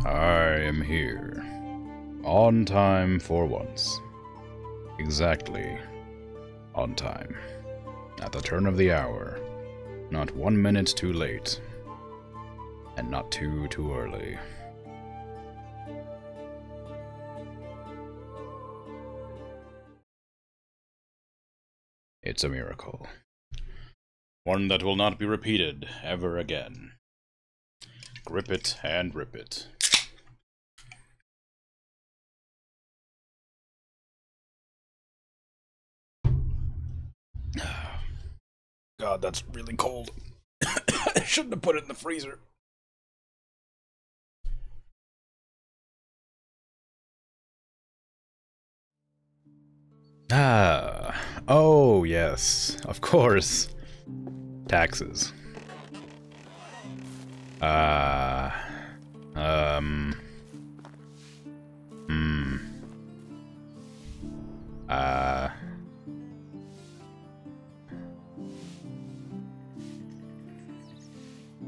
I am here. On time for once. Exactly on time. At the turn of the hour. Not 1 minute too late. And not too early. It's a miracle. One that will not be repeated ever again. Grip it and rip it. God, that's really cold. I shouldn't have put it in the freezer. Oh yes, of course. Taxes. Uh, um, hmm.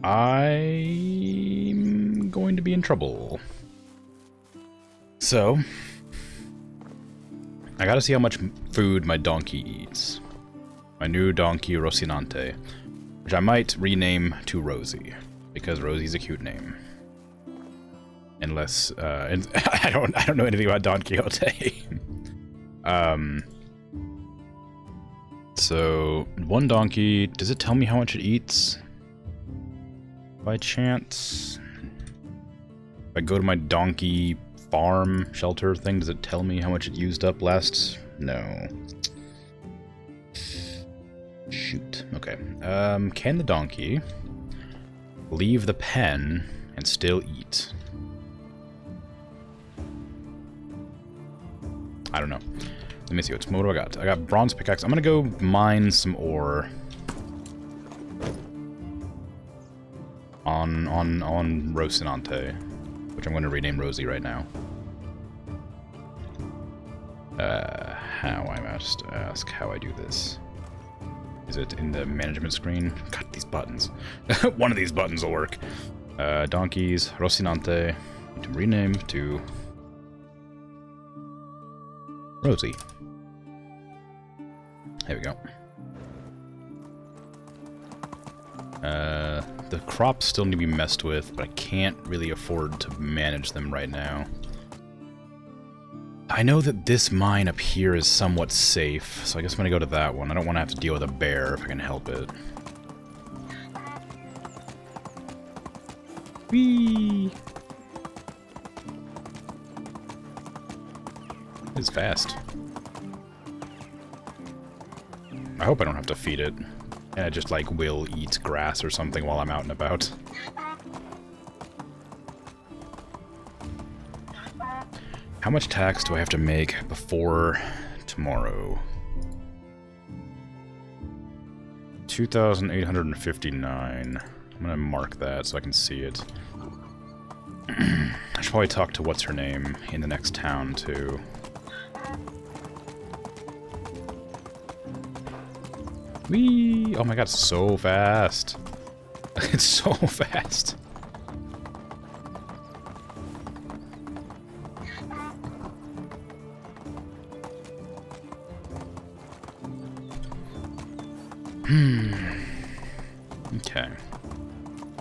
I'm going to be in trouble. So, I gotta see how much food my donkey eats. My new donkey, Rocinante, which I might rename to Rosie, because Rosie's a cute name. Unless, I don't know anything about Don Quixote. So, one donkey, does it tell me how much it eats? By chance? If I go to my donkey farm shelter thing, does it tell me how much it used up last? No. Shoot. Okay. Can the donkey leave the pen and still eat? I don't know. Let me see. What do I got? I got bronze pickaxe. I'm gonna go mine some ore. On Rocinante, which I'm going to rename Rosie right now. How I must ask how I do this. Is it in the management screen? God, these buttons. One of these buttons will work. Donkeys, Rocinante, to rename to Rosie. There we go. The crops still need to be messed with, but I can't really afford to manage them right now. I know that this mine up here is somewhat safe, so I guess I'm gonna go to that one. I don't want to have to deal with a bear if I can help it. Whee! It's fast. I hope I don't have to feed it. And it just, like, will eat grass or something while I'm out and about. How much tax do I have to make before tomorrow? 2,859. I'm gonna mark that so I can see it. I should probably talk to what's-her-name in the next town, too. Whee! Oh my god, so fast. It's so fast. Okay.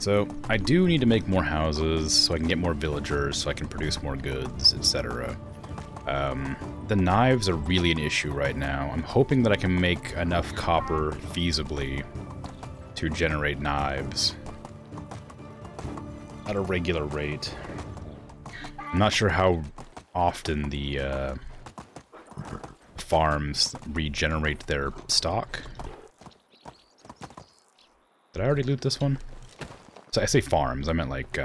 So, I do need to make more houses so I can get more villagers, so I can produce more goods, etc. The knives are really an issue right now. I'm hoping that I can make enough copper feasibly to generate knives at a regular rate. I'm not sure how often the farms regenerate their stock. Did I already loot this one? So I say farms, I meant like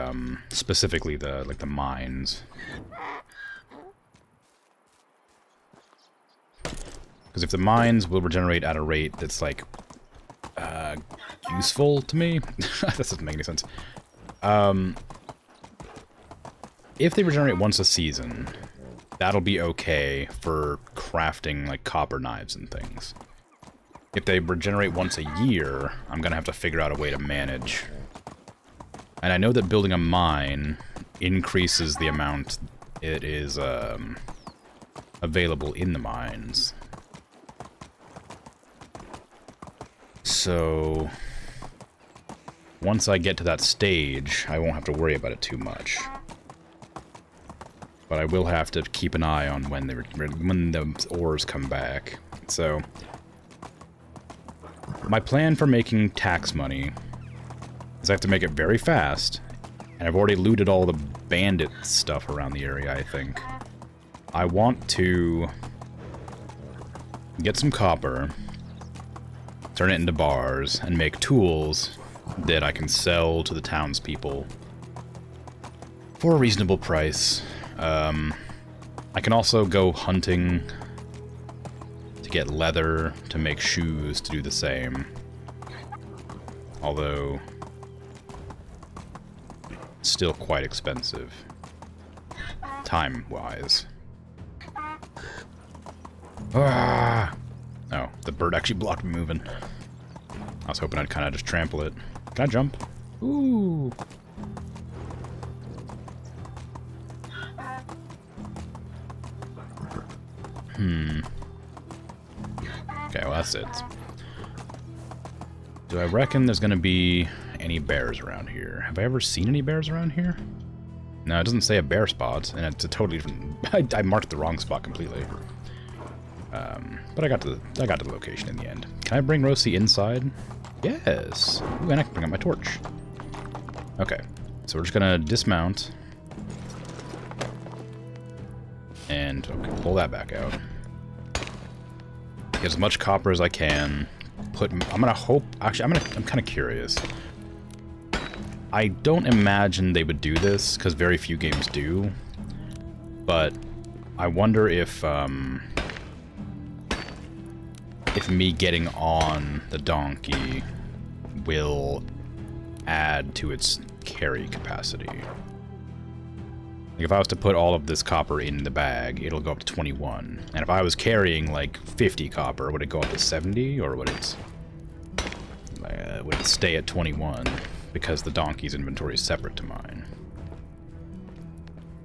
specifically the mines. Because if the mines will regenerate at a rate that's, like, useful to me... that doesn't make any sense. If they regenerate once a season, that'll be okay for crafting, like, copper knives and things. If they regenerate once a year, I'm gonna have to figure out a way to manage. And I know that building a mine increases the amount it is available in the mines. So once I get to that stage, I won't have to worry about it too much. But I will have to keep an eye on when the ores come back. So my plan for making tax money is I have to make it very fast. And I've already looted all the bandit stuff around the area, I think. I want to get some copper, turn it into bars, and make tools that I can sell to the townspeople for a reasonable price. I can also go hunting to get leather, to make shoes, to do the same. Although, it's still quite expensive, time-wise. Ah! Oh, the bird actually blocked me moving. I was hoping I'd kind of just trample it. Can I jump? Ooh! Okay, well that's it. Do I reckon there's gonna be any bears around here? Have I ever seen any bears around here? No, it doesn't say a bear spot, and it's a totally different... I marked the wrong spot completely. But I got to the location in the end. Can I bring Rosie inside? Yes! Ooh, and I can bring up my torch. Okay, so we're just gonna dismount. And okay, pull that back out. Get as much copper as I can. I'm gonna hope... Actually, I'm kind of curious. I don't imagine they would do this, because very few games do. But I wonder if me getting on the donkey will add to its carry capacity. Like if I was to put all of this copper in the bag, it'll go up to 21. And if I was carrying like 50 copper, would it go up to 70, or would it stay at 21 because the donkey's inventory is separate to mine?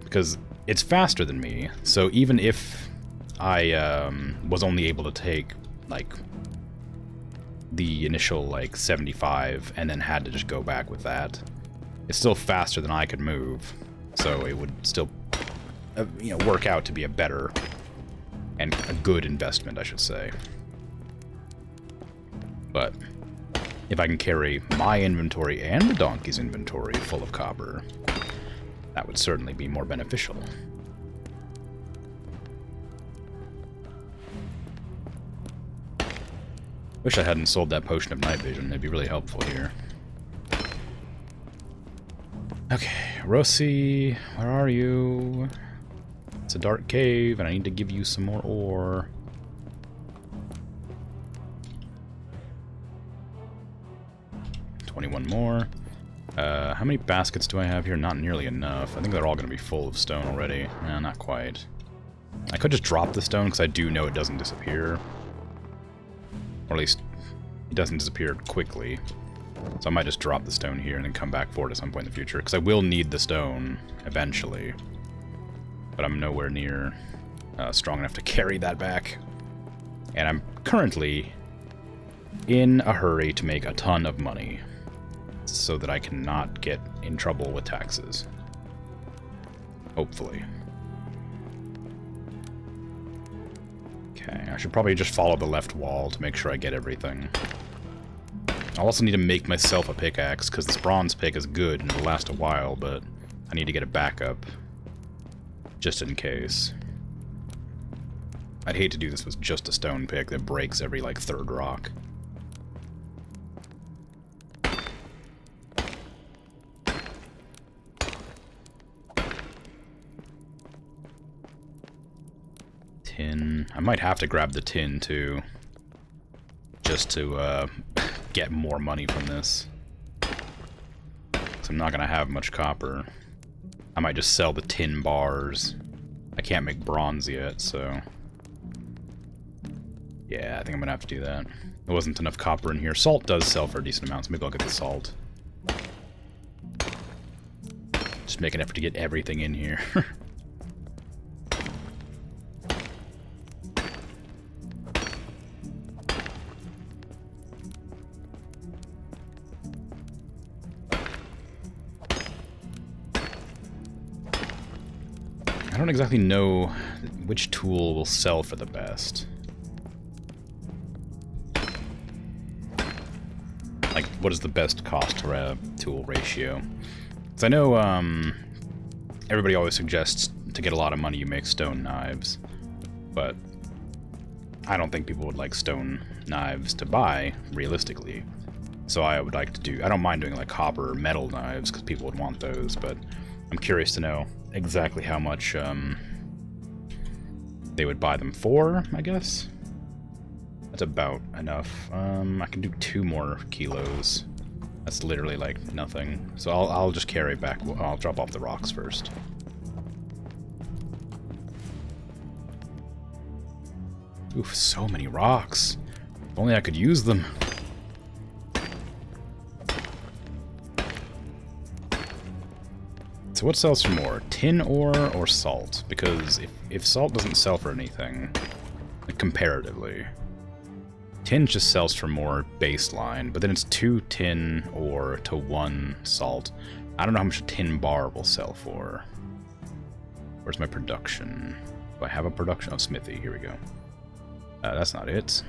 Because it's faster than me, so even if I was only able to take like the initial like 75 and then had to just go back with that, it's still faster than I could move, so it would still you know, work out to be a better and a good investment, I should say. But if I can carry my inventory and the donkey's inventory full of copper, that would certainly be more beneficial. Wish I hadn't sold that potion of night vision. It'd be really helpful here. Okay, Rosie, where are you? It's a dark cave, and I need to give you some more ore. $21 more. How many baskets do I have here? Not nearly enough. I think they're all going to be full of stone already. Not quite. I could just drop the stone, because I do know it doesn't disappear. Or at least, it doesn't disappear quickly. So I might just drop the stone here and then come back for it at some point in the future. Because I will need the stone eventually. But I'm nowhere near strong enough to carry that back. And I'm currently in a hurry to make a ton of money, so that I cannot get in trouble with taxes. Hopefully. Okay, I should probably just follow the left wall to make sure I get everything. I also need to make myself a pickaxe, because this bronze pick is good and it'll last a while, but I need to get a backup, just in case. I'd hate to do this with just a stone pick that breaks every, like, third rock. Tin. I might have to grab the tin, too. Just to, get more money from this. 'Cause I'm not gonna have much copper. I might just sell the tin bars. I can't make bronze yet, so... yeah, I think I'm gonna have to do that. There wasn't enough copper in here. Salt does sell for a decent amount, so maybe I'll get the salt. Just just make an effort to get everything in here. I don't exactly know which tool will sell for the best. Like, what is the best cost to tool ratio? Because I know everybody always suggests to get a lot of money you make stone knives, but I don't think people would like stone knives to buy, realistically. So I would like to do... I don't mind doing like copper or metal knives, because people would want those, but I'm curious to know exactly how much they would buy them for, I guess. That's about enough. I can do 2 more kilos. That's literally like nothing. So I'll just carry back. I'll drop off the rocks first. Oof, so many rocks. If only I could use them. So what sells for more? Tin ore or salt? Because if salt doesn't sell for anything, like comparatively, tin just sells for more baseline, but then it's 2 tin ore to 1 salt. I don't know how much a tin bar will sell for. Where's my production? Do I have a production? Oh, smithy, here we go. That's not it.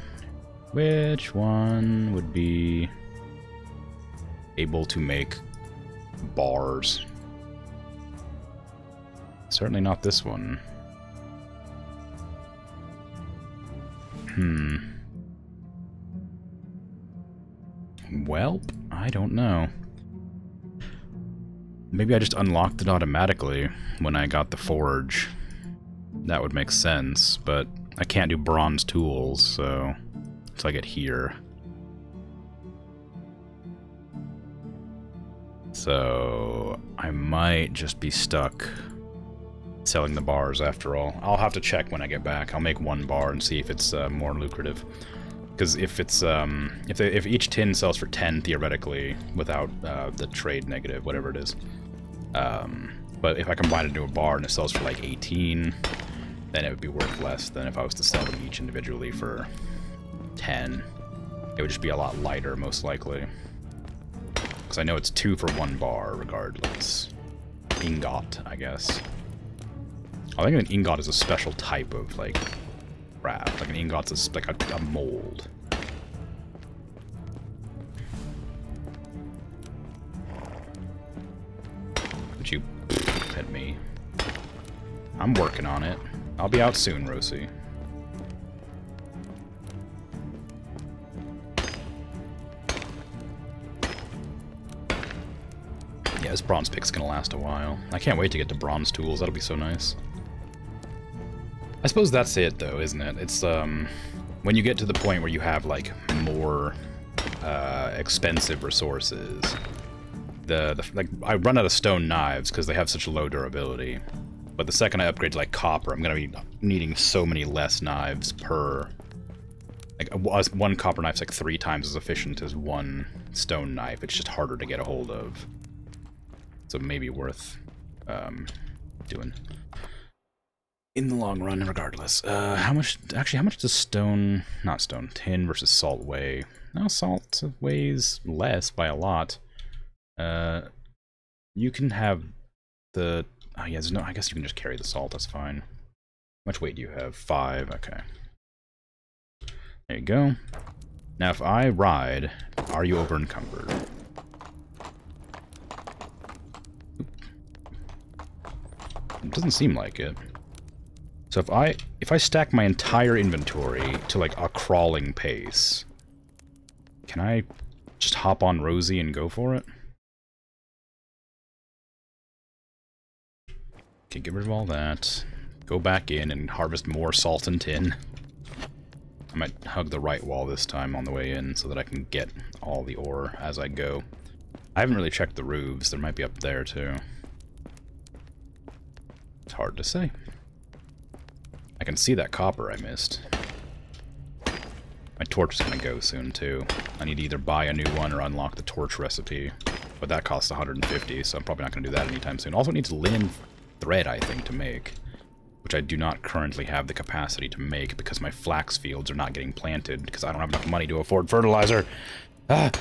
Which one would be able to make bars? Certainly not this one. Well, I don't know. Maybe I just unlocked it automatically when I got the forge. That would make sense, but I can't do bronze tools, so until I get here. So I might just be stuck selling the bars after all. I'll have to check when I get back. I'll make 1 bar and see if it's more lucrative. Because if it's if each tin sells for 10 theoretically without the trade negative, whatever it is, but if I combine it into a bar and it sells for like 18, then it would be worth less than if I was to sell them each individually for 10. It would just be a lot lighter, most likely. Because I know it's 2 for 1 bar, regardless. Ingot, I guess. I think an ingot is a special type of, like, craft. Like, an ingot's like a mold. Would you hit me? I'm working on it. I'll be out soon, Rosie. Yeah, this bronze pick's gonna last a while. I can't wait to get to bronze tools. That'll be so nice. I suppose that's it, though, isn't it? It's, when you get to the point where you have, like, more, expensive resources. Like, I run out of stone knives because they have such low durability. But the second I upgrade to, like, copper, I'm gonna be needing so many less knives per... Like, 1 copper knife's, like, 3 times as efficient as 1 stone knife. It's just harder to get a hold of. So maybe worth, doing. In the long run, regardless. How much does tin versus salt weigh? No, salt weighs less by a lot. You can have the... Oh, yeah, no, I guess you can just carry the salt, that's fine. How much weight do you have? 5, okay. There you go. Now, if I ride, are you over encumbered? It doesn't seem like it. So if I stack my entire inventory to like a crawling pace, can I just hop on Rosie and go for it? Okay, get rid of all that. Go back in and harvest more salt and tin. I might hug the right wall this time on the way in so that I can get all the ore as I go. I haven't really checked the roofs. There might be up there too. It's hard to say. I can see that copper I missed. My torch is gonna go soon too. I need to either buy a new one or unlock the torch recipe. But that costs 150, so I'm probably not going to do that anytime soon. Also needs linen thread, I think, to make, which I do not currently have the capacity to make because my flax fields are not getting planted because I don't have enough money to afford fertilizer. Ah!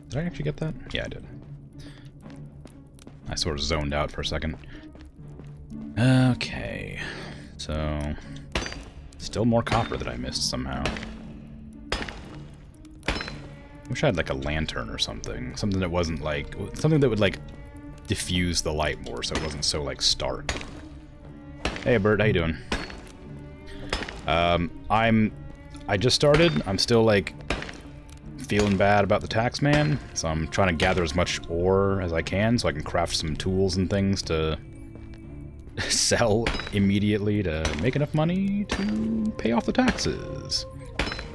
Did I actually get that? Yeah, I did. I sort of zoned out for a second. Okay. So, still more copper that I missed somehow. Wish I had like a lantern or something. Something that wasn't like... Something that would like diffuse the light more so it wasn't so like stark. Hey Bert, how you doing? I just started. I'm still like feeling bad about the tax man, so I'm trying to gather as much ore as I can so I can craft some tools and things to sell immediately to make enough money to pay off the taxes.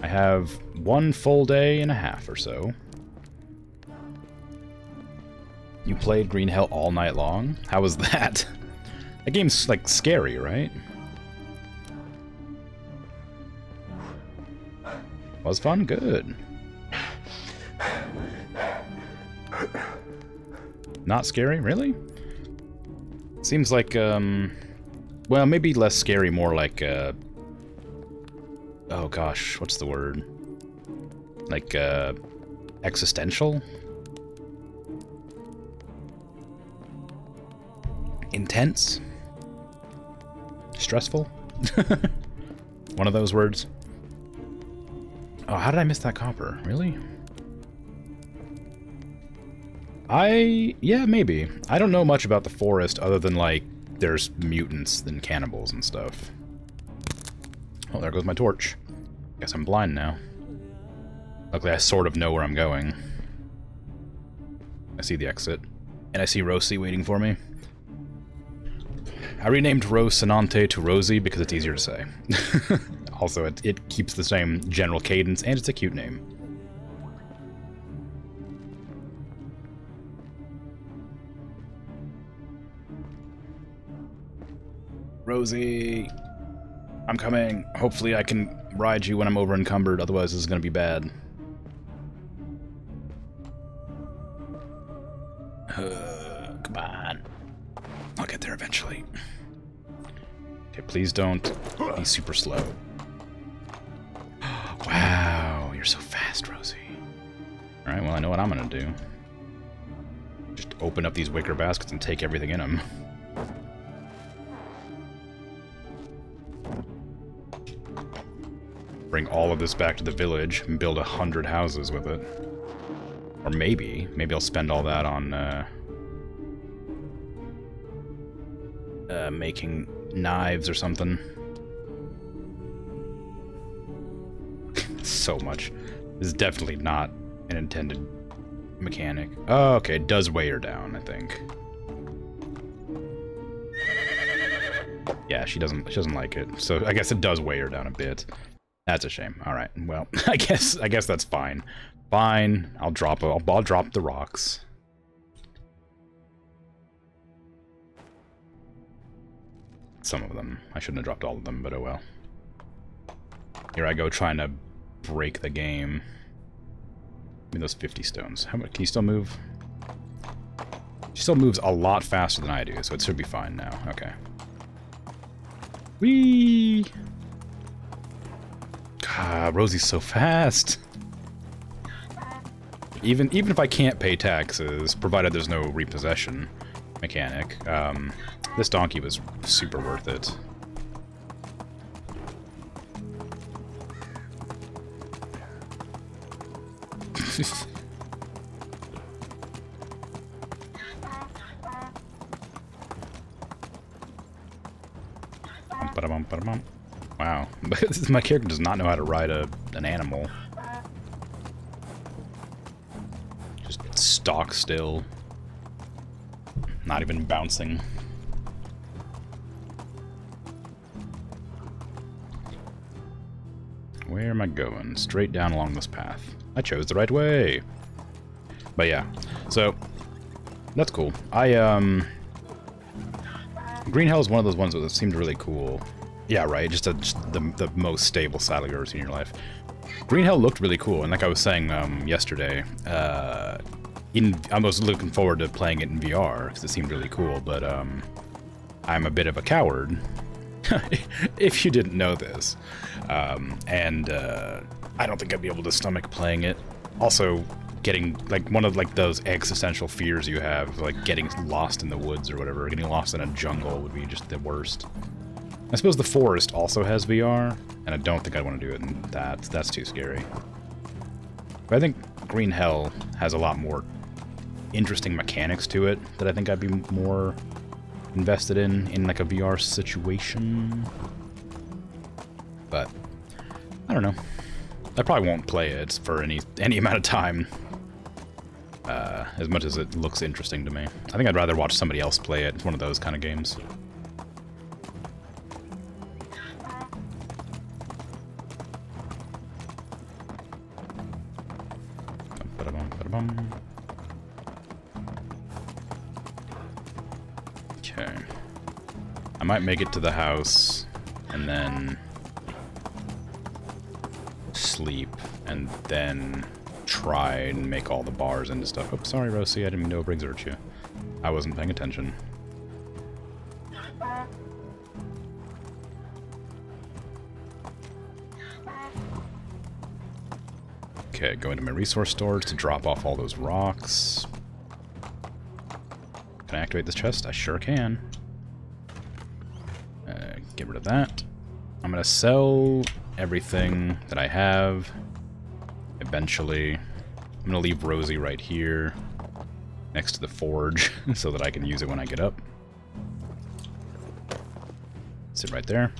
I have 1 full day and a half or so. You played Green Hell all night long? How was that? That game's like scary, right? Was fun? Good. Not scary? Really? Seems like, well, maybe less scary, more like, oh gosh, what's the word? Like, existential? Intense? Stressful? One of those words. Oh, how did I miss that copper? Really? Yeah, maybe. I don't know much about the forest other than, like, there's mutants and cannibals and stuff. Oh, there goes my torch. Guess I'm blind now. Luckily, I sort of know where I'm going. I see the exit. And I see Rosie waiting for me. I renamed Rocinante to Rosie because it's easier to say. Also, it keeps the same general cadence, and it's a cute name. Rosie, I'm coming. Hopefully I can ride you when I'm over encumbered, otherwise this is gonna be bad. Come on. I'll get there eventually. Okay, please don't be super slow. Wow, you're so fast, Rosie. Alright, well I know what I'm gonna do. Just open up these wicker baskets and take everything in them. Bring all of this back to the village and build 100 houses with it. Or maybe I'll spend all that on making knives or something. So much. This is definitely not an intended mechanic. Oh, okay, it does weigh her down, I think. Yeah, she doesn't like it. So I guess it does weigh her down a bit. That's a shame. All right. Well, I guess that's fine. Fine. I'll drop the rocks. Some of them. I shouldn't have dropped all of them, but oh well. Here I go trying to break the game. Give me those 50 stones. How much can you still move? She still moves a lot faster than I do, so it should be fine now. Okay. Whee! God, Rosie's so fast. Even if I can't pay taxes, provided there's no repossession mechanic, this donkey was super worth it. Wow, my character does not know how to ride an animal. Just stock still. Not even bouncing. Where am I going? Straight down along this path. I chose the right way. But yeah, so that's cool. Green Hell is one of those ones that seemed really cool. Yeah, right, just the most stable saddle you've ever seen in your life. Green Hell looked really cool, and like I was saying yesterday, I was looking forward to playing it in VR, because it seemed really cool, but I'm a bit of a coward, if you didn't know this. I don't think I'd be able to stomach playing it. Also, getting, like, one of, like, those existential fears you have, like, getting lost in the woods or whatever, getting lost in a jungle would be just the worst. I suppose the forest also has VR, and I don't think I'd want to do it in that. That's too scary. But I think Green Hell has a lot more interesting mechanics to it that I think I'd be more invested in like a VR situation. But I don't know. I probably won't play it for any amount of time. As much as it looks interesting to me. I think I'd rather watch somebody else play it. It's one of those kind of games. Okay. I might make it to the house and then sleep and then try and make all the bars into stuff. Oh, sorry, Rosie, I didn't know Briggs hurt you. I wasn't paying attention. Okay, go into my resource storage to drop off all those rocks. Can I activate this chest? I sure can. Get rid of that. I'm gonna sell everything that I have. Eventually. I'm gonna leave Rosie right here, next to the forge, so that I can use it when I get up. Sit right there.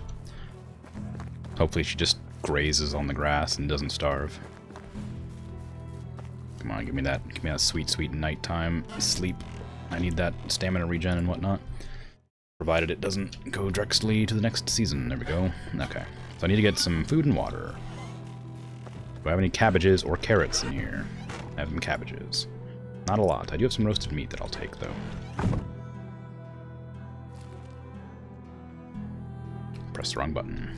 Hopefully she just grazes on the grass and doesn't starve. Come on, give me that sweet, sweet nighttime sleep. I need that stamina regen and whatnot. Provided it doesn't go directly to the next season. There we go. Okay. So I need to get some food and water. Do I have any cabbages or carrots in here? I have some cabbages. Not a lot. I do have some roasted meat that I'll take, though. Press the wrong button.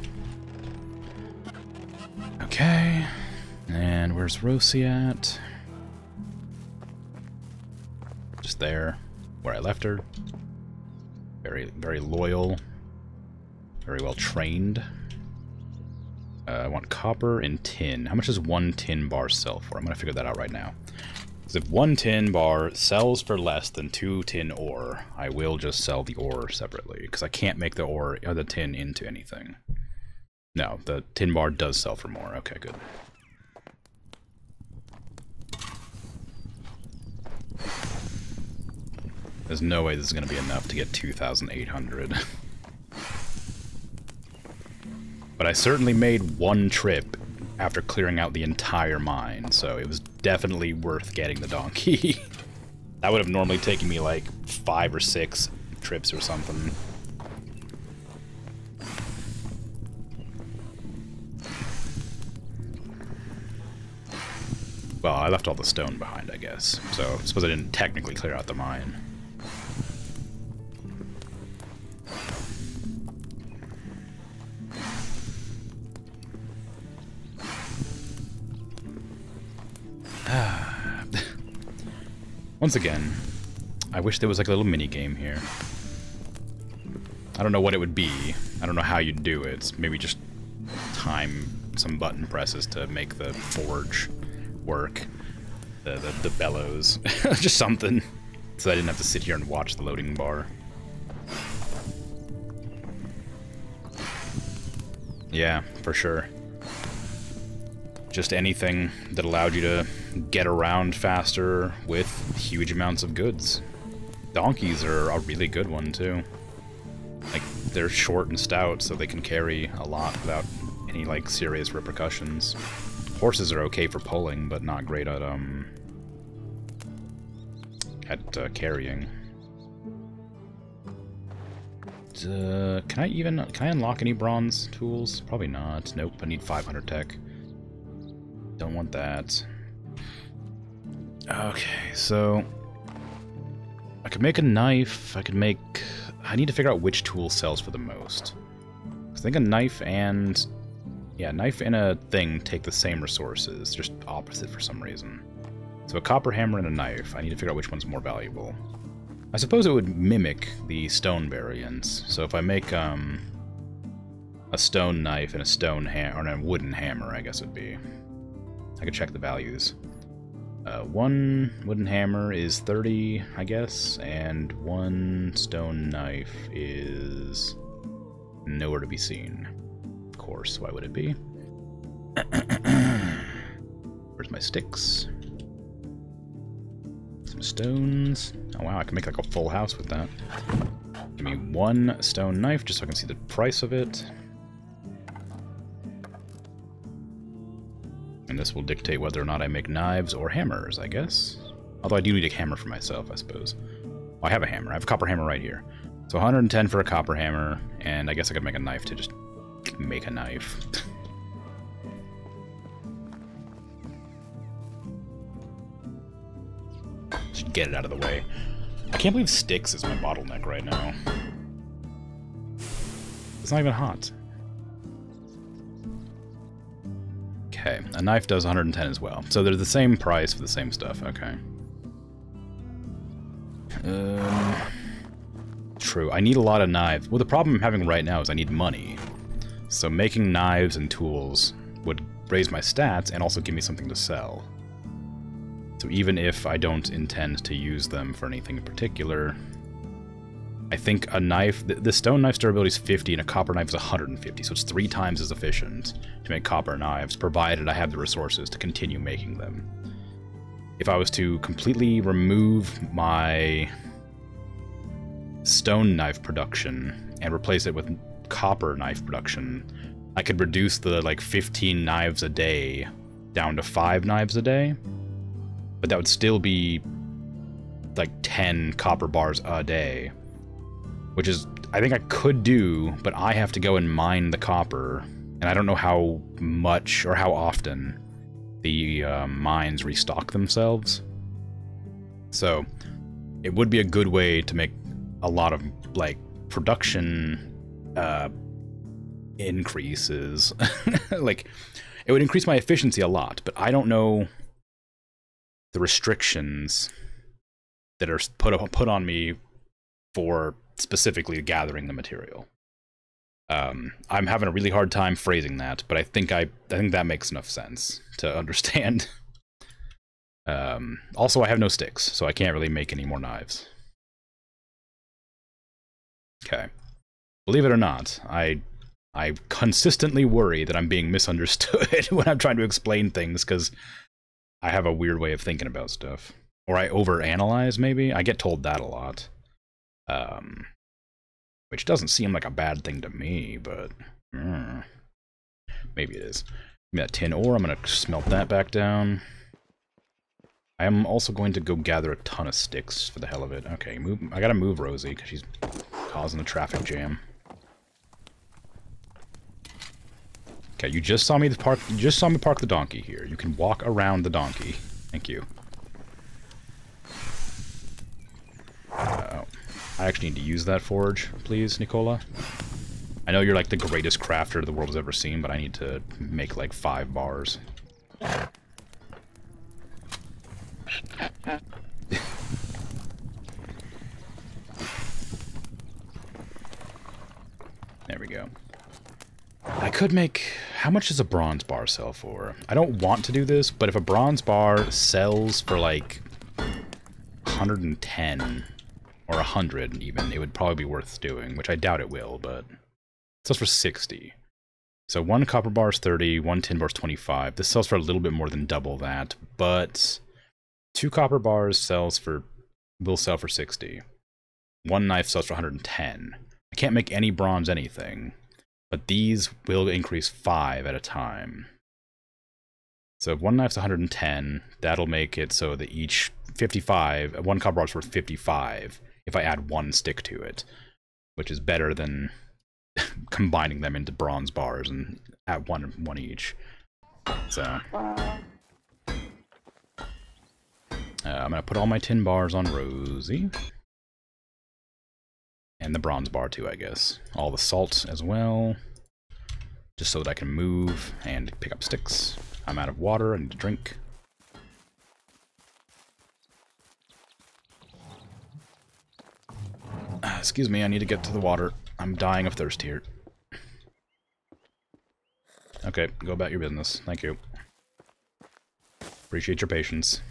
Okay. And where's Rosie at? Just there, where I left her. Very, very loyal. Very well trained. I want copper and tin. How much does one tin bar sell for? I'm gonna figure that out right now. Because if one tin bar sells for less than 2 tin ore, I will just sell the ore separately. Because I can't make the ore or the tin into anything. No, the tin bar does sell for more. Okay, good. There's no way this is going to be enough to get 2,800. But I certainly made one trip after clearing out the entire mine, so it was definitely worth getting the donkey. That would have normally taken me like 5 or 6 trips or something. Well, I left all the stone behind, I guess, so I suppose I didn't technically clear out the mine. Once again, I wish there was like a little mini game here. I don't know what it would be. I don't know how you'd do it. Maybe just time some button presses to make the forge work. The bellows. Just something. So I didn't have to sit here and watch the loading bar. Yeah, for sure. Just anything that allowed you to get around faster with huge amounts of goods. Donkeys are a really good one, too. Like, they're short and stout, so they can carry a lot without any, like, serious repercussions. Horses are okay for pulling, but not great at carrying. Can I unlock any bronze tools? Probably not. Nope, I need 500 tech. Don't want that. Okay, so I could make a knife. I I need to figure out which tool sells for the most. I think a knife and... yeah, knife and a thing take the same resources, just opposite for some reason. So a copper hammer and a knife, I need to figure out which one's more valuable. I suppose it would mimic the stone variants. So if I make a stone knife and a stone or a wooden hammer, I guess it'd be. I could check the values. One wooden hammer is 30, I guess, and one stone knife is nowhere to be seen. Of course, why would it be? Where's my sticks? Some stones. Oh wow, I can make like a full house with that. Give me one stone knife just so I can see the price of it. And this will dictate whether or not I make knives or hammers, I guess. Although I do need a hammer for myself, I suppose. Oh, I have a hammer. I have a copper hammer right here. So 110 for a copper hammer, and I guess I could make a knife to just make a knife. Just get it out of the way. I can't believe sticks is my bottleneck right now. It's not even hot. Okay, a knife does 110 as well. So they're the same price for the same stuff, okay. True, I need a lot of knives. Well, the problem I'm having right now is I need money. So making knives and tools would raise my stats and also give me something to sell. So even if I don't intend to use them for anything in particular, I think a knife, the stone knife's durability is 50 and a copper knife is 150, so it's 3 times as efficient to make copper knives, provided I have the resources to continue making them. If I was to completely remove my stone knife production and replace it with copper knife production, I could reduce the like 15 knives a day down to 5 knives a day, but that would still be like 10 copper bars a day, which is, I think I could do, but I have to go and mine the copper, and I don't know how much or how often the mines restock themselves. So it would be a good way to make a lot of like production increases. Like, it would increase my efficiency a lot, but I don't know the restrictions that are put on me for specifically gathering the material. I'm having a really hard time phrasing that, but I think that makes enough sense to understand. Also, I have no sticks, so I can't really make any more knives. Okay. Believe it or not, I consistently worry that I'm being misunderstood when I'm trying to explain things, because I have a weird way of thinking about stuff. Or I overanalyze, maybe? I get told that a lot. Which doesn't seem like a bad thing to me, but... maybe it is. Give me that tin ore, I'm gonna smelt that back down. I am also going to go gather a ton of sticks for the hell of it. Okay, I gotta move Rosie, because she's causing the traffic jam. Okay, you just saw me park the donkey here. You can walk around the donkey. Thank you. I actually need to use that forge, please, Nicola. I know you're like the greatest crafter the world has ever seen, but I need to make like 5 bars. There we go. I could make... How much does a bronze bar sell for? I don't want to do this, but if a bronze bar sells for like 110 or 100 even, it would probably be worth doing, which I doubt it will, but it sells for 60. So 1 copper bar is 30, 1 tin bar is 25. This sells for a little bit more than double that, but 2 copper bars will sell for 60. 1 knife sells for 110. I can't make any bronze anything, but these will increase 5 at a time. So if 1 knife's 110, that'll make it so that each 55, 1 copper bar is worth 55 if I add 1 stick to it, which is better than combining them into bronze bars and at one each. So I'm gonna put all my tin bars on Rosie, And the bronze bar too, I guess. All the salt as well. Just so that I can move and pick up sticks. I'm out of water, I need to drink. Excuse me, I need to get to the water. I'm dying of thirst here. Okay, go about your business. Thank you. Appreciate your patience.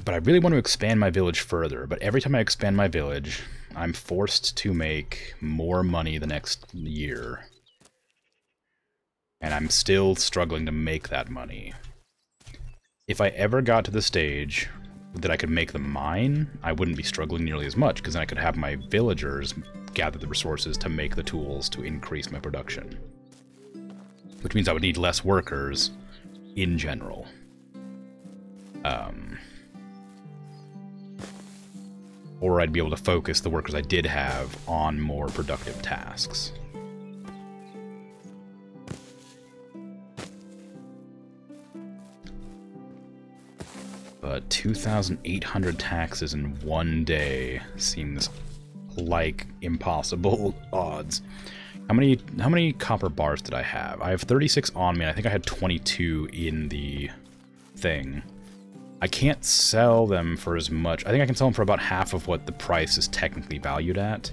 But I really want to expand my village further, but every time I expand my village, I'm forced to make more money the next year. And I'm still struggling to make that money. If I ever got to the stage that I could make them mine, I wouldn't be struggling nearly as much, because then I could have my villagers gather the resources to make the tools to increase my production. Which means I would need less workers in general. Or I'd be able to focus the workers I did have on more productive tasks. But 2,800 taxes in one day seems like impossible odds. How many copper bars did I have? I have 36 on me, and I think I had 22 in the thing. I can't sell them for as much. I think I can sell them for about half of what the price is technically valued at.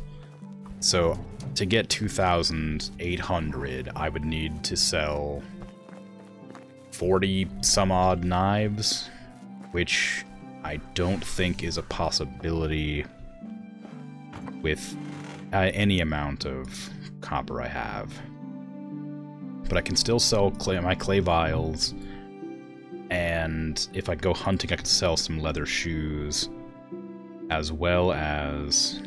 So to get 2,800, I would need to sell 40 some odd knives, which I don't think is a possibility with any amount of copper I have. But I can still sell my clay vials. And if I go hunting, I could sell some leather shoes, as well as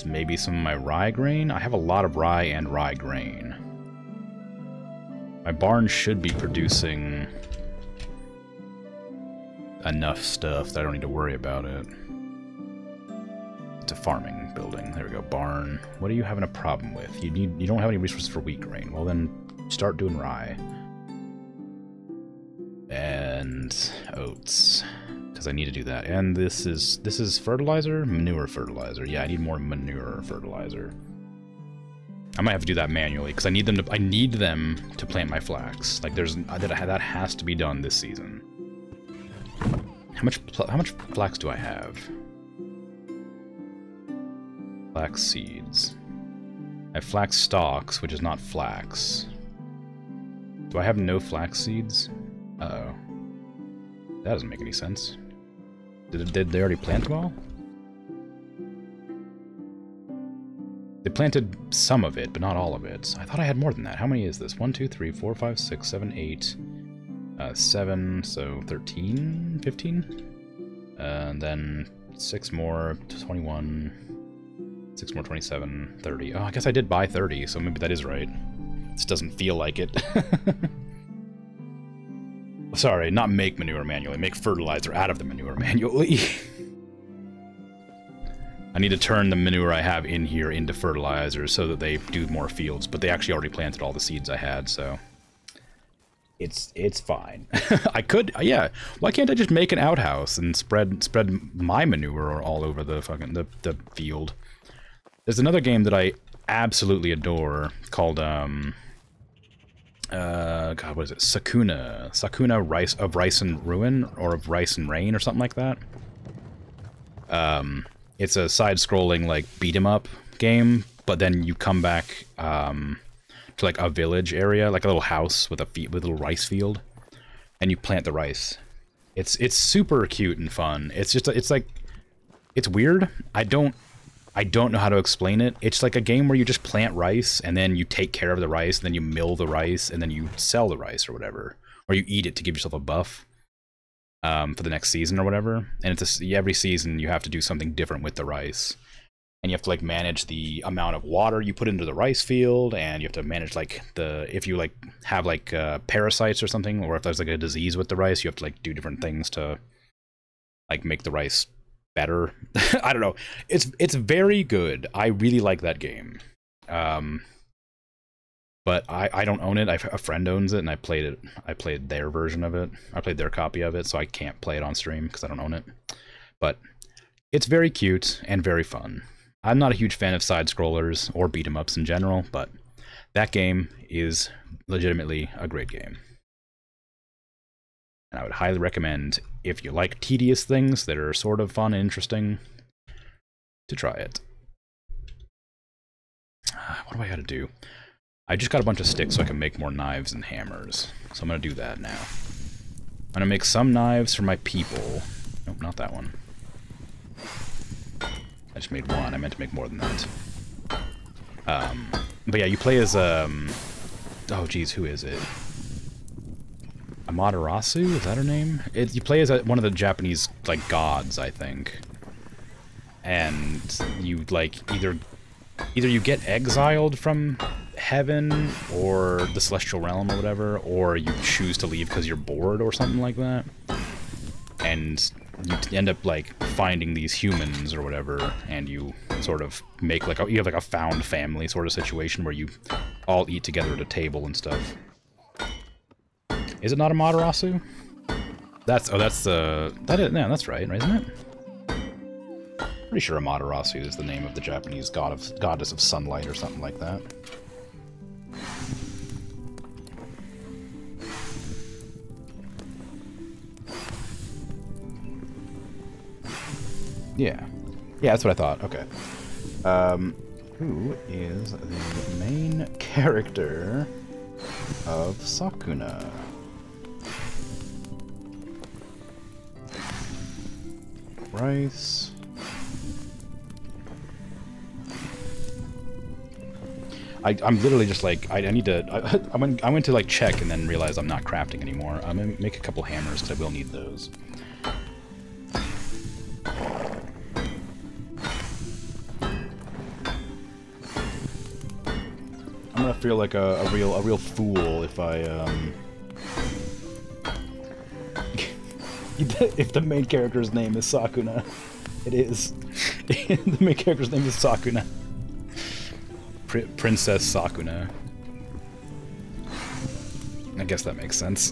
maybe some of my rye grain. I have a lot of rye and rye grain. My barn should be producing enough stuff that I don't need to worry about it. It's a farming building. There we go. Barn. What are you having a problem with? You don't have any resources for wheat grain. Well then, start doing rye. And oats. Because I need to do that. And this is fertilizer? Manure fertilizer. Yeah, I need more manure fertilizer. I might have to do that manually, because I need them to plant my flax. Like that has to be done this season. How much flax do I have? Flax seeds. I have flax stalks, which is not flax. Do I have no flax seeds? Uh-oh. That doesn't make any sense. Did they already plant them all? They planted some of it, but not all of it. I thought I had more than that. How many is this? 1, 2, 3, 4, 5, 6, 7, 8, 7, so 13, 15? And then 6 more, 21, 6 more, 27, 30. Oh, I guess I did buy 30, so maybe that is right. This doesn't feel like it. Sorry, not make manure manually, make fertilizer out of the manure manually. I need to turn the manure I have in here into fertilizer so that they do more fields, but they actually already planted all the seeds I had, so it's fine. I could, yeah. Why can't I just make an outhouse and spread my manure all over the fucking the field? There's another game that I absolutely adore called God, what is it? Sakuna Rice of Rice and Ruin, or of Rice and Rain, or something like that. It's a side-scrolling, like, beat-em-up game, but then you come back to, like, a village area, like a little house with a little rice field, and you plant the rice. It's super cute and fun. It's just, it's like, it's weird. I don't know how to explain it. It's like a game where you just plant rice, and then you take care of the rice, and then you mill the rice, and then you sell the rice or whatever. Or you eat it to give yourself a buff. For the next season or whatever, and it's every season you have to do something different with the rice, and you have to like manage the amount of water you put into the rice field, and you have to manage like if you like have like parasites or something, or if there's like a disease with the rice, you have to like do different things to like make the rice better. I don't know. It's very good. I really like that game. But I don't own it. A friend owns it, and I played their version of it. I played their copy of it, so I can't play it on stream because I don't own it. But it's very cute and very fun. I'm not a huge fan of side-scrollers or beat-em-ups in general, but that game is legitimately a great game. And I would highly recommend, if you like tedious things that are sort of fun and interesting, to try it. What do I gotta do? I just got a bunch of sticks so I can make more knives and hammers. So I'm gonna do that now. I'm gonna make some knives for my people. Nope, not that one. I just made one. I meant to make more than that. But yeah, you play as, oh geez, who is it? Amaterasu? Is that her name? You play as one of the Japanese, like, gods, I think. And you, like, either you get exiled from heaven or the celestial realm or whatever, or you choose to leave because you're bored or something like that. And you end up, like, finding these humans or whatever, and you sort of make, like, you have, like, a found family sort of situation where you all eat together at a table and stuff. Is it not Amaterasu? That's that's right, isn't it? Pretty sure Amaterasu is the name of the Japanese goddess of sunlight or something like that. Yeah. Yeah, that's what I thought. Okay. Who is the main character of Sakuna? Rice. I'm literally just like, I need to, I went to like check and then realize I'm not crafting anymore. I'm gonna make a couple hammers because I will need those. I'm gonna feel like a real fool if I, if the main character's name is Sakuna. It is. The main character's name is Sakuna. Princess Sakuna. I guess that makes sense.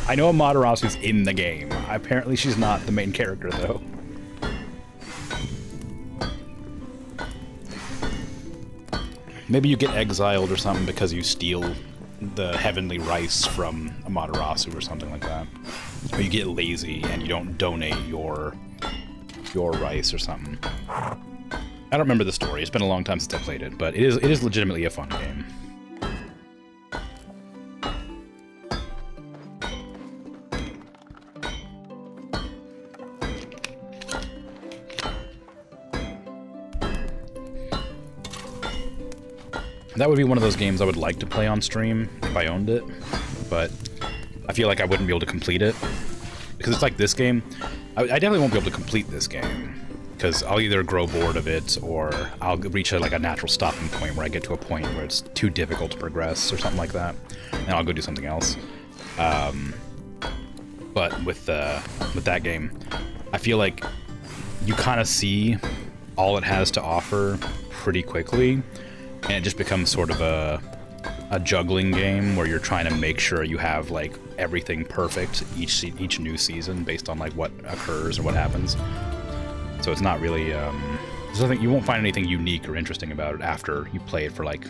I know Amaterasu's in the game. Apparently she's not the main character, though. Maybe you get exiled or something because you steal the heavenly rice from Amaterasu or something like that. Or you get lazy and you don't donate your rice or something. I don't remember the story. It's been a long time since I played it, but it is legitimately a fun game. That would be one of those games I would like to play on stream if I owned it, but I feel like I wouldn't be able to complete it. Because it's like this game, I definitely won't be able to complete this game. Because I'll either grow bored of it, or I'll reach like a natural stopping point where I get to a point where it's too difficult to progress, or something like that, and I'll go do something else. But with that game, I feel like you kind of see all it has to offer pretty quickly, and it just becomes sort of a juggling game where you're trying to make sure you have like everything perfect each new season based on like what occurs or what happens. So it's not really, there's nothing, you won't find anything unique or interesting about it after you play it for like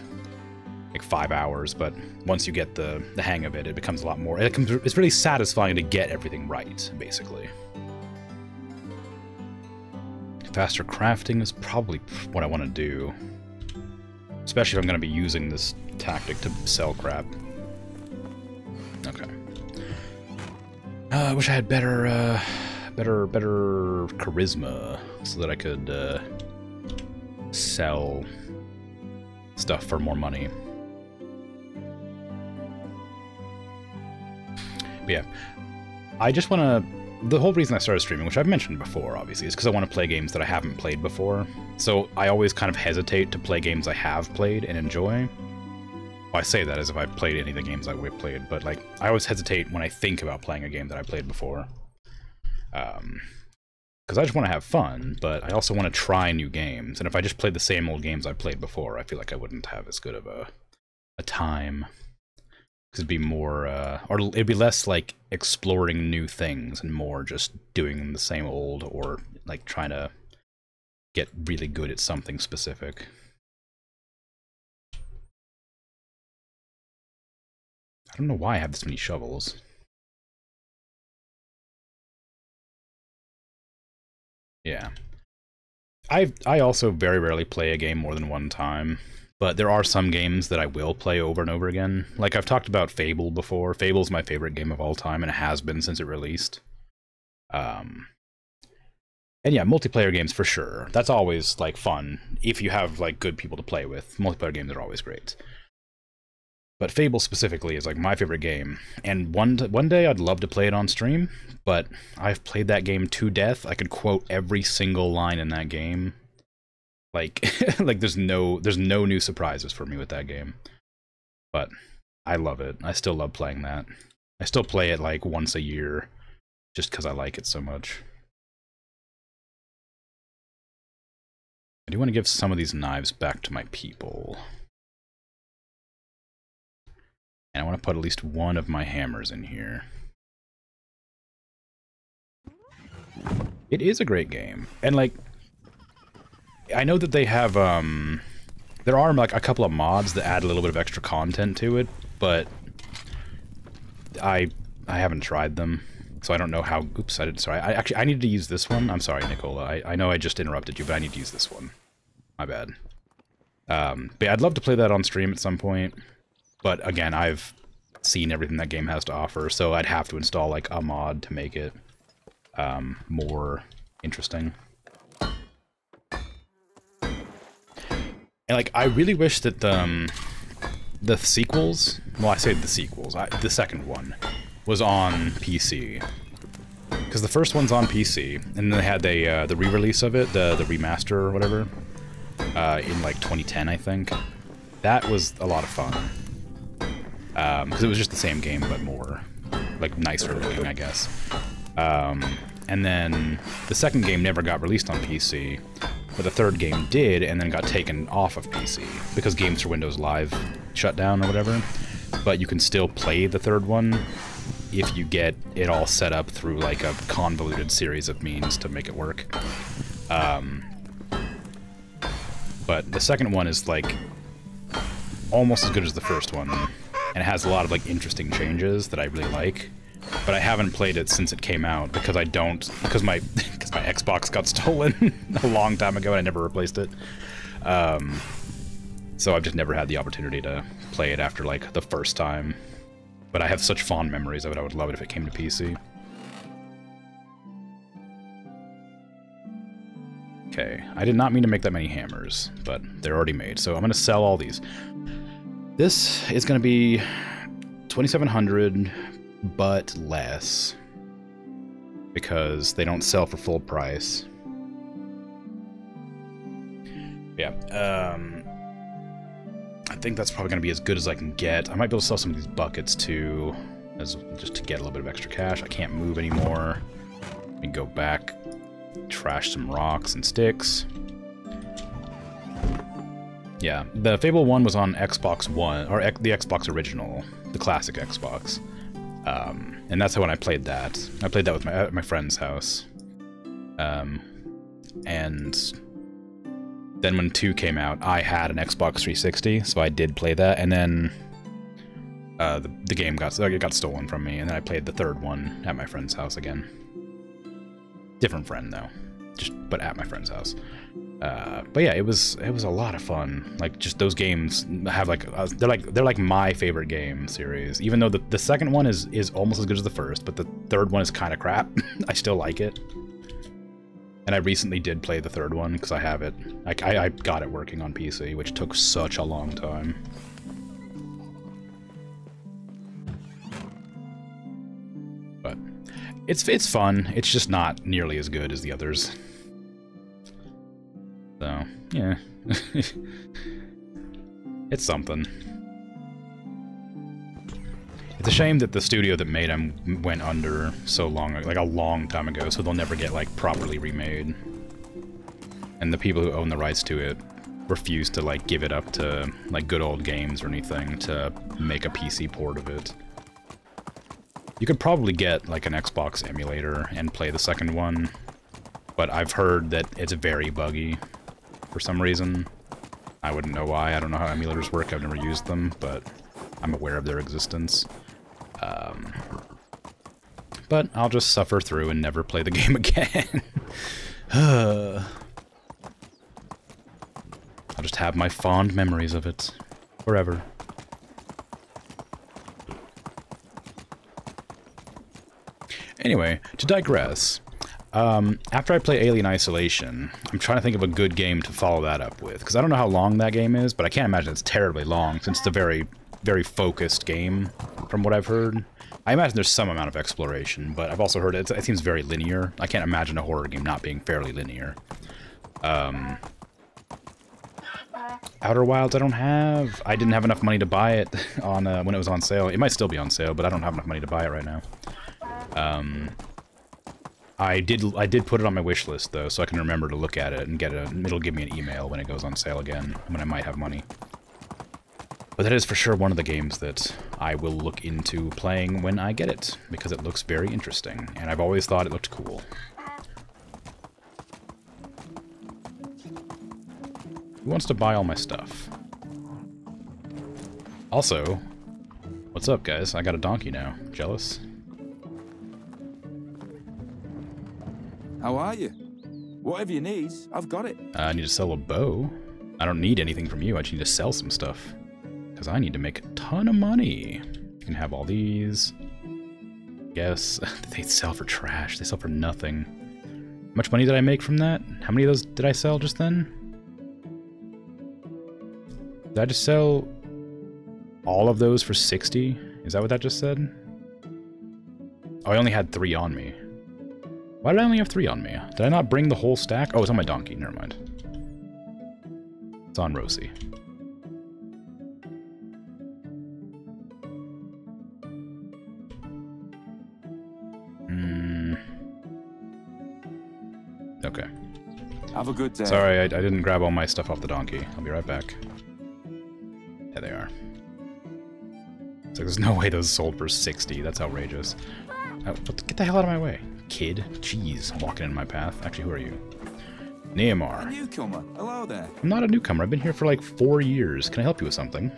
5 hours, but once you get the hang of it, it becomes a lot more, it's really satisfying to get everything right, basically. Faster crafting is probably what I want to do. Especially if I'm going to be using this tactic to sell crap. Okay. I wish I had better charisma so that I could sell stuff for more money. But yeah, I just want to... The whole reason I started streaming, which I've mentioned before, obviously, is because I want to play games that I haven't played before. So I always kind of hesitate to play games I have played and enjoy. Well, I say that as if I've played any of the games I've played, but like I always hesitate when I think about playing a game that I played before. Because I just want to have fun, but I also want to try new games. And if I just played the same old games I played before, I feel like I wouldn't have as good of a a time. It'd be more, or it'd be less like exploring new things and more just doing the same old, or like trying to get really good at something specific. I don't know why I have this many shovels. Yeah. I also very rarely play a game more than one time. But there are some games that I will play over and over again. Like, I've talked about Fable before. Fable's my favorite game of all time, and it has been since it released. And yeah, multiplayer games for sure. That's always, like, fun. If you have, like, good people to play with, multiplayer games are always great. But Fable specifically is, like, my favorite game. And one day I'd love to play it on stream, but I've played that game to death. I could quote every single line in that game. Like, like there's no new surprises for me with that game. But I love it. I still love playing that. I still play it like once a year, just because I like it so much. I do want to give some of these knives back to my people. And I want to put at least one of my hammers in here. It is a great game. And like, I know that they have, there are like a couple of mods that add a little bit of extra content to it, but I haven't tried them, so I don't know how. Oops, sorry. I needed to use this one. I'm sorry, Nicola. I know I just interrupted you, but I need to use this one. My bad. But yeah, I'd love to play that on stream at some point. But again, I've seen everything that game has to offer, so I'd have to install like a mod to make it more interesting. And like, I really wish that the sequels, well, I say the sequels, the second one was on PC, because the first one's on PC, and then they had the re-release of it, the remaster or whatever, in like 2010, I think. That was a lot of fun, because it was just the same game but more like nicer looking, I guess. And then the second game never got released on PC. But the third game did, and then got taken off of PC, because Games for Windows Live shut down or whatever. But you can still play the third one if you get it all set up through like a convoluted series of means to make it work. But the second one is like almost as good as the first one, and it has a lot of like interesting changes that I really like. But I haven't played it since it came out because my Xbox got stolen a long time ago and I never replaced it. So I've just never had the opportunity to play it after like the first time. But I have such fond memories of it. I would love it if it came to PC. Okay, I did not mean to make that many hammers, but they're already made, so I'm gonna sell all these. This is gonna be 2,700. But less, because they don't sell for full price. Yeah, I think that's probably going to be as good as I can get. I might be able to sell some of these buckets too, just to get a little bit of extra cash. I can't move anymore. Let me go back, trash some rocks and sticks. Yeah, the Fable 1 was on Xbox One, or the Xbox original, the classic Xbox. And that's when I played that. I played that with my friend's house. And then when 2 came out, I had an Xbox 360, so I did play that, and then the game got stolen from me, and then I played the third one at my friend's house again. Different friend though, but at my friend's house. But yeah, it was a lot of fun. Like, just those games have like they're like my favorite game series. Even though the second one is almost as good as the first, but the third one is kind of crap. I still like it. And I recently did play the third one because I have it. I got it working on PC, which took such a long time. But it's fun. It's just not nearly as good as the others. So, yeah. It's something. It's a shame that the studio that made them went under so long, like a long time ago, so they'll never get, like, properly remade. And the people who own the rights to it refuse to like give it up to like good old games or anything to make a PC port of it. You could probably get like an Xbox emulator and play the second one, but I've heard that it's very buggy for some reason. I wouldn't know why. I don't know how emulators work. I've never used them, but I'm aware of their existence. But I'll just suffer through and never play the game again. I'll just have my fond memories of it forever. Anyway, to digress, after I play Alien Isolation, I'm trying to think of a good game to follow that up with, because I don't know how long that game is, but I can't imagine it's terribly long, since it's a very, very focused game, from what I've heard. I imagine there's some amount of exploration, but I've also heard it seems very linear. I can't imagine a horror game not being fairly linear. Outer Wilds I don't have. I didn't have enough money to buy it on when it was on sale. It might still be on sale, but I don't have enough money to buy it right now. I did put it on my wish list though, so I can remember to look at it and get it. It'll give me an email when it goes on sale again, when I might have money. But that is for sure one of the games that I will look into playing when I get it, because it looks very interesting, and I've always thought it looked cool. Who wants to buy all my stuff? Also, what's up guys? I got a donkey now. Jealous? How are you? Whatever you need, I've got it. I need to sell a bow. I don't need anything from you, I just need to sell some stuff. Because I need to make a ton of money. You can have all these. Yes, they sell for trash. They sell for nothing. How much money did I make from that? How many of those did I sell just then? Did I just sell all of those for 60? Is that what that just said? Oh, I only had 3 on me. Why did I only have 3 on me? Did I not bring the whole stack? Oh, it's on my donkey. Never mind. It's on Rosie. Okay. Have a good day. Sorry, I didn't grab all my stuff off the donkey. I'll be right back. There they are. It's like, there's no way those sold for 60. That's outrageous. Oh, get the hell out of my way, kid. Jeez, walking in my path. Actually, who are you? Neymar. A newcomer. Hello there. I'm not a newcomer. I've been here for like 4 years. Can I help you with something?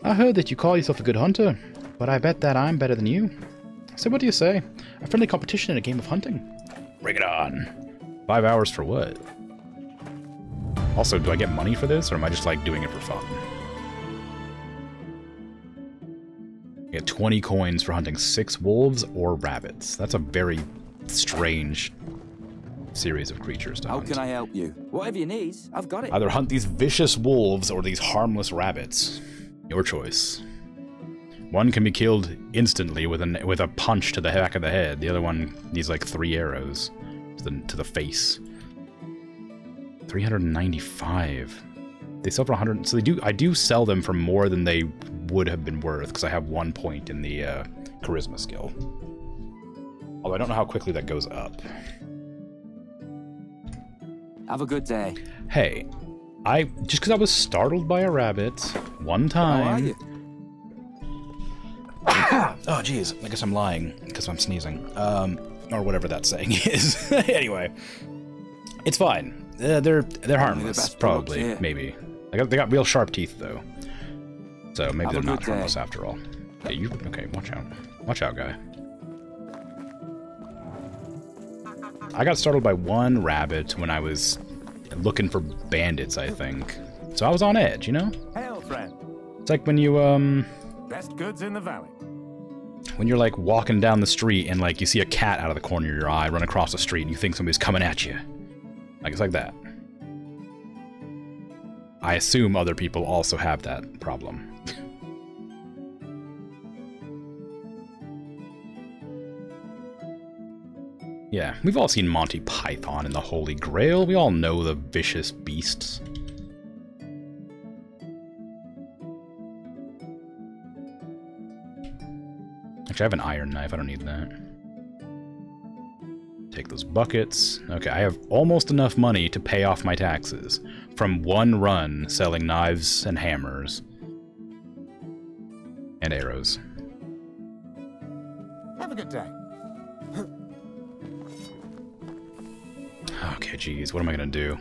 I heard that you call yourself a good hunter, but I bet that I'm better than you. So what do you say? A friendly competition in a game of hunting? Bring it on. 5 hours for what? Also, do I get money for this, or am I just like doing it for fun? I get 20 coins for hunting 6 wolves or rabbits. That's a very strange series of creatures to hunt. How can I help you? Whatever you need, I've got it. Either hunt these vicious wolves or these harmless rabbits. Your choice. One can be killed instantly with a punch to the back of the head. The other one needs like 3 arrows to the face. 395. They sell for 100. So I do sell them for more than they would have been worth, because I have 1 point in the charisma skill. Although I don't know how quickly that goes up. Have a good day. Hey, just because I was startled by a rabbit one time. How are you? Oh, jeez. I guess I'm lying because I'm sneezing. Or whatever that saying is. Anyway, it's fine. They're harmless, probably, maybe. They got real sharp teeth though, so maybe they're not harmless after all. Yeah, okay? Watch out, guy. I got startled by one rabbit when I was looking for bandits, I think. So I was on edge, you know? Hail, friend. It's like when you Best goods in the valley. when you're like walking down the street and like you see a cat out of the corner of your eye run across the street and you think somebody's coming at you. Like, it's like that. I assume other people also have that problem. Yeah, we've all seen Monty Python and the Holy Grail. We all know the vicious beasts. Actually, I have an iron knife. I don't need that. Take those buckets. Okay, I have almost enough money to pay off my taxes from one run selling knives and hammers. And arrows. Have a good day. Okay, geez, what am I gonna do?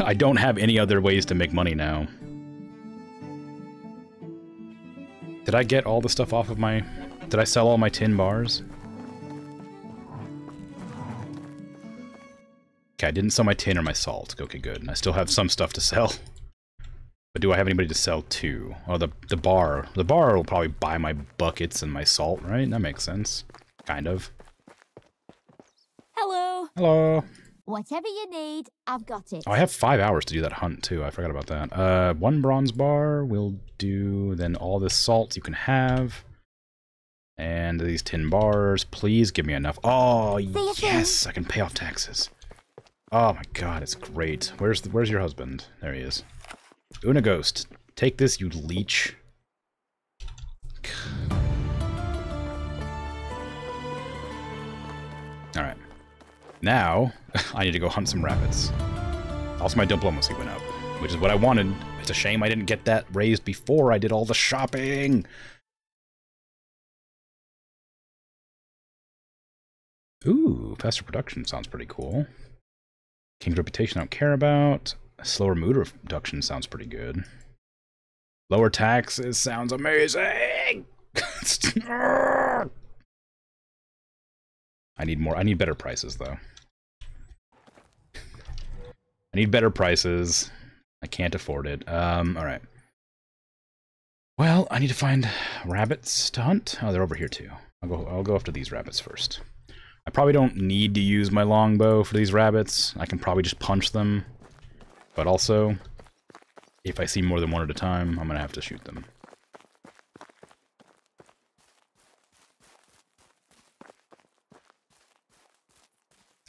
I don't have any other ways to make money now. Did I get all the stuff off of my... Did I sell all my tin bars? Okay, I didn't sell my tin or my salt. Okay, good. I still have some stuff to sell. But do I have anybody to sell to? Oh, the bar. The bar will probably buy my buckets and my salt, right? That makes sense. Kind of. Hello. Hello. Whatever you need, I've got it. Oh, I have 5 hours to do that hunt, too. I forgot about that. 1 bronze bar will do. Then all this salt you can have. And these tin bars. Please give me enough. Oh, yes! I can pay off taxes. Oh my god, it's great. Where's your husband? There he is. Una Ghost, take this, you leech. Alright. Now, I need to go hunt some rabbits. Also, my diplomacy went up, which is what I wanted. It's a shame I didn't get that raised before I did all the shopping. Ooh, faster production sounds pretty cool. King's reputation I don't care about. Slower mood reduction sounds pretty good. Lower taxes sounds amazing! I need better prices, though. I need better prices. I can't afford it. Alright. Well, I need to find rabbits to hunt. Oh, they're over here, too. I'll go after these rabbits first. I probably don't need to use my longbow for these rabbits. I can probably just punch them. But also, if I see more than one at a time, I'm gonna have to shoot them.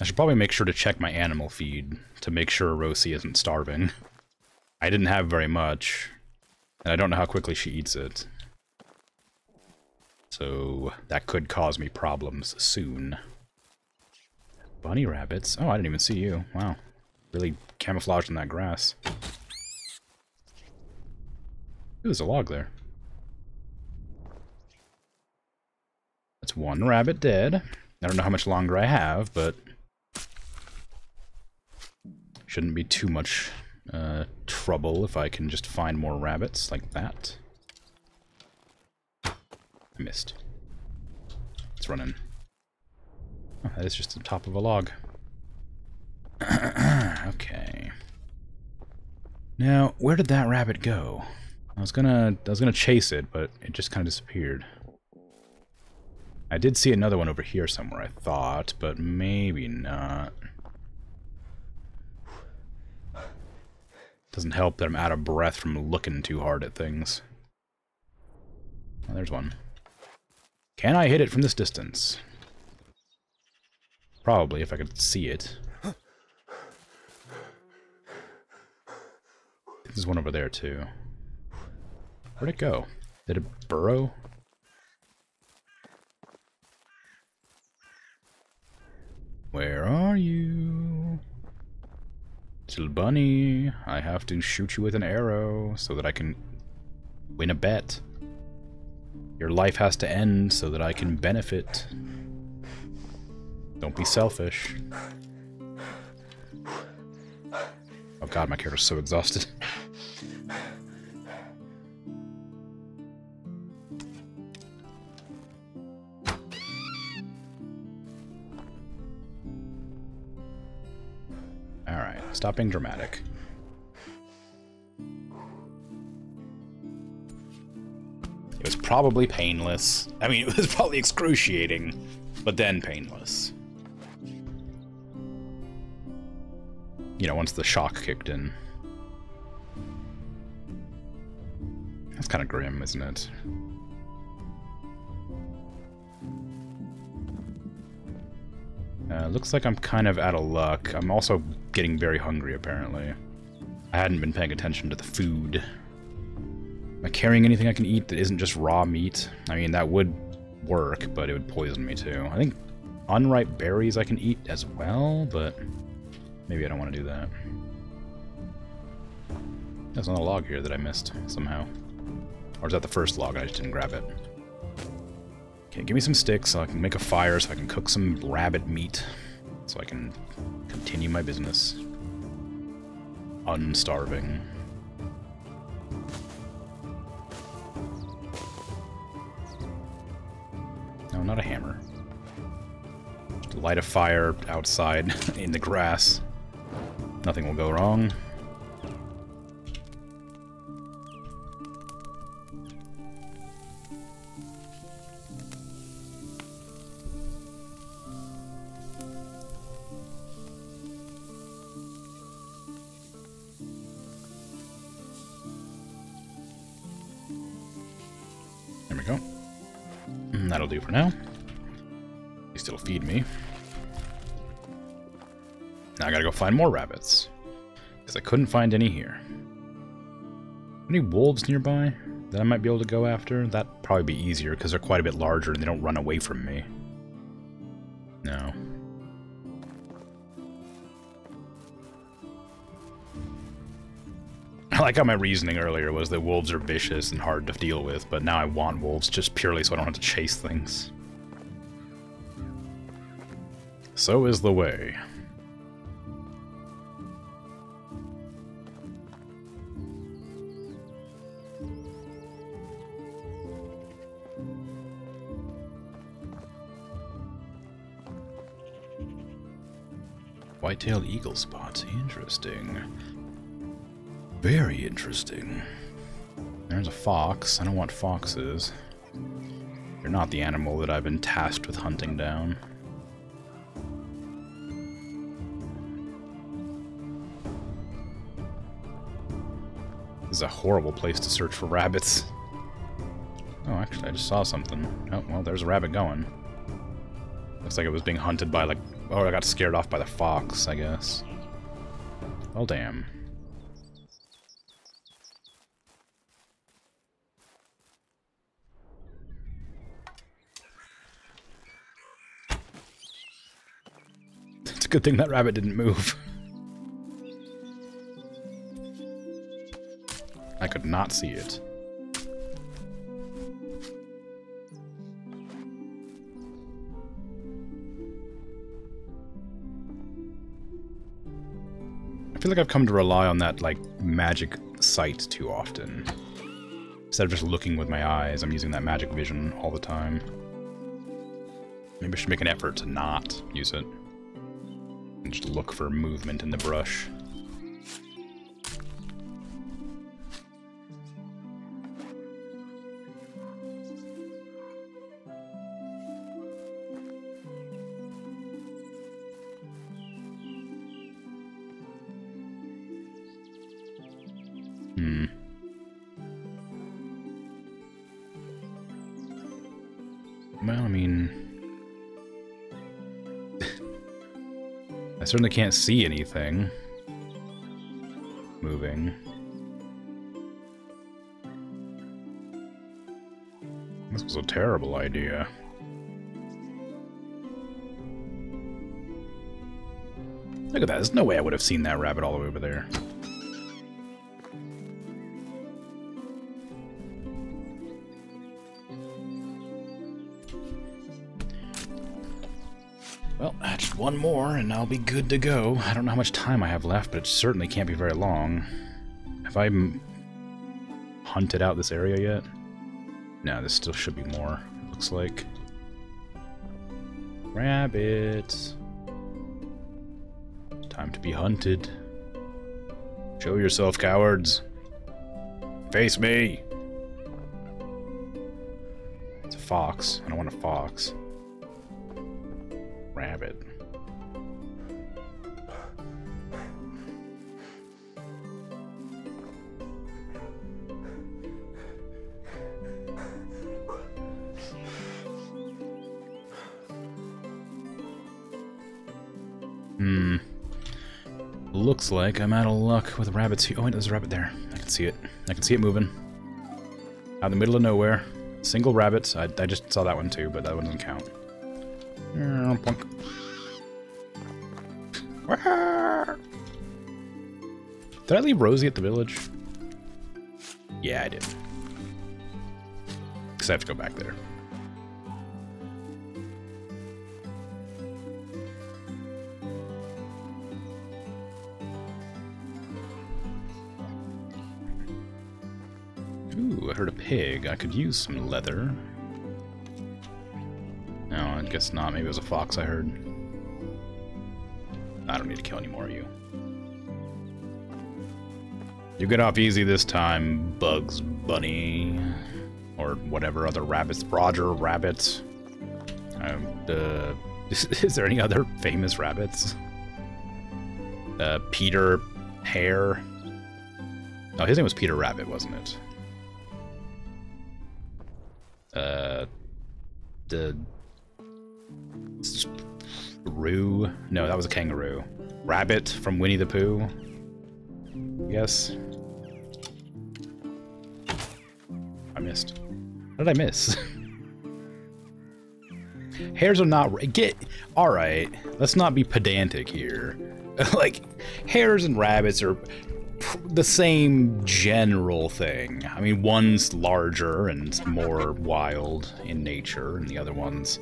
I should probably make sure to check my animal feed to make sure Rosie isn't starving. I didn't have very much, and I don't know how quickly she eats it. So that could cause me problems soon. Bunny rabbits? Oh, I didn't even see you. Wow. Really camouflaged in that grass. Ooh, there's a log there. That's one rabbit dead. I don't know how much longer I have, but... shouldn't be too much trouble if I can just find more rabbits like that. I missed. Let's run in. Oh, that is just the top of a log. Okay. Now, where did that rabbit go? I was gonna chase it, but it just kind of disappeared. I did see another one over here somewhere, I thought, but maybe not. Doesn't help that I'm out of breath from looking too hard at things. Oh, there's one. Can I hit it from this distance? Probably, if I could see it. There's one over there, too. Where'd it go? Did it burrow? Where are you? Little bunny, I have to shoot you with an arrow so that I can win a bet. Your life has to end so that I can benefit. Don't be selfish. Oh god, my character's so exhausted. Alright, stop being dramatic. It was probably painless. I mean, it was probably excruciating, but then painless. You know, once the shock kicked in. That's kind of grim, isn't it? Looks like I'm kind of out of luck. I'm also getting very hungry, apparently. I hadn't been paying attention to the food. Am I carrying anything I can eat that isn't just raw meat? I mean, that would work, but it would poison me too. I think unripe berries I can eat as well, but maybe I don't want to do that. There's another log here that I missed somehow. Or is that the first log and I just didn't grab it? Okay, give me some sticks so I can make a fire so I can cook some rabbit meat. So I can continue my business. Unstarving. No, not a hammer. Just light a fire outside in the grass. Nothing will go wrong. There we go. That'll do for now. They still feed me. Now I gotta go find more rabbits. Because I couldn't find any here. Any wolves nearby that I might be able to go after? That'd probably be easier because they're quite a bit larger and they don't run away from me. No. I like how my reasoning earlier was that wolves are vicious and hard to deal with, but now I want wolves just purely so I don't have to chase things. So is the way. White-tailed eagle spots. Interesting. Very interesting. There's a fox. I don't want foxes. They're not the animal that I've been tasked with hunting down. This is a horrible place to search for rabbits. Oh, actually, I just saw something. Oh, well, there's a rabbit going. Looks like it was being hunted by, like... Oh, I got scared off by the fox, I guess. Well, damn. It's a good thing that rabbit didn't move. I could not see it. I feel like I've come to rely on that, like, magic sight too often. Instead of just looking with my eyes, I'm using that magic vision all the time. Maybe I should make an effort to not use it. And just look for movement in the brush. Well, I mean... I certainly can't see anything moving. This was a terrible idea. Look at that, there's no way I would have seen that rabbit all the way over there. Well, just one more and I'll be good to go. I don't know how much time I have left, but it certainly can't be very long. Have I hunted out this area yet? No, this still should be more, it looks like. Rabbit. Time to be hunted. Show yourself, cowards. Face me. It's a fox. I don't want a fox. Rabbit. Looks like I'm out of luck with rabbits here. Oh, wait, there's a rabbit there. I can see it. I can see it moving. Out in the middle of nowhere. Single rabbit. I just saw that one too, but that one doesn't count. Plunk. Did I leave Rosie at the village? Yeah, I did. Because I have to go back there. Ooh, I heard a pig. I could use some leather. No, I guess not. Maybe it was a fox I heard. I don't need to kill any more of you. You get off easy this time, Bugs Bunny. Or whatever other rabbits. Roger Rabbit. Is there any other famous rabbits? Peter Hare. No, his name was Peter Rabbit, wasn't it? The Roo? No, that was a kangaroo. Rabbit from Winnie the Pooh? Yes. I missed. What did I miss? Hares are not... Alright, let's not be pedantic here. Like, hares and rabbits are the same general thing. I mean, one's larger and more wild in nature, and the other one's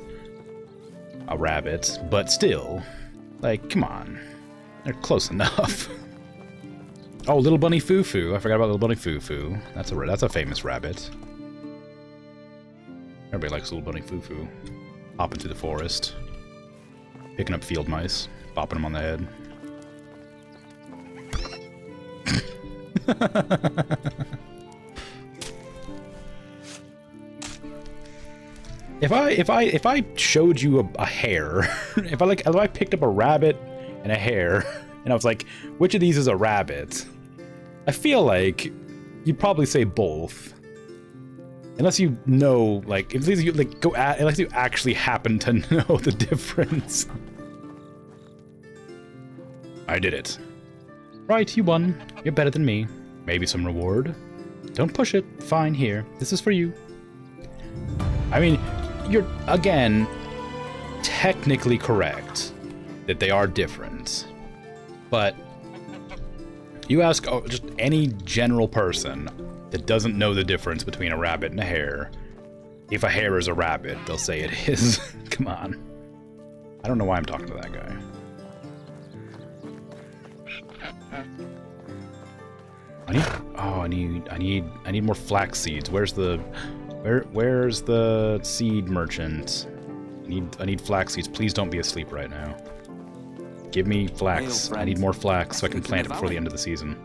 a rabbit. But still, like, come on. They're close enough. Oh, Little Bunny Foo-Foo. I forgot about Little Bunny Foo-Foo. That's a famous rabbit. Everybody likes Little Bunny Foo-Foo. Hopping through the forest. Picking up field mice. Bopping them on the head. If I showed you a hare, if I picked up a rabbit and a hare, and I was like, which of these is a rabbit? I feel like you'd probably say both, unless you know, like, unless you actually happen to know the difference. I did it. Right, you won. You're better than me. Maybe some reward. Don't push it. Fine, here. This is for you. I mean, you're, again, technically correct that they are different. But you ask just any general person that doesn't know the difference between a rabbit and a hare, if a hare is a rabbit, they'll say it is. Come on. I don't know why I'm talking to that guy. I need more flax seeds. Where's the seed merchant? I need flax seeds. Please don't be asleep right now. Give me flax. I need more flax so I can plant it before the end of the season.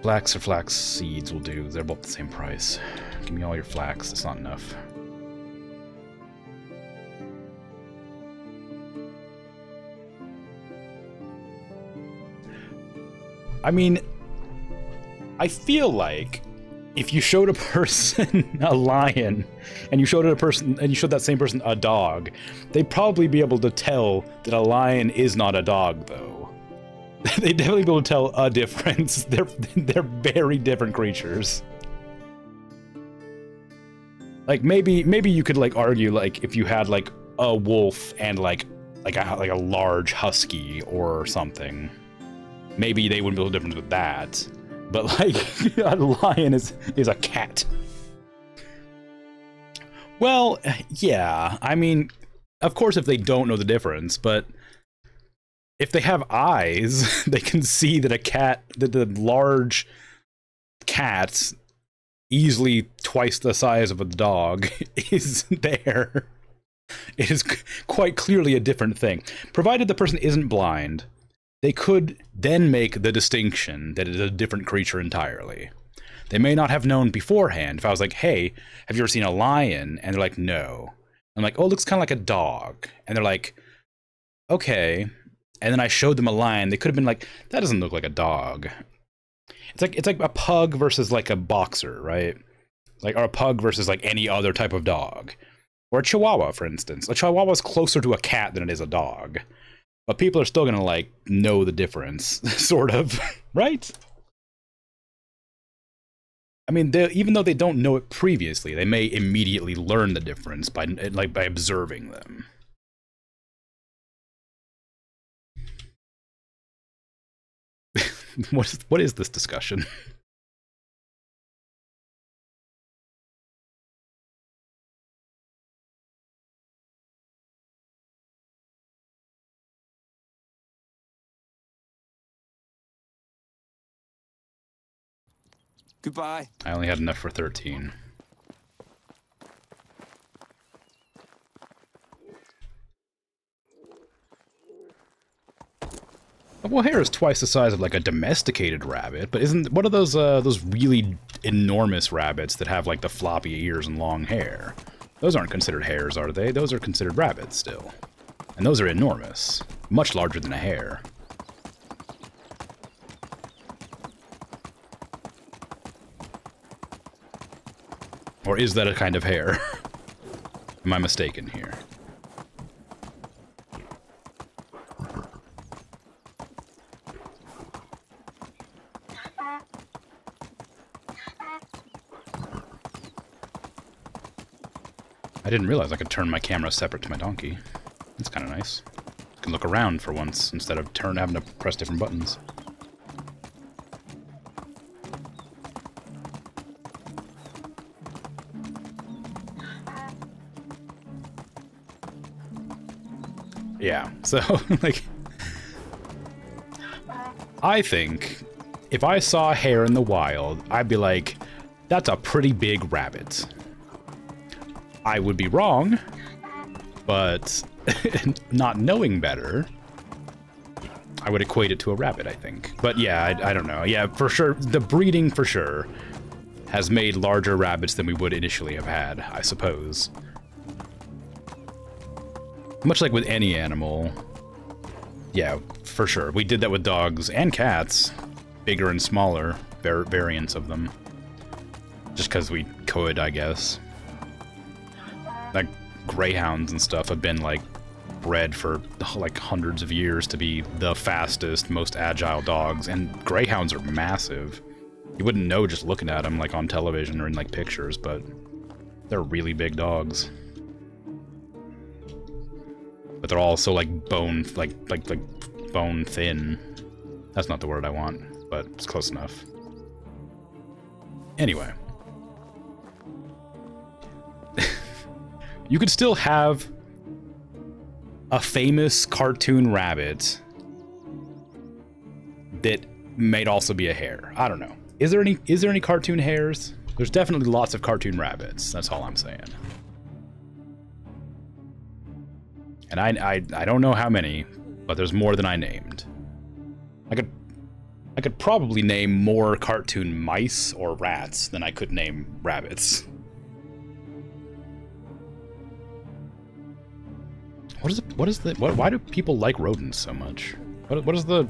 Flax or flax seeds will do. They're both the same price. Give me all your flax. That's not enough. I mean, I feel like if you showed a person a lion and you showed that same person a dog, they'd probably be able to tell that a lion is not a dog, though. They'd definitely be able to tell a difference. They're very different creatures. Like maybe you could like argue like if you had like a wolf and like a large husky or something, maybe they wouldn't be able to difference with that. But like a lion is a cat. Well, yeah. I mean, of course, if they don't know the difference, but if they have eyes, they can see that the large cat, easily twice the size of a dog, is there. It is quite clearly a different thing. Provided the person isn't blind, they could then make the distinction that it is a different creature entirely. They may not have known beforehand. If I was like, hey, have you ever seen a lion? And they're like, no. I'm like, oh, it looks kind of like a dog. And they're like, okay. And then I showed them a lion. They could have been like, that doesn't look like a dog. It's like a pug versus like a boxer, right? Like, or a pug versus like any other type of dog. Or a chihuahua, for instance. A chihuahua is closer to a cat than it is a dog. But people are still gonna, like, know the difference, sort of, right? I mean, even though they don't know it previously, they may immediately learn the difference by observing them. What is this discussion? Goodbye. I only had enough for 13. Well, hare is twice the size of like a domesticated rabbit, but what are those really enormous rabbits that have like the floppy ears and long hair? Those aren't considered hares, are they? Those are considered rabbits still. And those are enormous. Much larger than a hare. Or is that a kind of hare? Am I mistaken here? I didn't realize I could turn my camera separate to my donkey. That's kind of nice. I can look around for once instead of having to press different buttons. Yeah, so, like, I think if I saw a hare in the wild, I'd be like, that's a pretty big rabbit. I would be wrong, but not knowing better, I would equate it to a rabbit, I think. But yeah, I don't know. Yeah, for sure, the breeding, for sure, has made larger rabbits than we would initially have had, I suppose. Much like with any animal. Yeah, for sure. We did that with dogs and cats. Bigger and smaller variants of them. Just because we could, I guess. Like, greyhounds and stuff have been, like, bred for, like, hundreds of years to be the fastest, most agile dogs. And greyhounds are massive. You wouldn't know just looking at them, like, on television or in, like, pictures, but they're really big dogs. But they're also like bone, like bone thin. That's not the word I want, but it's close enough. Anyway. You could still have a famous cartoon rabbit that might also be a hare. I don't know. Is there any cartoon hares? There's definitely lots of cartoon rabbits. That's all I'm saying. And I don't know how many, but there's more than I named. I could probably name more cartoon mice or rats than I could name rabbits. Why do people like rodents so much? What is the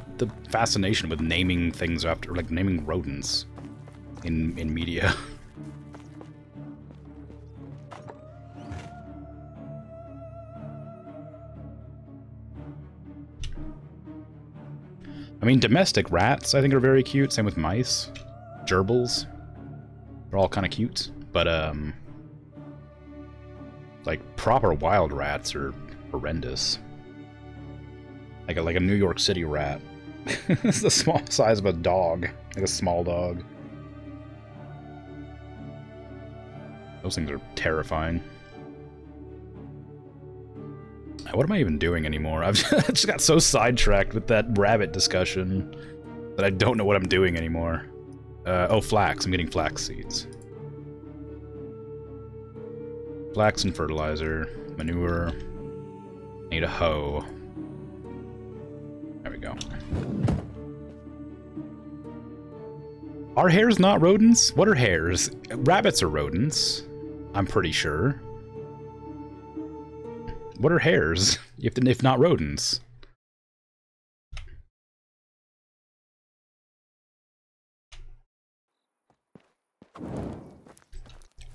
fascination with naming things after, like, naming rodents in media? I mean, domestic rats, I think, are very cute. Same with mice. Gerbils. They're all kind of cute. But, like, proper wild rats are horrendous. Like a New York City rat. It's the small size of a dog. Like a small dog. Those things are terrifying. What am I even doing anymore? I've just got so sidetracked with that rabbit discussion that I don't know what I'm doing anymore. Oh, flax. I'm getting flax seeds. Flax and fertilizer. Manure. Need a hoe. There we go. Are hares not rodents? What are hares? Rabbits are rodents. I'm pretty sure. What are hares, if not rodents?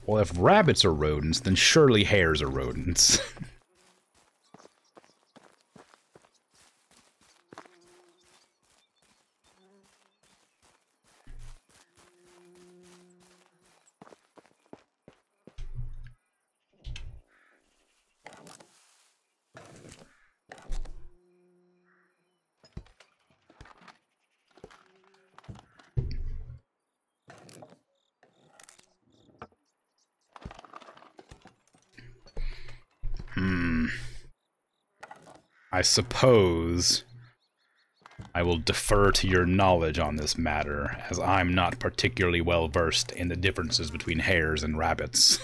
Well, if rabbits are rodents, then surely hares are rodents. I suppose I will defer to your knowledge on this matter, as I'm not particularly well versed in the differences between hares and rabbits.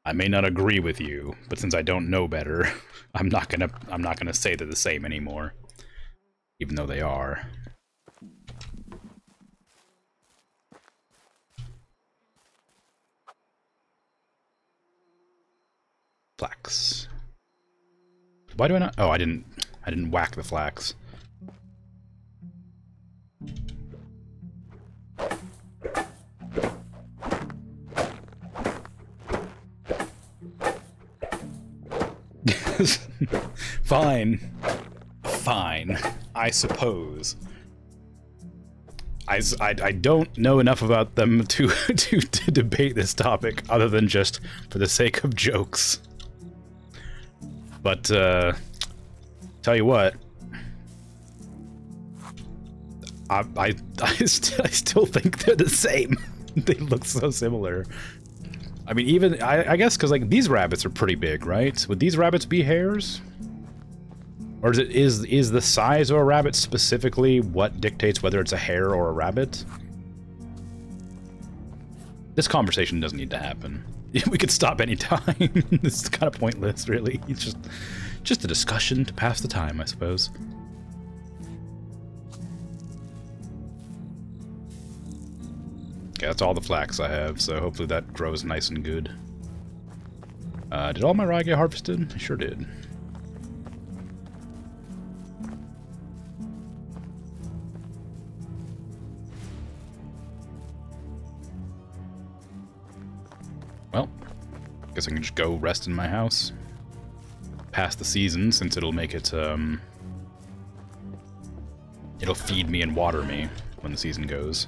I may not agree with you, but since I don't know better, I'm not gonna say they're the same anymore, even though they are. Flax. Why do I not? Oh, I didn't whack the flax. Fine. Fine. I suppose. I don't know enough about them to debate this topic, other than just for the sake of jokes. But, tell you what, I still think they're the same. They look so similar. I mean, even, I guess, because, like, these rabbits are pretty big, right? Would these rabbits be hares? Or is the size of a rabbit specifically what dictates whether it's a hare or a rabbit? This conversation doesn't need to happen. We could stop any time. This is kind of pointless, really. It's just a discussion to pass the time, I suppose. Okay, that's all the flax I have, so hopefully that grows nice and good. Did all my rye get harvested? I sure did. Well, guess I can just go rest in my house. Past the season, since it'll make it, it'll feed me and water me when the season goes.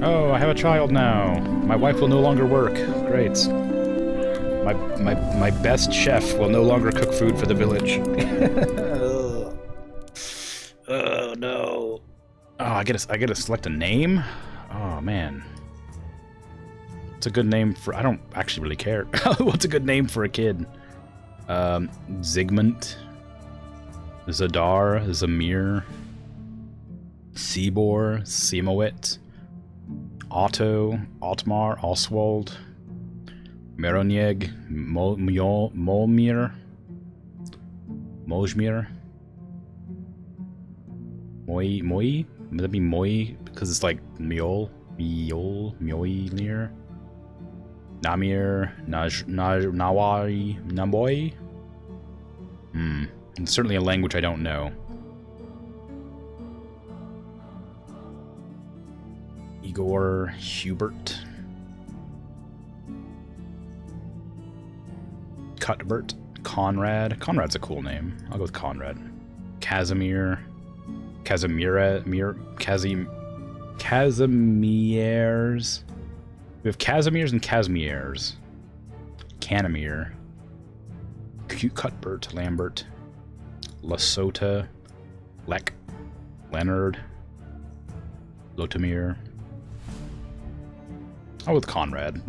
Oh, I have a child now. My wife will no longer work. Great. My best chef will no longer cook food for the village. Oh no. Oh, I gotta select a name? Oh man. What's a good name for... I don't actually really care. What's a good name for a kid? Zygmunt. Zadar. Zamir. Sibor. Simowit. Otto. Otmar. Oswald. Meronieg. Molmir. Mojmir. Moi? Would that be Moi? Because it's like Mjol? Mjolnir? Namir? Nawari? Namboy? It's certainly a language I don't know. Igor Hubert. Cuthbert. Conrad. Conrad's a cool name. I'll go with Conrad. Casimir. Casimirs. We have Casimirs and Casimirs. Canamir. Cuthbert. Lambert. Lasota. Lek. Leonard. Lotamir. Oh, with Conrad.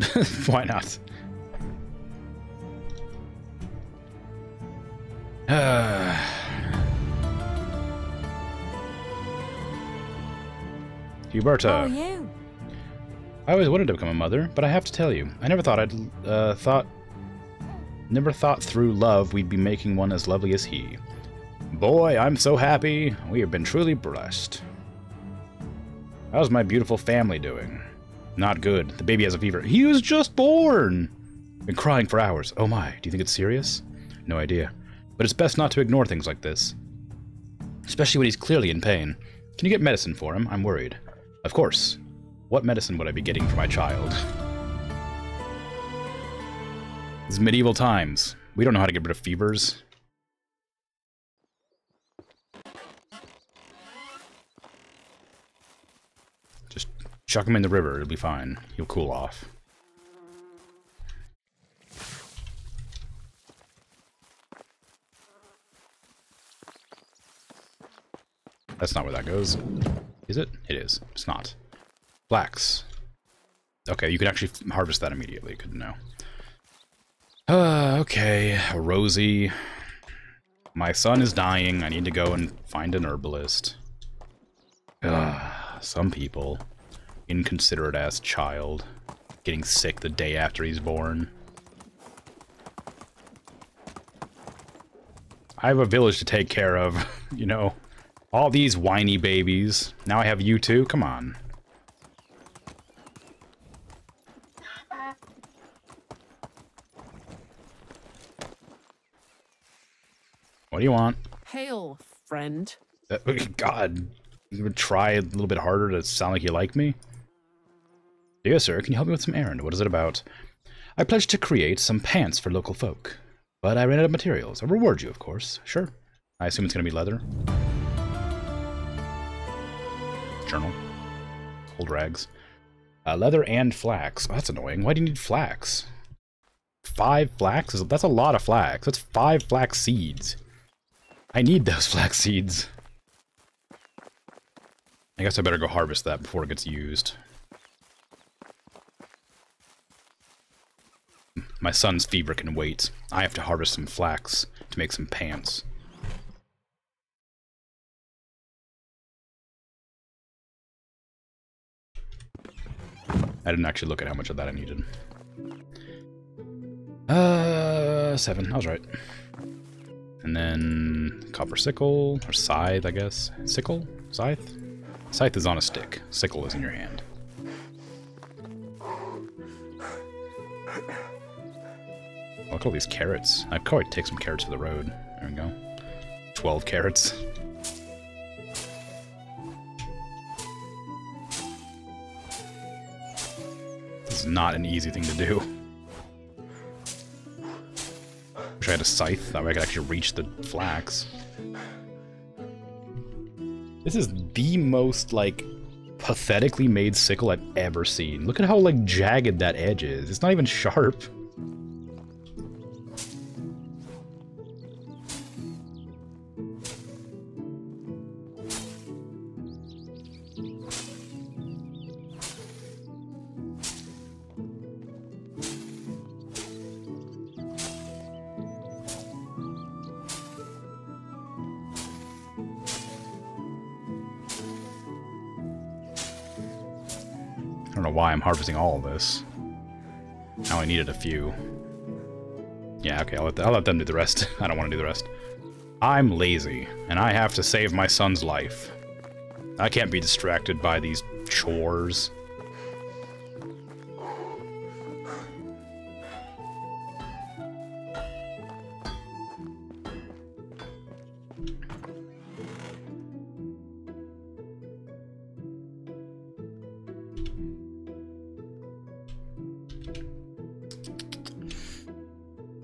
Why not? Huberta. Oh, you. I always wanted to become a mother, but I have to tell you, I never thought never thought through love we'd be making one as lovely as he. Boy, I'm so happy. We have been truly blessed. How's my beautiful family doing? Not good. The baby has a fever. He was just born! Been crying for hours. Oh my, do you think it's serious? No idea. But it's best not to ignore things like this. Especially when he's clearly in pain. Can you get medicine for him? I'm worried. Of course. What medicine would I be getting for my child? This is medieval times. We don't know how to get rid of fevers. Just chuck him in the river. It'll be fine. He'll cool off. That's not where that goes. Is it? It is. It's not. Flax. Okay, you can actually harvest that immediately. Good to know. Okay. Rosie. My son is dying. I need to go and find an herbalist. Some people. Inconsiderate-ass child. Getting sick the day after he's born. I have a village to take care of, you know. All these whiny babies. Now I have you too? Come on. What do you want? Hail, friend. God, you would try a little bit harder to sound like you like me? Dear sir, can you help me with some errand? What is it about? I pledged to create some pants for local folk, but I ran out of materials. I'll reward you, of course. Sure. I assume it's going to be leather. Journal. Old rags. Leather and flax. Oh, that's annoying. Why do you need flax? 5 flax? That's a lot of flax. That's 5 flax seeds. I need those flax seeds. I guess I better go harvest that before it gets used. My son's fever can wait. I have to harvest some flax to make some pants. I didn't actually look at how much of that I needed. 7. I was right. And then copper sickle, or scythe, I guess. Sickle? Scythe? Scythe is on a stick. Sickle is in your hand. Look at all these carrots. I'd probably take some carrots to the road. There we go. 12 carrots. This is not an easy thing to do. Wish I had a scythe, that way I could actually reach the flax. This is the most, like, pathetically made sickle I've ever seen. Look at how, like, jagged that edge is. It's not even sharp. I don't know why I'm harvesting all of this. I only needed a few. Yeah, okay, I'll let them do the rest. I don't want to do the rest. I'm lazy, and I have to save my son's life. I can't be distracted by these chores.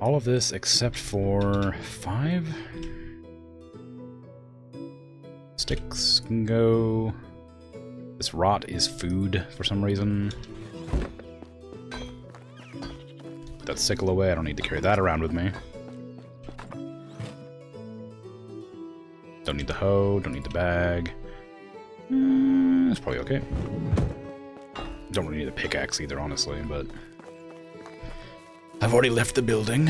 All of this except for 5 sticks can go. This rot is food for some reason. Put that sickle away. I don't need to carry that around with me. Don't need the hoe. Don't need the bag. That's probably okay. Don't really need a pickaxe either, honestly, but I've already left the building.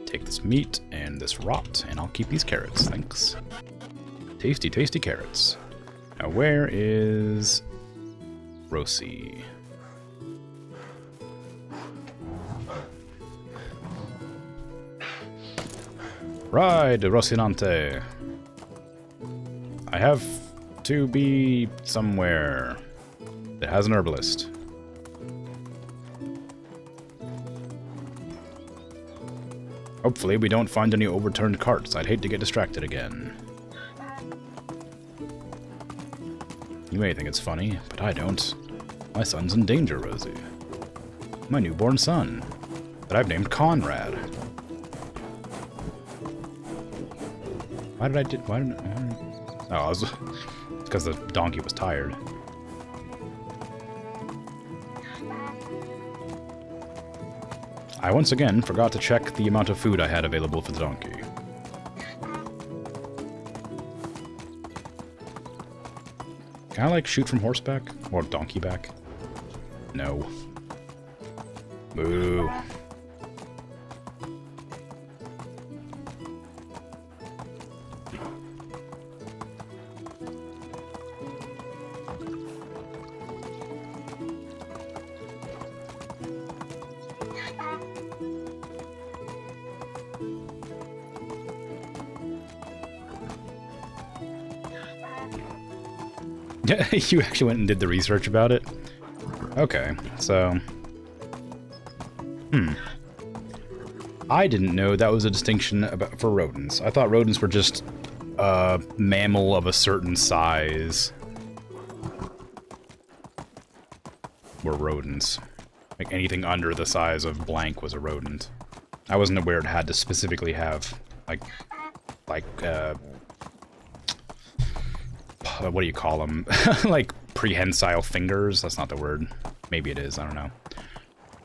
Take this meat and this rot, and I'll keep these carrots, thanks. Tasty, tasty carrots. Now where is Rosie? Ride, Rocinante. I have to be somewhere that has an herbalist. Hopefully we don't find any overturned carts. I'd hate to get distracted again. You may think it's funny, but I don't. My son's in danger, Rosie. My newborn son, that I've named Conrad. Why did I... Oh, it's because the donkey was tired. I once again forgot to check the amount of food I had available for the donkey. Can I, like, shoot from horseback? Or donkey back? No. Moo. You actually went and did the research about it? Okay, so... I didn't know that was a distinction for rodents. I thought rodents were just a mammal of a certain size. Were rodents. Like, anything under the size of blank was a rodent. I wasn't aware it had to specifically have, like, what do you call them? Like, prehensile fingers? That's not the word. Maybe it is, I don't know.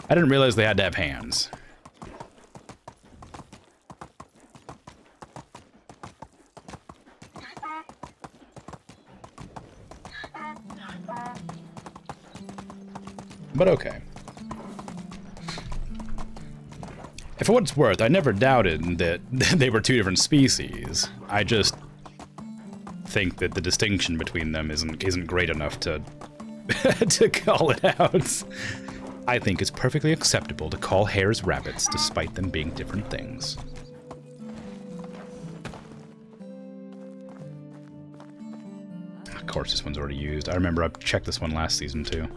I didn't realize they had to have hands. But okay. For what it's worth, I never doubted that they were two different species. I just think that the distinction between them isn't great enough to to call it out. I think it's perfectly acceptable to call hares rabbits despite them being different things. Of course, this one's already used. I remember I checked this one last season too.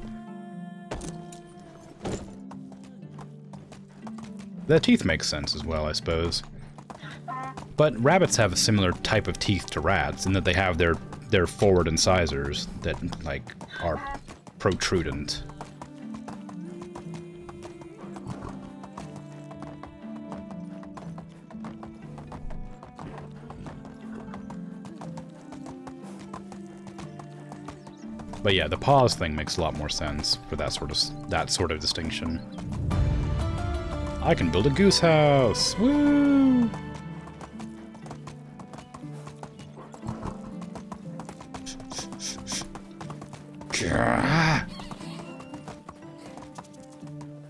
The teeth make sense as well, I suppose. But rabbits have a similar type of teeth to rats in that they have their forward incisors that, like, are protrudent. But yeah, the paws thing makes a lot more sense for that sort of distinction. I can build a goose house! Woo!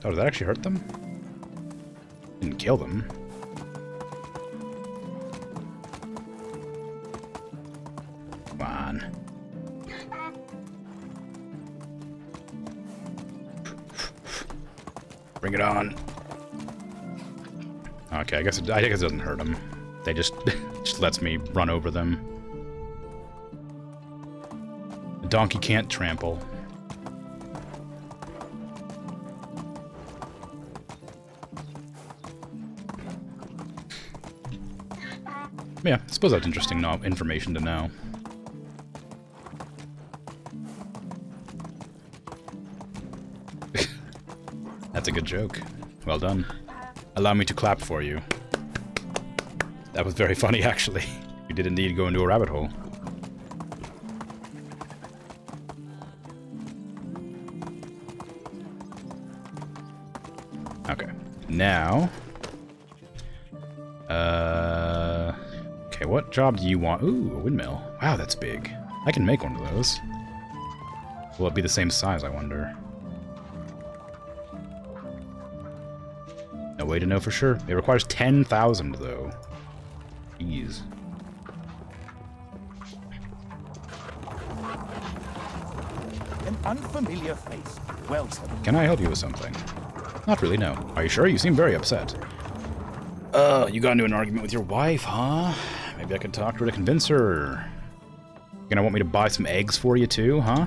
Oh, did that actually hurt them? Didn't kill them. Come on. Bring it on. Okay, I guess it doesn't hurt them. They just lets me run over them. The donkey can't trample. Yeah, I suppose that's interesting information to know. That's a good joke. Well done. Allow me to clap for you. That was very funny, actually. You did indeed go into a rabbit hole. Okay. Now... Okay, what job do you want? Ooh, a windmill. Wow, that's big. I can make one of those. Will it be the same size, I wonder? No way to know for sure. It requires 10,000, though. Jeez. An unfamiliar face. Welcome. Can I help you with something? Not really, no. Are you sure? You seem very upset. You got into an argument with your wife, huh? Maybe I could talk to her to convince her. You gonna want me to buy some eggs for you, too, huh?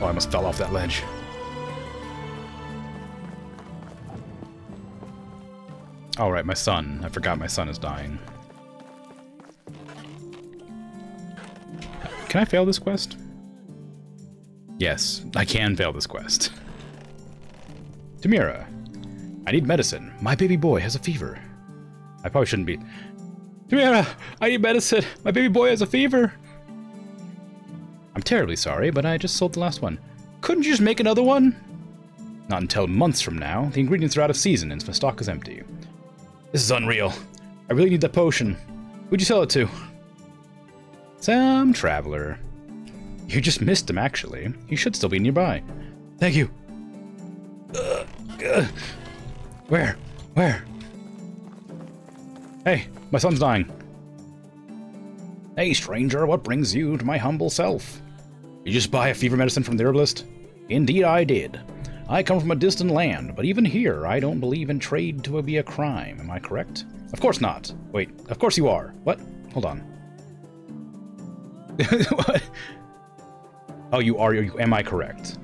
Oh, I almost fell off that ledge. Oh, right, my son. I forgot my son is dying. Can I fail this quest? Yes, I can fail this quest. Tamira, I need medicine. My baby boy has a fever. I probably shouldn't be... Tamira, I need medicine. My baby boy has a fever. I'm terribly sorry, but I just sold the last one. Couldn't you just make another one? Not until months from now. The ingredients are out of season and my stock is empty. This is unreal. I really need that potion. Who'd you sell it to? Some traveler. You just missed him, actually. He should still be nearby. Thank you. Where? Where? Hey, my son's dying. Hey, stranger, what brings you to my humble self? You just buy a fever medicine from the herbalist? Indeed I did. I come from a distant land, but even here I don't believe in trade to be a crime. Am I correct? Of course not. Wait, of course you are. What? Hold on. What? Oh, you are. Am I correct?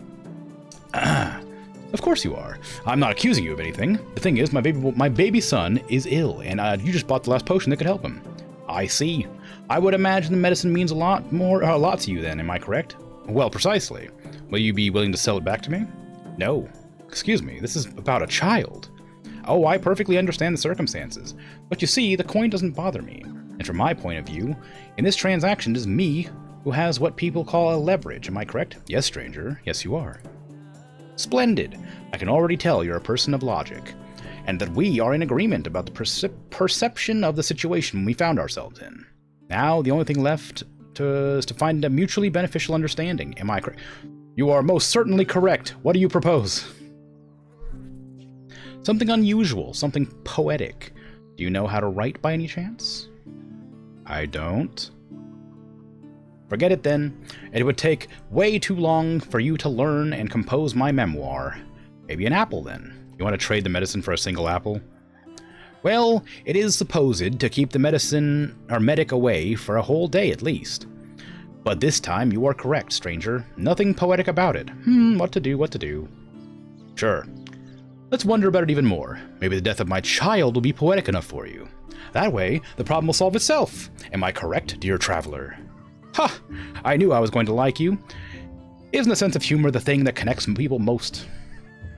Of course you are. I'm not accusing you of anything. The thing is, my baby son is ill, and you just bought the last potion that could help him. I see. I would imagine the medicine means a lot to you then, am I correct? Well, precisely. Will you be willing to sell it back to me? No. Excuse me, this is about a child. Oh, I perfectly understand the circumstances. But you see, the coin doesn't bother me. And from my point of view, in this transaction it is me who has what people call a leverage, am I correct? Yes, stranger. Yes, you are. Splendid. I can already tell you're a person of logic, and that we are in agreement about the perception of the situation we found ourselves in. Now, the only thing left is to find a mutually beneficial understanding. Am I correct? You are most certainly correct. What do you propose? Something unusual, something poetic. Do you know how to write by any chance? I don't. Forget it then. It would take way too long for you to learn and compose my memoir. Maybe an apple then. You want to trade the medicine for a single apple? Well, it is supposed to keep the medicine or medic away for a whole day at least. But this time you are correct, stranger. Nothing poetic about it. What to do? Sure. Let's wonder about it even more. Maybe the death of my child will be poetic enough for you. That way, the problem will solve itself. Am I correct, dear traveler? Ha! I knew I was going to like you. Isn't a sense of humor the thing that connects people most?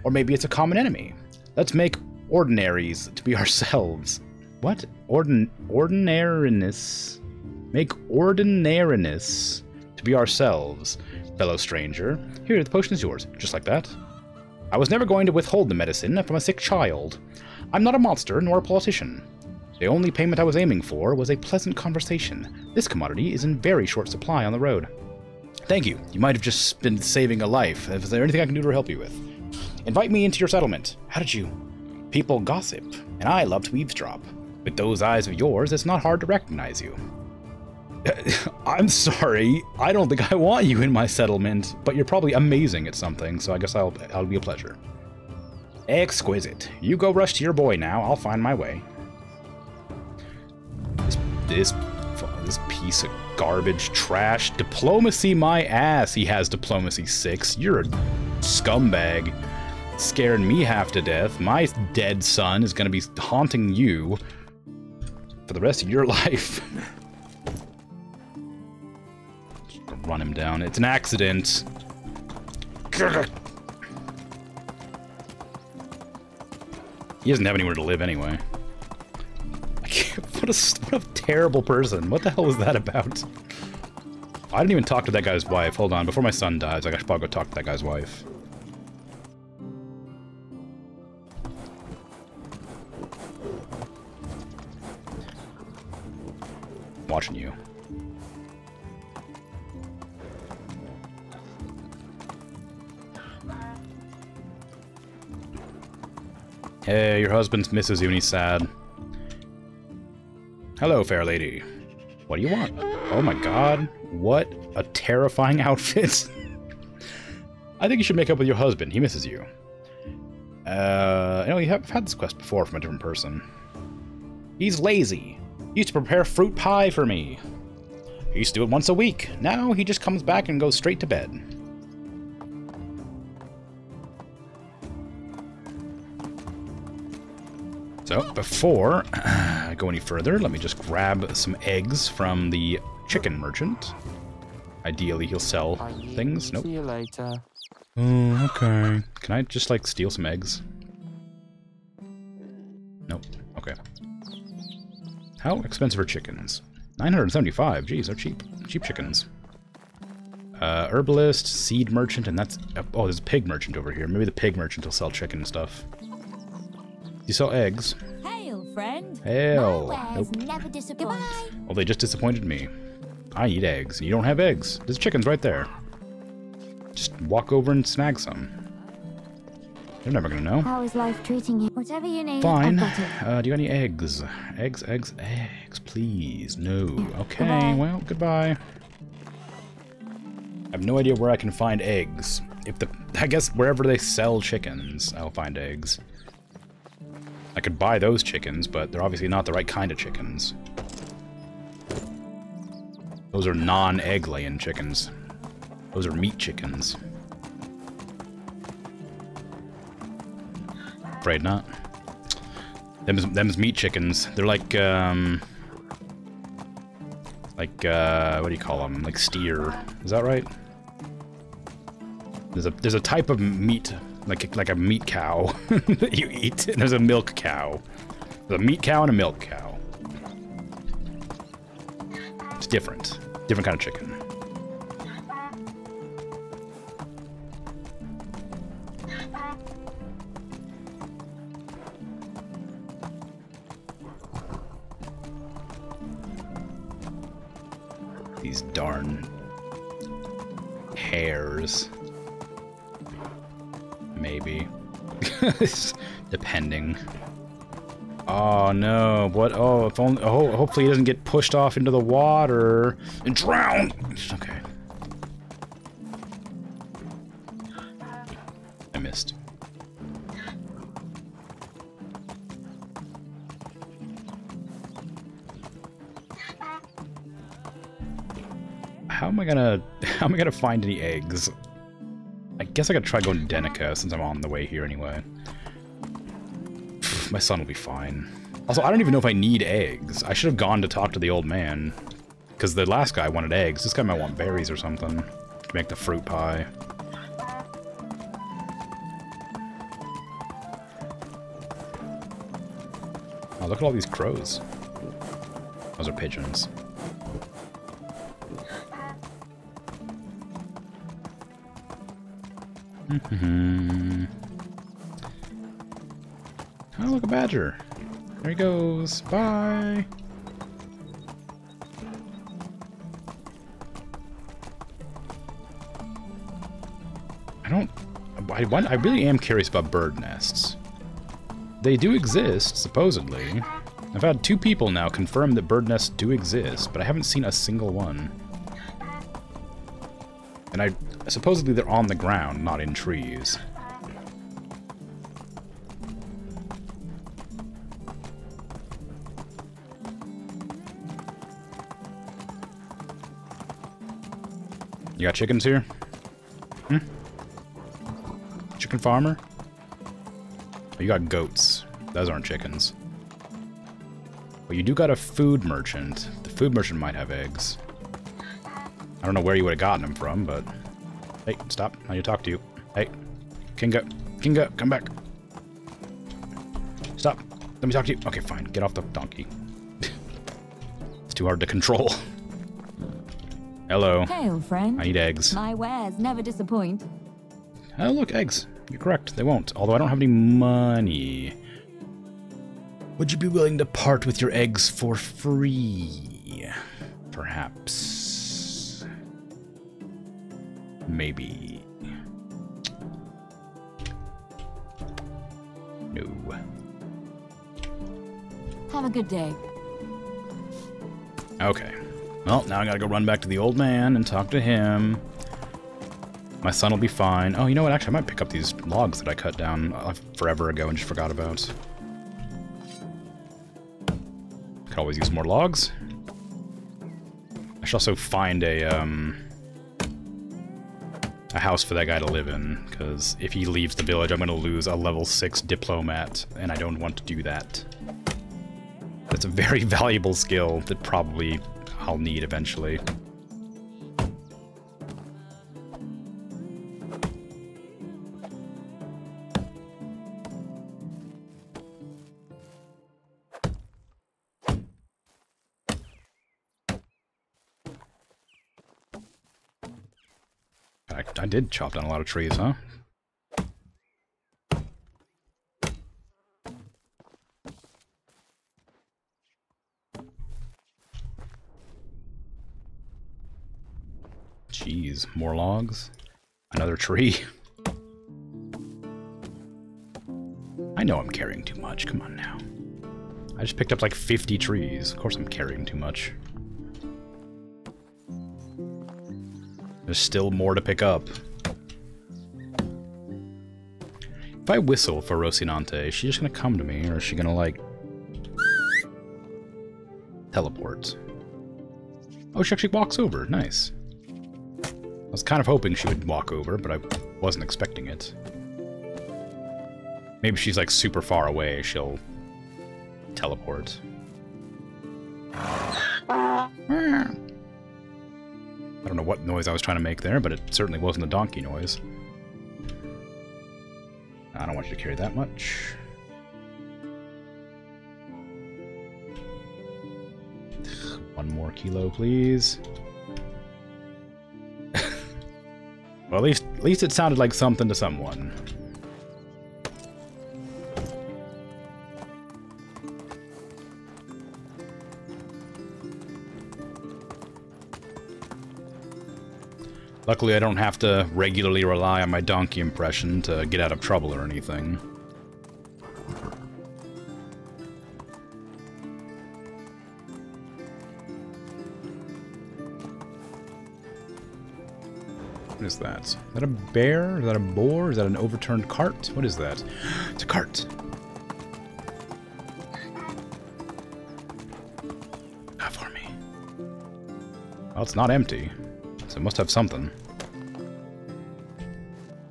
Or maybe it's a common enemy. Let's make ordinaries to be ourselves. What? Ordinariness. Make ordinariness to be ourselves, fellow stranger. Here, the potion is yours. Just like that. I was never going to withhold the medicine from a sick child. I'm not a monster, nor a politician. The only payment I was aiming for was a pleasant conversation. This commodity is in very short supply on the road. Thank you. You might have just been saving a life. Is there anything I can do to help you with? Invite me into your settlement. How did you? People gossip, and I love to eavesdrop. With those eyes of yours, it's not hard to recognize you. I'm sorry. I don't think I want you in my settlement, but you're probably amazing at something, so I guess I'll be a pleasure. Exquisite. You go rush to your boy now. I'll find my way. This piece of garbage trash. Diplomacy my ass. He has diplomacy 6. You're a scumbag. Scaring me half to death. My dead son is going to be haunting you for the rest of your life. Just gonna run him down. It's an accident. He doesn't have anywhere to live anyway. What a terrible person. What the hell was that about? I didn't even talk to that guy's wife. Hold on, before my son dies, I should probably go talk to that guy's wife. Watching you. Hey, your husband misses you and he's sad. Hello, fair lady. What do you want? Oh my god. What a terrifying outfit. I think you should make up with your husband. He misses you. You have had this quest before from a different person. He's lazy. He used to prepare fruit pie for me. He used to do it once a week. Now he just comes back and goes straight to bed. So, before I go any further, let me just grab some eggs from the chicken merchant. Ideally, he'll sell things. Nope. See you later. Oh, okay. Can I just, like, steal some eggs? Nope. Okay. How expensive are chickens? 975. Geez, they're cheap. Cheap chickens. Herbalist, seed merchant, and that's... Oh, there's a pig merchant over here. Maybe the pig merchant will sell chicken and stuff. You sell eggs. Hail, friend. Hail. My wares never disappoint. Well, they just disappointed me. I eat eggs. You don't have eggs. There's chickens right there. Just walk over and snag some. They're never gonna know. How is life treating you? Whatever you need, Fine. I've got it. Do you got any eggs? Eggs, please. No. Okay, Goodbye. well, goodbye. I have no idea where I can find eggs. I guess wherever they sell chickens, I'll find eggs. I could buy those chickens, but they're obviously not the right kind of chickens. Those are non-egg laying chickens. Those are meat chickens. Afraid not. Them's meat chickens. They're like, what do you call them? Like steer. Is that right? There's a type of meat, like a meat cow that you eat, and there's a milk cow. There's a meat cow and a milk cow. It's different. Different kind of chicken. These darn hares. Maybe. Depending. Oh no, what? Oh, if only. Oh, hopefully he doesn't get pushed off into the water and drown. Okay. I missed. How am I gonna find any eggs? I guess I gotta try going to Denica since I'm on the way here anyway. My son will be fine. Also, I don't even know if I need eggs. I should have gone to talk to the old man. Because the last guy wanted eggs. This guy might want berries or something to make the fruit pie. Oh, look at all these crows. Those are pigeons. Oh, look, a badger. There he goes. Bye. I really am curious about bird nests. They do exist, supposedly. I've had 2 people now confirm that bird nests do exist, but I haven't seen a single one. And supposedly they're on the ground, not in trees. You got chickens here? Hmm? Chicken farmer? Oh, you got goats. Those aren't chickens. Well, you do got a food merchant. The food merchant might have eggs. I don't know where you would have gotten them from, but... Hey, stop. I need to talk to you. Hey. Kinga. Kinga, come back. Stop. Let me talk to you. Okay, fine. Get off the donkey. It's too hard to control. Hello. Hey, old friend. I need eggs. My wares never disappoint. Oh, look, eggs. You're correct. They won't. Although I don't have any money. Would you be willing to part with your eggs for free? Perhaps. Maybe. No. Have a good day. Okay. Well, now I gotta go run back to the old man and talk to him. My son will be fine. Oh, you know what? Actually, I might pick up these logs that I cut down forever ago and just forgot about. Could always use more logs. I should also find a house for that guy to live in, because if he leaves the village, I'm going to lose a level 6 diplomat, and I don't want to do that. That's a very valuable skill that probably I'll need eventually. I did chop down a lot of trees, huh? logs. More logs. Another tree. I know I'm carrying too much. Come on now. I just picked up like 50 trees. Of course I'm carrying too much. There's still more to pick up. If I whistle for Rocinante, is she just gonna come to me, or is she gonna, like, teleport? Oh, she actually walks over. Nice. I was kind of hoping she would walk over, but I wasn't expecting it. Maybe she's, like, super far away. She'll teleport. I don't know what noise I was trying to make there, but it certainly wasn't a donkey noise. I don't want you to carry that much. One more kilo, please. Well, at least it sounded like something to someone. Luckily, I don't have to regularly rely on my donkey impression to get out of trouble or anything. What is that? Is that a bear? Is that a boar? Is that an overturned cart? What is that? It's a cart! Not for me. Well, it's not empty. So it must have something.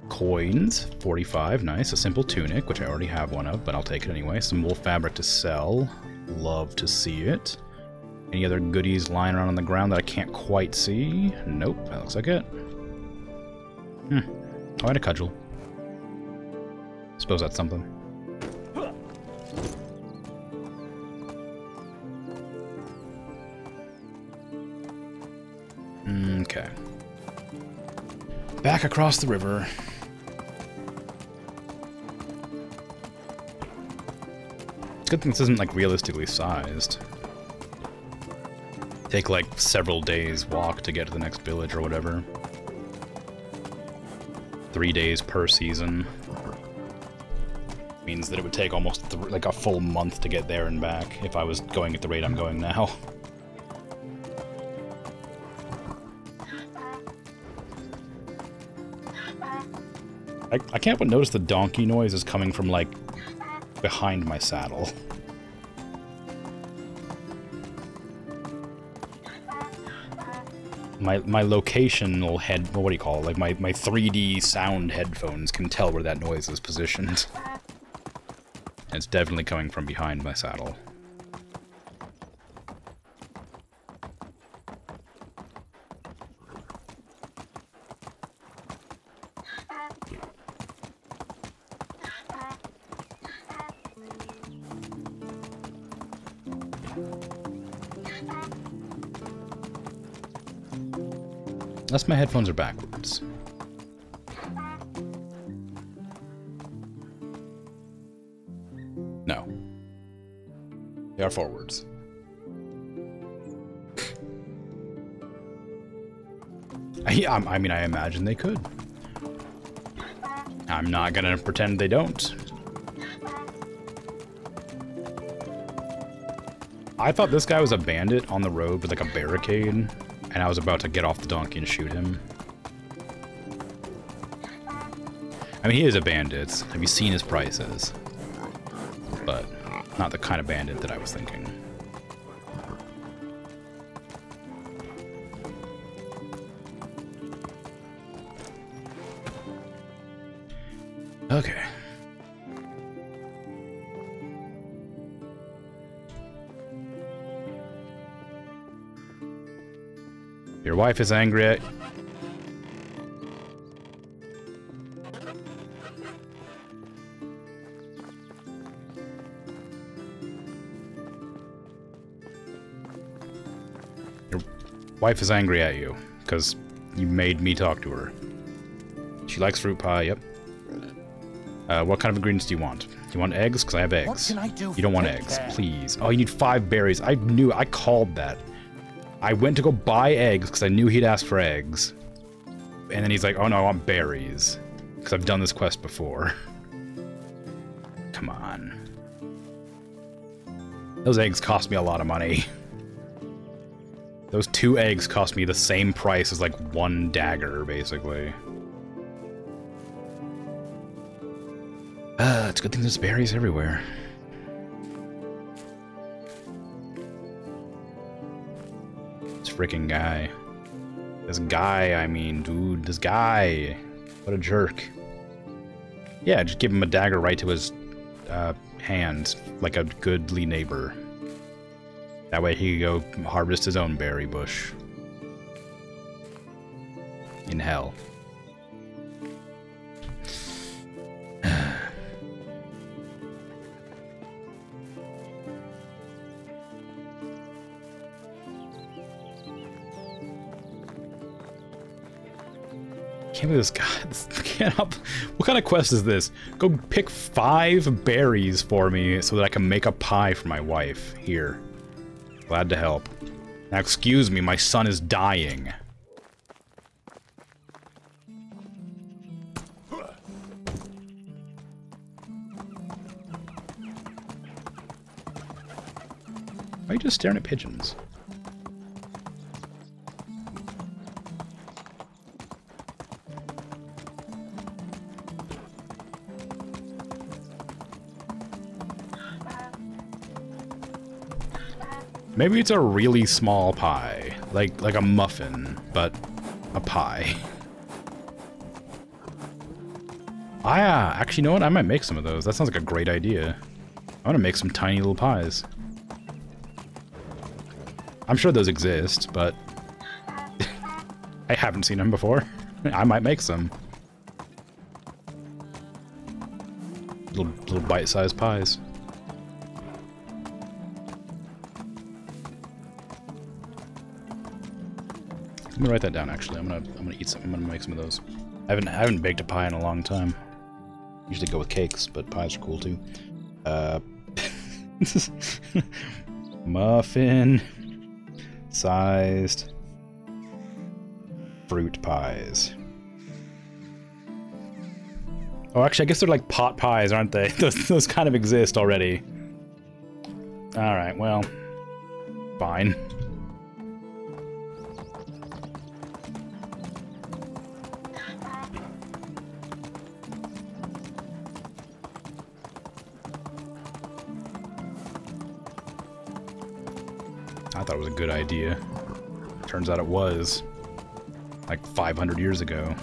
Coins, 45, nice. A simple tunic, which I already have one of, but I'll take it anyway. Some wool fabric to sell. Love to see it. Any other goodies lying around on the ground that I can't quite see? Nope, that looks like it. Oh, and a cudgel. Suppose that's something. Okay. Back across the river. It's a good thing this isn't, like, realistically sized. Take, like, several days walk to get to the next village or whatever. 3 days per season. Means that it would take almost, like, a full month to get there and back if I was going at the rate I'm going now. I can't but notice the donkey noise is coming from, like, behind my saddle. My locational head, well, what do you call it? Like, my 3D sound headphones can tell where that noise is positioned. And it's definitely coming from behind my saddle. Unless my headphones are backwards. No. They are forwards. I mean, I imagine they could. I'm not gonna pretend they don't. I thought this guy was a bandit on the road with, like, a barricade. And I was about to get off the donkey and shoot him. I mean, he is a bandit. Have you seen his prices? But not the kind of bandit that I was thinking. Okay. Your wife is angry at... Your wife is angry at you, because you made me talk to her. She likes fruit pie, yep. What kind of ingredients do you want? Do you want eggs? Because I have eggs. What can I do You don't want for eggs, that? please. Oh, you need 5 berries. I knew, I called that. I went to go buy eggs because I knew he'd ask for eggs. and then he's like, oh no, I want berries. Because I've done this quest before. Come on. Those eggs cost me a lot of money. Those 2 eggs cost me the same price as like 1 dagger, basically. It's a good thing there's berries everywhere. This freaking guy. This guy, I mean, dude, this guy. What a jerk. Yeah, just give him a dagger right to his hand, like a goodly neighbor. That way he can go harvest his own berry bush. In hell. Can't believe this guy. What kind of quest is this? Go pick 5 berries for me so that I can make a pie for my wife. Here. Glad to help. Now, excuse me, my son is dying. Why are you just staring at pigeons? Maybe it's a really small pie, like a muffin, but a pie. Actually, you know what? I might make some of those. That sounds like a great idea. I want to make some tiny little pies. I'm sure those exist, but I haven't seen them before. I might make some. Little bite-sized pies. I'm gonna write that down. Actually, I'm gonna eat some. I'm gonna make some of those. I haven't baked a pie in a long time. Usually go with cakes, but pies are cool too. Muffin sized fruit pies. Oh, actually, I guess they're like pot pies, aren't they? Those kind of exist already. All right, well, fine. I thought it was a good idea. Turns out it was. Like 500 years ago.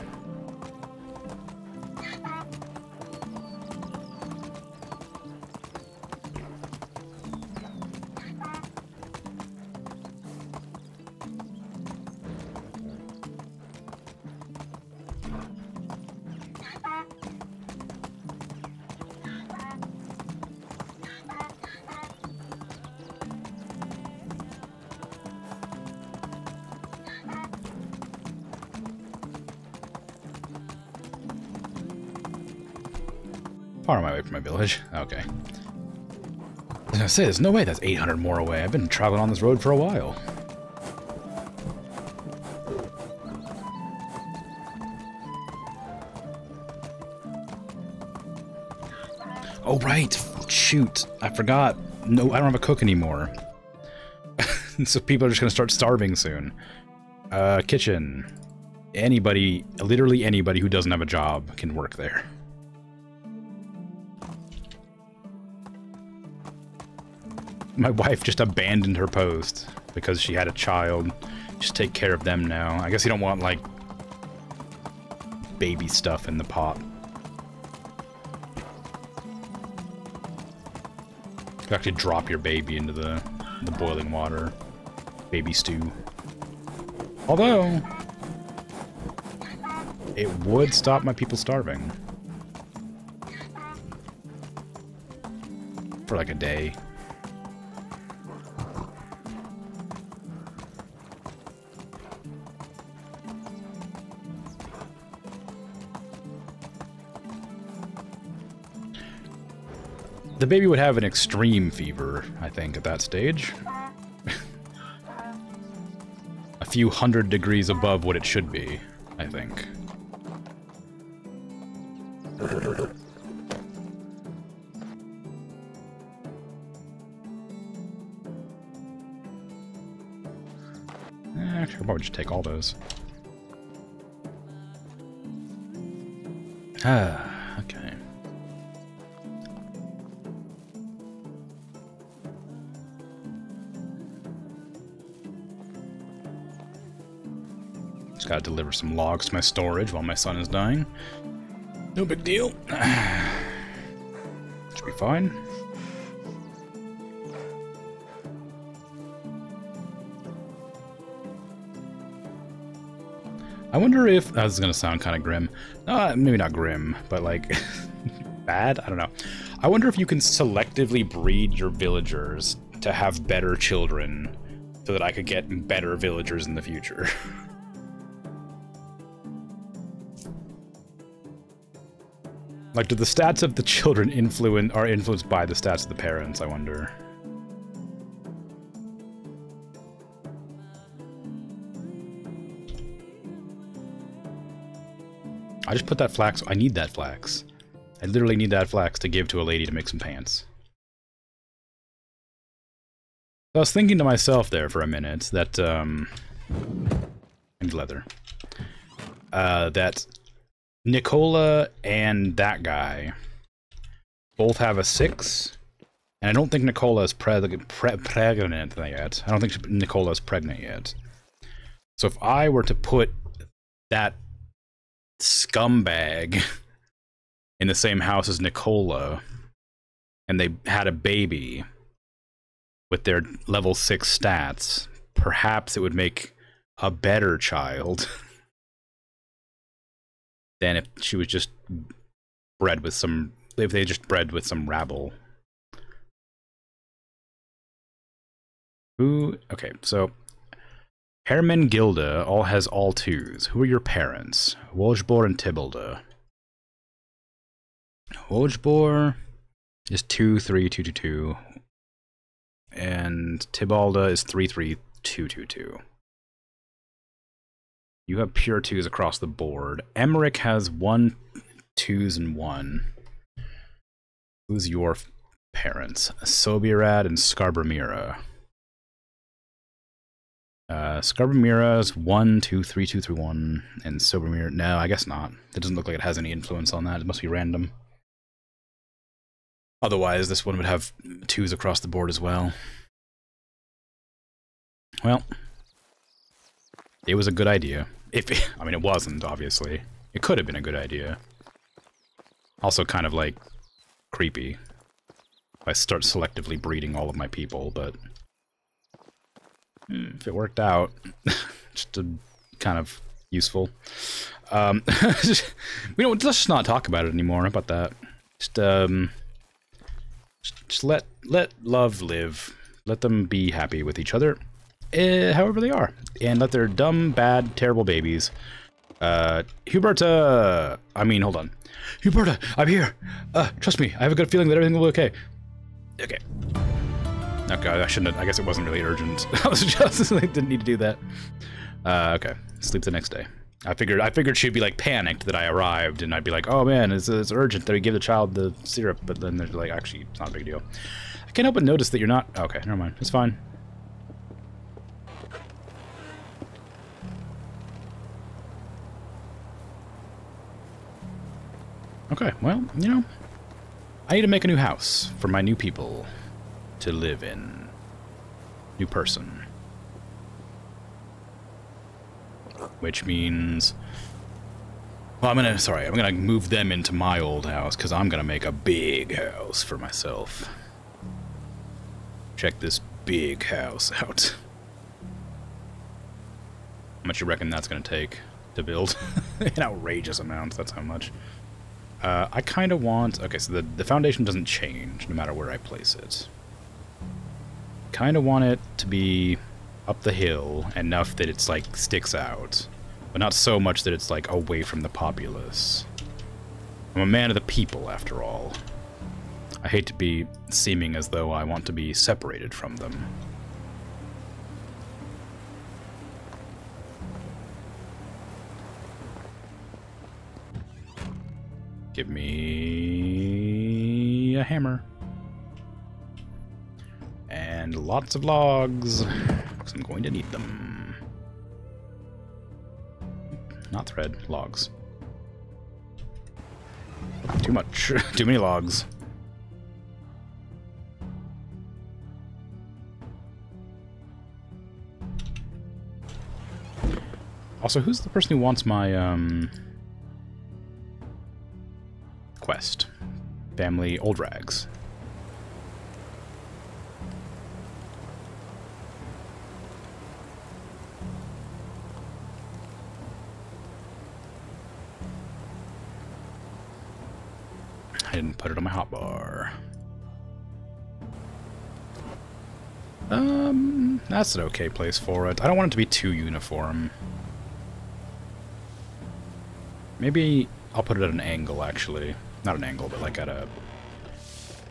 Far am I away from my village? Okay. I was gonna say, there's no way that's 800 more away. I've been traveling on this road for a while. Oh, right! Shoot! I forgot. No, I don't have a cook anymore. So people are just gonna start starving soon. Kitchen. Anybody, literally anybody who doesn't have a job can work there. My wife just abandoned her post because she had a child. Just take care of them now. I guess you don't want, like, baby stuff in the pot. You can actually drop your baby into the boiling water. Baby stew. Although, it would stop my people starving. For like a day. The baby would have an extreme fever, I think, at that stage. A few 100 degrees above what it should be, I think. I'll probably just take all those. Ah, okay. Just gotta deliver some logs to my storage while my son is dying. No big deal. Should be fine. I wonder if... this is going to sound kind of grim. Maybe not grim, but like... bad? I don't know. I wonder if you can selectively breed your villagers to have better children so that I could get better villagers in the future. Like, do the stats of the children are influenced by the stats of the parents, I wonder? I just put that flax. I need that flax. I literally need that flax to give to a lady to make some pants. I was thinking to myself there for a minute that, I need leather. That Nicola and that guy both have a 6, and I don't think Nicola is pregnant yet. I don't think Nicola is pregnant yet. So if I were to put that scumbag in the same house as Nicola, and they had a baby with their level 6 stats, perhaps it would make a better child than if she was just bred with some... if they just bred with some rabble. Who... okay, so... Hermengilda all has all 2s. Who are your parents? Wojbor and Tibalda. Wojbor is 2-3-2-2-2. And Tibalda is 3-3-2-2-2. You have pure 2s across the board. Emmerich has 1 2s and 1. Who's your parents? Sobirad and Scarbramira. Scarbramira is 1-2-3-2-3-1, and Sobramira... no, I guess not. It doesn't look like it has any influence on that. It must be random. Otherwise, this one would have 2s across the board as well. Well, it was a good idea. I mean, it wasn't, obviously. It could have been a good idea. Also kind of, like, creepy. If I start selectively breeding all of my people, but... if it worked out, just kind of useful. Let's just not talk about it anymore. How about that? Just let love live. Let them be happy with each other, however they are, and let their dumb, bad, terrible babies. Huberta. I mean, hold on, Huberta. I'm here. Trust me. I have a good feeling that everything will be okay. Okay. Okay, I shouldn't have, I guess it wasn't really urgent. I was just, I didn't need to do that. Okay, sleep the next day. I figured she'd be like panicked that I arrived, and I'd be like, oh man, it's urgent that we give the child the syrup, but then they're like, actually, it's not a big deal. I can't help but notice that you're not, okay, never mind, it's fine. Okay, well, you know, I need to make a new house for my new people to live in. New person. Which means... well, I'm gonna move them into my old house, because I'm gonna make a big house for myself. Check this big house out. How much you reckon that's gonna take to build? An outrageous amount, that's how much. I kind of want... okay, so the foundation doesn't change no matter where I place it. Kind of want it to be up the hill enough that it's like sticks out, but not so much that it's like away from the populace. I'm a man of the people, after all. I hate to be seeming as though I want to be separated from them. Give me a hammer. And lots of logs, because I'm going to need them. Not thread, logs. Too much. Too many logs. Also, who's the person who wants my, quest? Family Old Rags. I didn't put it on my hotbar. That's an okay place for it. I don't want it to be too uniform. Maybe I'll put it at an angle, actually. Not an angle, but like at a...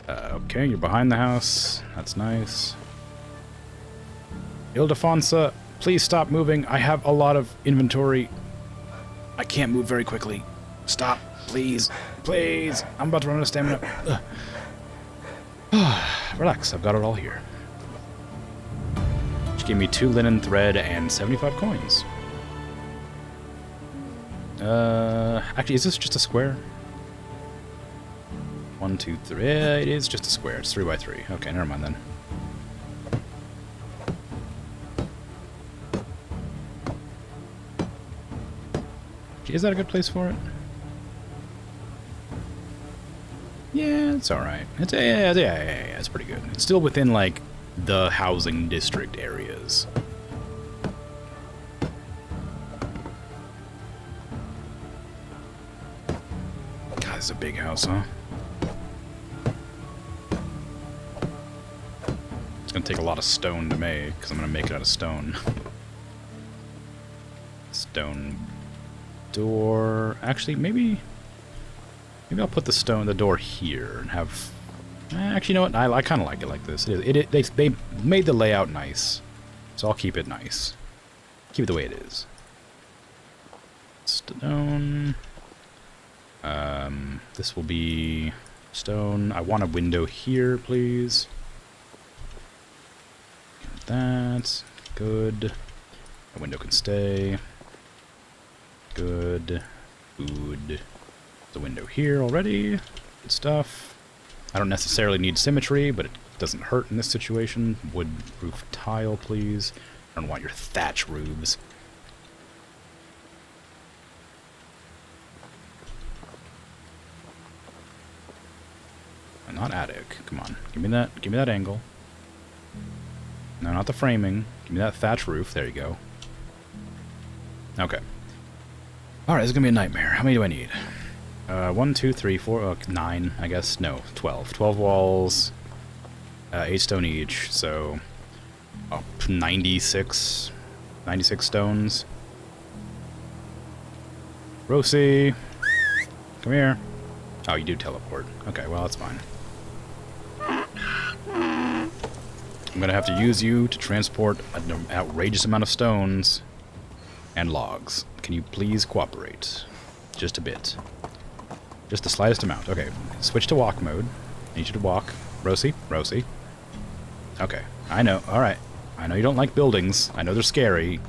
okay, you're behind the house. That's nice. Ildefonsa, please stop moving. I have a lot of inventory. I can't move very quickly. Stop, please. Please. I'm about to run out of stamina. Relax, I've got it all here. Which gave me 2 linen thread and 75 coins. Actually, is this just a square? 1, 2, 3. Yeah, it is just a square. It's 3 by 3. Okay, never mind then. Gee, is that a good place for it? Yeah, it's alright. Yeah, it's pretty good. It's still within, like, the housing district areas. God, this is a big house, huh? It's gonna take a lot of stone to make, because I'm gonna make it out of stone. Stone door. Actually, maybe I'll put the door here and have... actually, you know what? I kind of like it like this. They made the layout nice, so I'll keep it nice. Keep it the way it is. Stone. This will be stone. I want a window here, please. That's good. A window can stay. Good. Food. There's a window here already. Good stuff. I don't necessarily need symmetry, but it doesn't hurt in this situation. Wood roof tile, please. I don't want your thatch roofs. Not attic. Come on. Give me that angle. No, not the framing. Give me that thatch roof. There you go. Okay. Alright, this is gonna be a nightmare. How many do I need? 1, 2, 3, 4, 9, I guess. No, 12. 12 walls. 8 stone each, so... 96 stones. Rosie! Come here. Oh, you do teleport. Okay, well, that's fine. I'm gonna have to use you to transport an outrageous amount of stones and logs. Can you please cooperate? Just a bit. Just the slightest amount. Okay, switch to walk mode. I need you to walk. Rosie? Rosie. Okay, I know. Alright. I know you don't like buildings. I know they're scary.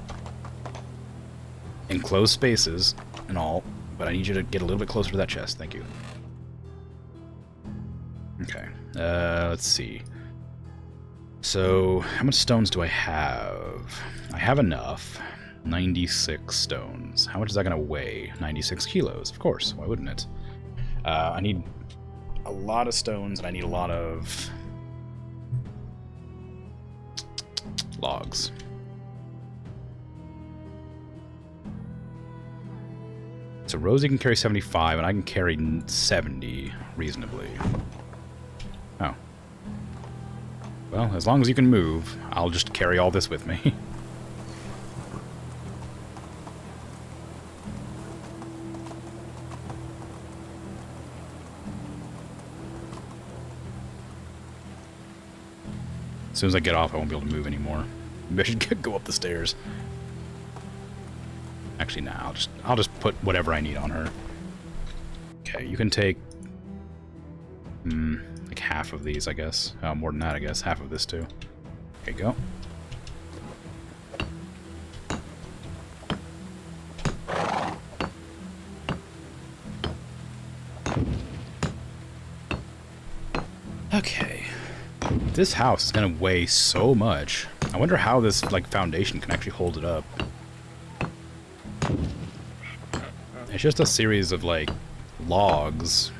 Enclosed spaces and all, but I need you to get a little bit closer to that chest. Thank you. Okay. Let's see. So, how much stones do I have? I have enough. 96 stones. How much is that going to weigh? 96 kilos, of course. Why wouldn't it? I need a lot of stones, and I need a lot of logs. So Rosie can carry 75, and I can carry 70 reasonably. Oh. Well, as long as you can move, I'll just carry all this with me. As soon as I get off, I won't be able to move anymore. Maybe I should go up the stairs. Actually, nah, I'll just put whatever I need on her. Okay, you can take like half of these, I guess. More than that, I guess. Half of this too. Okay, go. Okay. This house is gonna weigh so much. I wonder how this, like, foundation can actually hold it up. It's just a series of, like, logs.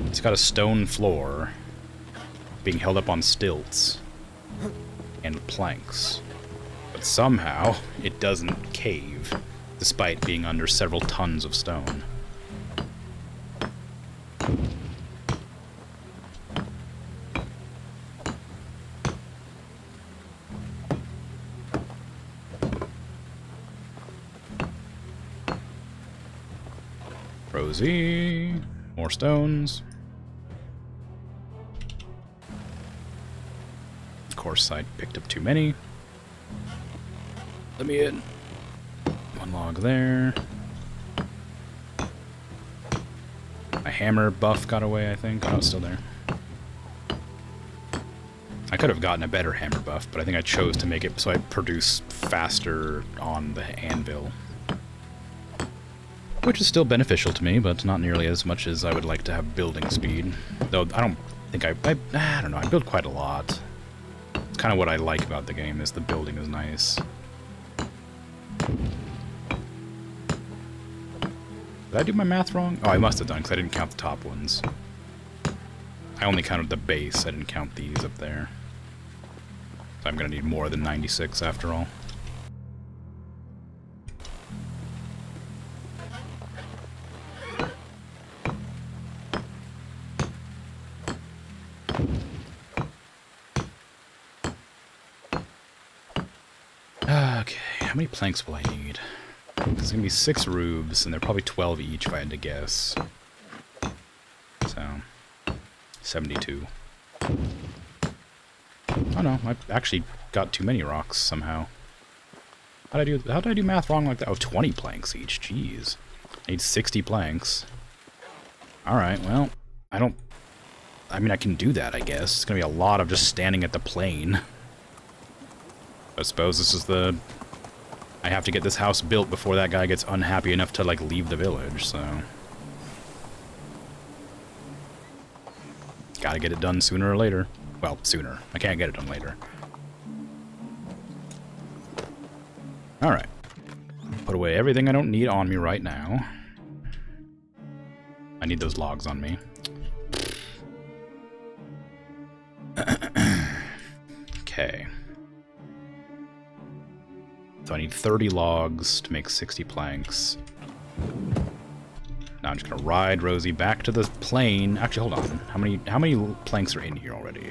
It's got a stone floor being held up on stilts and planks. But somehow it doesn't cave, despite being under several tons of stone. Rosie, more stones. Of course, I picked up too many. Let me in. One log there. My hammer buff got away, I think. Oh, it's still there. I could have gotten a better hammer buff, but I think I chose to make it so I produce faster on the anvil. Which is still beneficial to me, but not nearly as much as I would like to have building speed. Though I don't think I don't know, I build quite a lot. It's kind of what I like about the game, is the building is nice. Did I do my math wrong? Oh, I must have done, because I didn't count the top ones. I only counted the base, I didn't count these up there. So I'm going to need more than 96 after all. Okay, how many planks will I need? There's gonna be 6 roofs, and they're probably 12 each if I had to guess. So, 72. Oh no, I actually got too many rocks somehow. How did I do math wrong like that? Oh, 20 planks each, jeez. I need 60 planks. Alright, well, I mean, I can do that, I guess. It's gonna be a lot of just standing at the plane. I suppose this is I have to get this house built before that guy gets unhappy enough to, like, leave the village, so... Gotta get it done sooner or later. Well, sooner. I can't get it done later. Alright. Put away everything I don't need on me right now. I need those logs on me. Okay. So I need 30 logs to make 60 planks. Now I'm just gonna ride Rosie back to the plane. Actually, hold on. How many planks are in here already?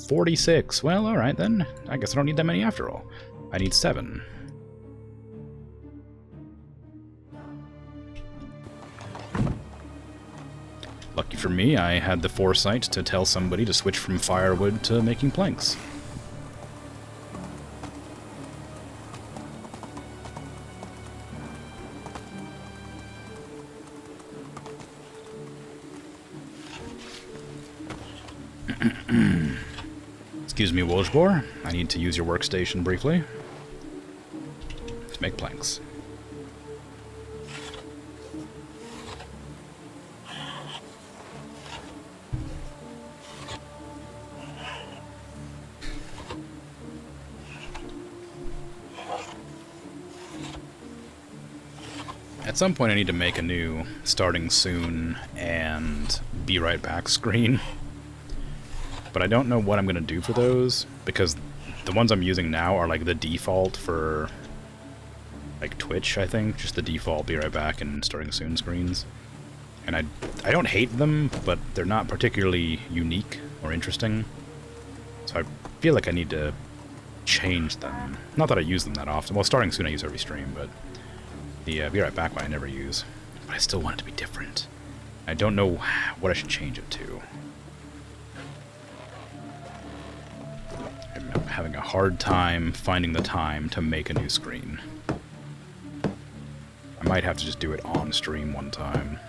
46. Well, alright then. I guess I don't need that many after all. I need 7. Lucky for me, I had the foresight to tell somebody to switch from firewood to making planks. Excuse me, Wolfsboar. I need to use your workstation briefly to make planks. At some point I need to make a new starting soon and be right back screen. But I don't know what I'm going to do for those, because the ones I'm using now are like the default for like Twitch, I think. Just the default be right back and starting soon screens. And I don't hate them, but they're not particularly unique or interesting. So I feel like I need to change them. Not that I use them that often. Well, starting soon I use every stream, but the be right back one I never use. But I still want it to be different. I don't know what I should change it to. I'm having a hard time finding the time to make a new screen. I might have to just do it on stream one time.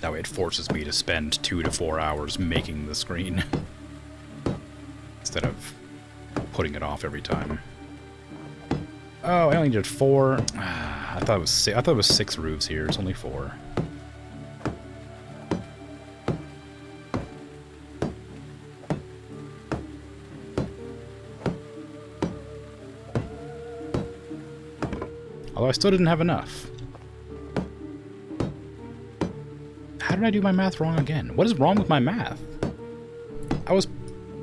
That way it forces me to spend 2 to 4 hours making the screen instead of putting it off every time. Oh, I only did 4. I thought it was I thought it was 6 roofs here. It's only 4. Although I still didn't have enough. How did I do my math wrong again? What is wrong with my math? I was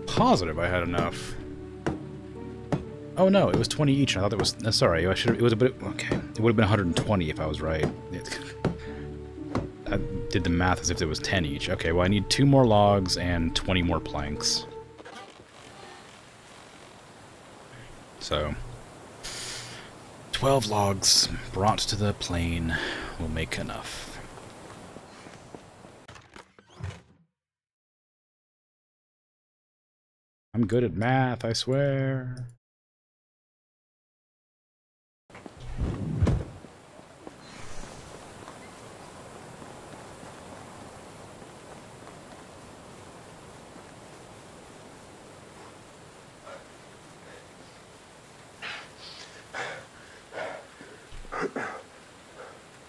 positive I had enough. Oh no, it was 20 each. I thought that was... sorry, I should. It was a bit... Okay, it would have been 120 if I was right. I did the math as if it was 10 each. Okay, well I need 2 more logs and 20 more planks. So... 12 logs brought to the plain will make enough. I'm good at math, I swear.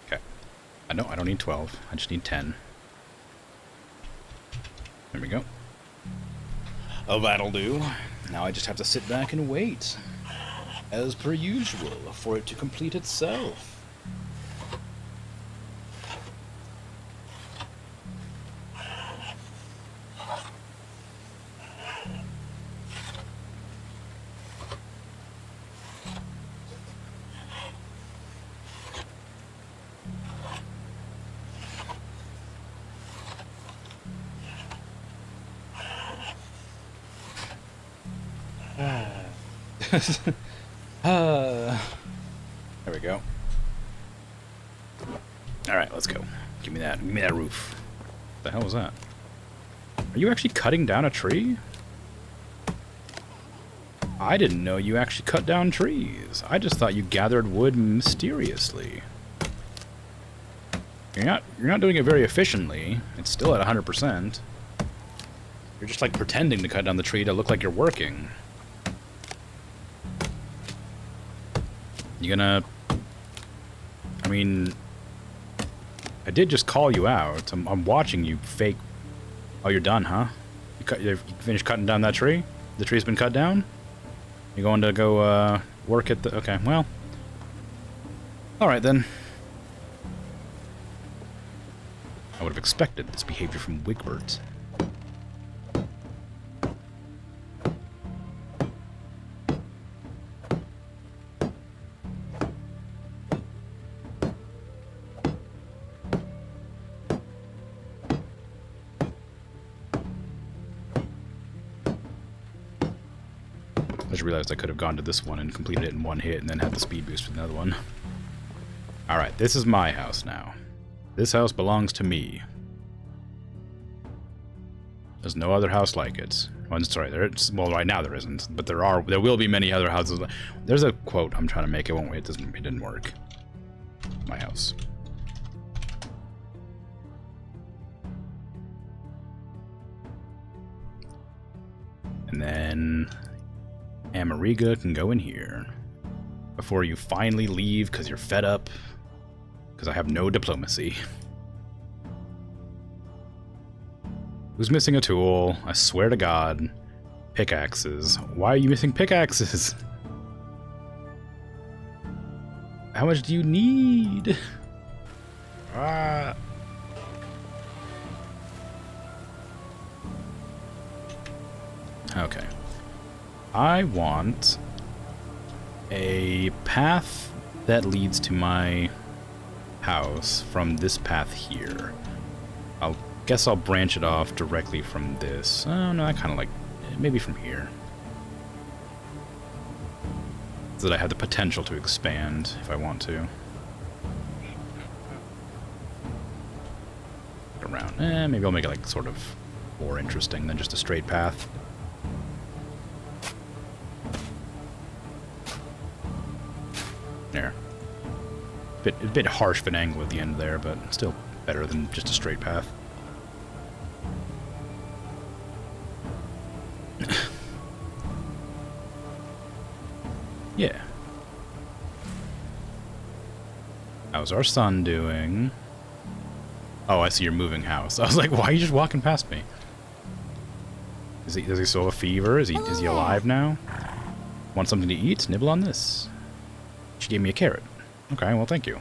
Okay. No, I don't need 12. I just need 10. There we go. Oh, that'll do. Now I just have to sit back and wait, as per usual, for it to complete itself. There we go. Alright, let's go. Give me that. Give me that roof. What the hell was that? Are you actually cutting down a tree? I didn't know you actually cut down trees. I just thought you gathered wood mysteriously. You're not doing it very efficiently. It's still at 100%. You're just like pretending to cut down the tree to look like you're working. You gonna... I mean... I did just call you out. I'm watching you fake... Oh, you're done, huh? You finished cutting down that tree? The tree's been cut down? You going to go, work at the... Okay, well... Alright, then. I would have expected this behavior from Wigbert. I just realized I could have gone to this one and completed it in one hit and then had the speed boost with another one. Alright, this is my house now. This house belongs to me. There's no other house like it. Oh, sorry, well, right now there isn't, but there will be many other houses. There's a quote I'm trying to make. It didn't work. My house. And then Ameriga can go in here before you finally leave because you're fed up. Because I have no diplomacy. Who's missing a tool? I swear to God. Pickaxes. Why are you missing pickaxes? How much do you need? Ah. Okay. I want a path that leads to my house from this path here. I'll guess I'll branch it off directly from this. Oh no, I kind of like maybe from here, so that I have the potential to expand if I want to. Around, maybe I'll make it like sort of more interesting than just a straight path. There. A bit harsh of an angle at the end there, but still better than just a straight path. Yeah. How's our son doing? Oh, I see your moving house. I was like, why are you just walking past me? Does he still have a fever? Is he alive now? Want something to eat? Nibble on this. She gave me a carrot. Okay, well, thank you.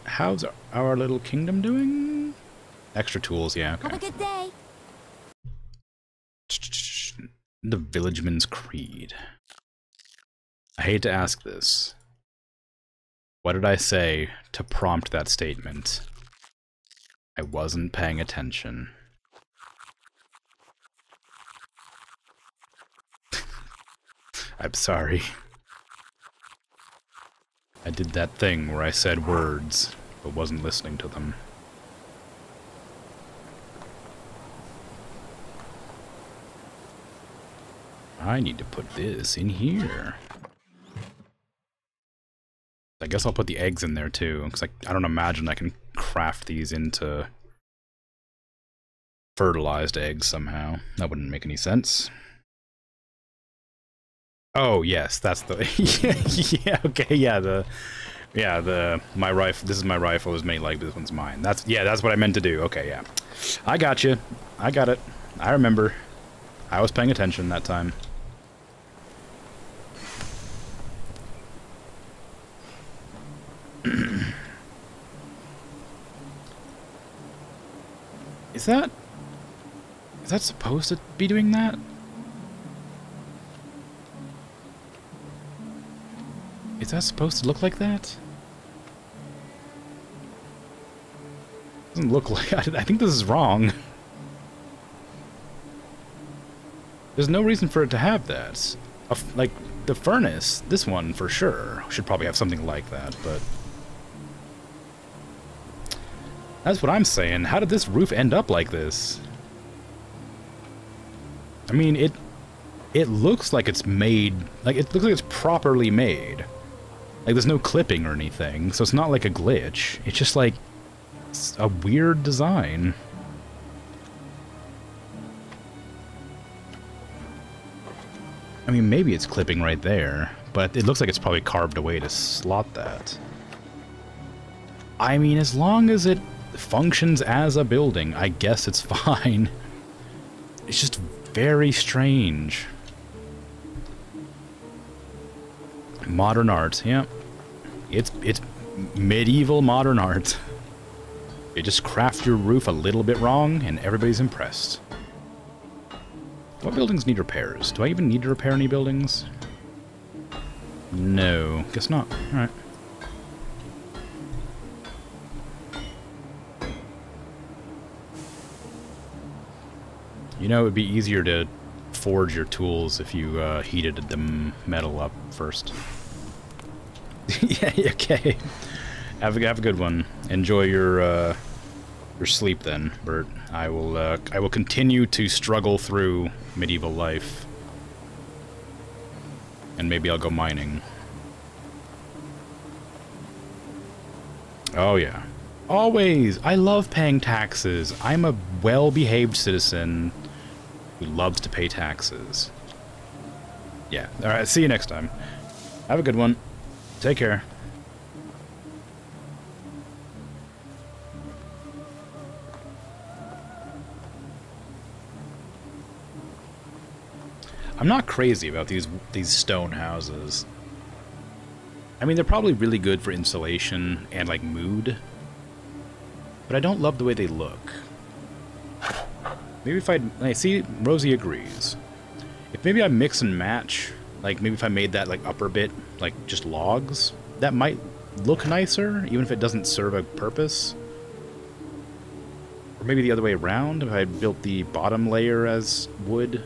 How's our little kingdom doing? Extra tools, yeah, okay. Have a good day. The Villageman's Creed. I hate to ask this. What did I say to prompt that statement? I wasn't paying attention. I'm sorry. I did that thing where I said words, but wasn't listening to them. I need to put this in here. I guess I'll put the eggs in there too, because I don't imagine I can craft these into fertilized eggs somehow. That wouldn't make any sense. Oh yes, that's the yeah, okay, yeah, my rifle. This is my rifle. There's many like this one's mine. That's what I meant to do. Okay, yeah, I got you. I got it. I remember. I was paying attention that time. Is that supposed to be doing that? Is that supposed to look like that? Doesn't look like... I think this is wrong. There's no reason for it to have that. Like, the furnace, this one for sure, should probably have something like that, but... That's what I'm saying. How did this roof end up like this? I mean, it looks like it's made... Like, it looks like it's properly made. Like, there's no clipping or anything, so it's not like a glitch. It's just like... It's a weird design. I mean, maybe it's clipping right there, but it looks like it's probably carved away to slot that. I mean, as long as it functions as a building, I guess it's fine. It's just very strange. Modern art, yeah. It's medieval modern art. You just craft your roof a little bit wrong, and everybody's impressed. What buildings need repairs? Do I even need to repair any buildings? No, guess not. Alright. You know, it would be easier to forge your tools if you heated the metal up first. Yeah, okay. Have a good one. Enjoy your sleep then, Bert. I will continue to struggle through medieval life. And maybe I'll go mining. Oh yeah. Always! I love paying taxes. I'm a well-behaved citizen who loves to pay taxes. Yeah. Alright, see you next time. Have a good one. Take care. I'm not crazy about these stone houses. I mean, they're probably really good for insulation and, like, mood. But I don't love the way they look. Maybe if I see, Rosie agrees. If maybe I mix and match, like, maybe if I made that, like, upper bit, like, just logs, that might look nicer, even if it doesn't serve a purpose. Or maybe the other way around, if I built the bottom layer as wood.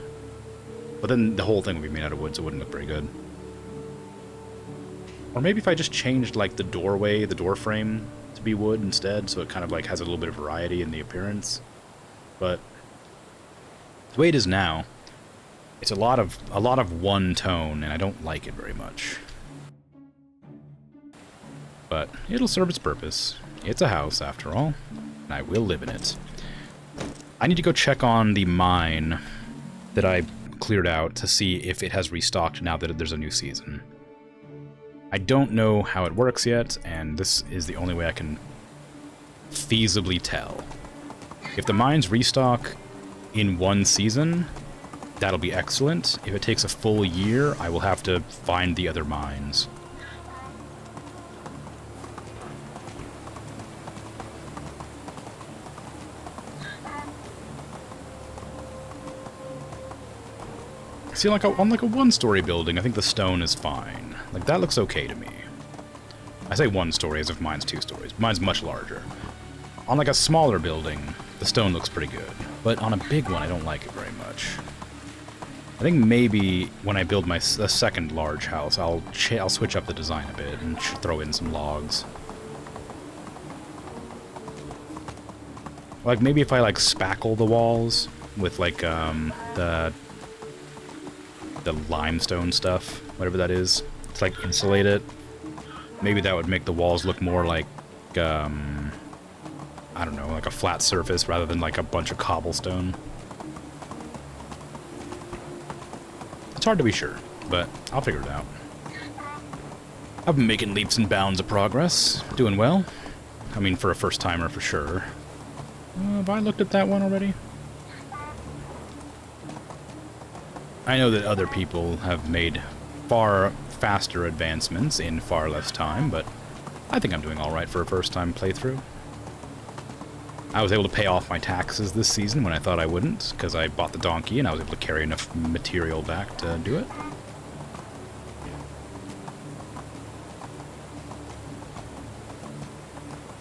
But then the whole thing would be made out of wood, so it wouldn't look very good. Or maybe if I just changed, like, the doorway, the door frame, to be wood instead, so it kind of, like, has a little bit of variety in the appearance. But the way it is now, it's a lot of one tone, and I don't like it very much. But it'll serve its purpose. It's a house, after all, and I will live in it. I need to go check on the mine that I cleared out to see if it has restocked now that there's a new season. I don't know how it works yet, and this is the only way I can feasibly tell. If the mines restock in one season, that'll be excellent. If it takes a full year, I will have to find the other mines. See, like on like a one-story building, I think the stone is fine. Like, that looks okay to me. I say one story as if mine's 2 stories. Mine's much larger. On like a smaller building, the stone looks pretty good. But on a big one, I don't like it very much. I think maybe when I build my second large house, I'll switch up the design a bit and throw in some logs. Like, maybe if I, like, spackle the walls with, like, the limestone stuff, whatever that is, to, like, insulate it. Maybe that would make the walls look more like, I don't know, like a flat surface rather than, like, a bunch of cobblestone. It's hard to be sure, but I'll figure it out. I've been making leaps and bounds of progress. Doing well. I mean, for a first-timer, for sure. Have I looked at that one already? I know that other people have made far faster advancements in far less time, but I think I'm doing alright for a first-time playthrough. I was able to pay off my taxes this season when I thought I wouldn't, because I bought the donkey and I was able to carry enough material back to do it.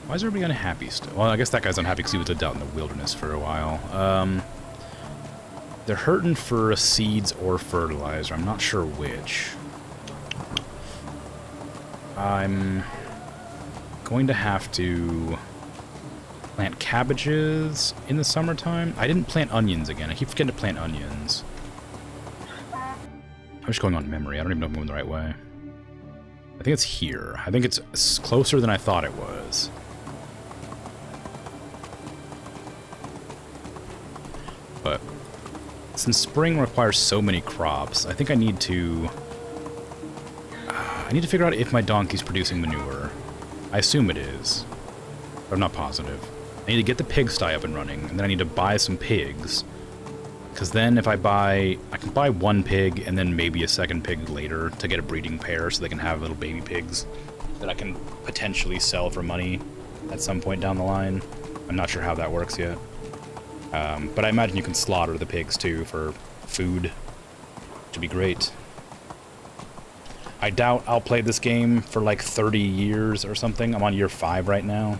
Why is everybody unhappy still? Well, I guess that guy's unhappy because he was out in the wilderness for a while. They're hurting for seeds or fertilizer. I'm not sure which. I'm going to have to plant cabbages in the summertime. I didn't plant onions again. I keep forgetting to plant onions. I'm just going on memory. I don't even know if I'm going the right way. I think it's here. I think it's closer than I thought it was. But since spring requires so many crops, I think I need to figure out if my donkey's producing manure. I assume it is, but I'm not positive. I need to get the pigsty up and running, and then I need to buy some pigs. Because then if I can buy one pig and then maybe a second pig later to get a breeding pair so they can have little baby pigs that I can potentially sell for money at some point down the line. I'm not sure how that works yet. But I imagine you can slaughter the pigs too for food, which would be great. I doubt I'll play this game for like 30 years or something. I'm on year 5 right now.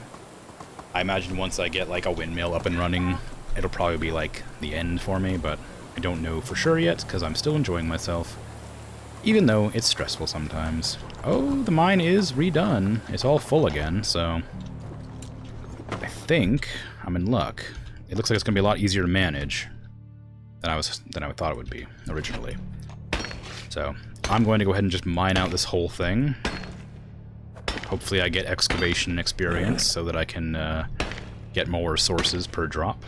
I imagine once I get like a windmill up and running, it'll probably be like the end for me, but I don't know for sure yet because I'm still enjoying myself. Even though it's stressful sometimes. Oh, the mine is redone. It's all full again, so I think I'm in luck. It looks like it's going to be a lot easier to manage than I thought it would be originally. So I'm going to go ahead and just mine out this whole thing. Hopefully I get excavation experience so that I can get more resources per drop.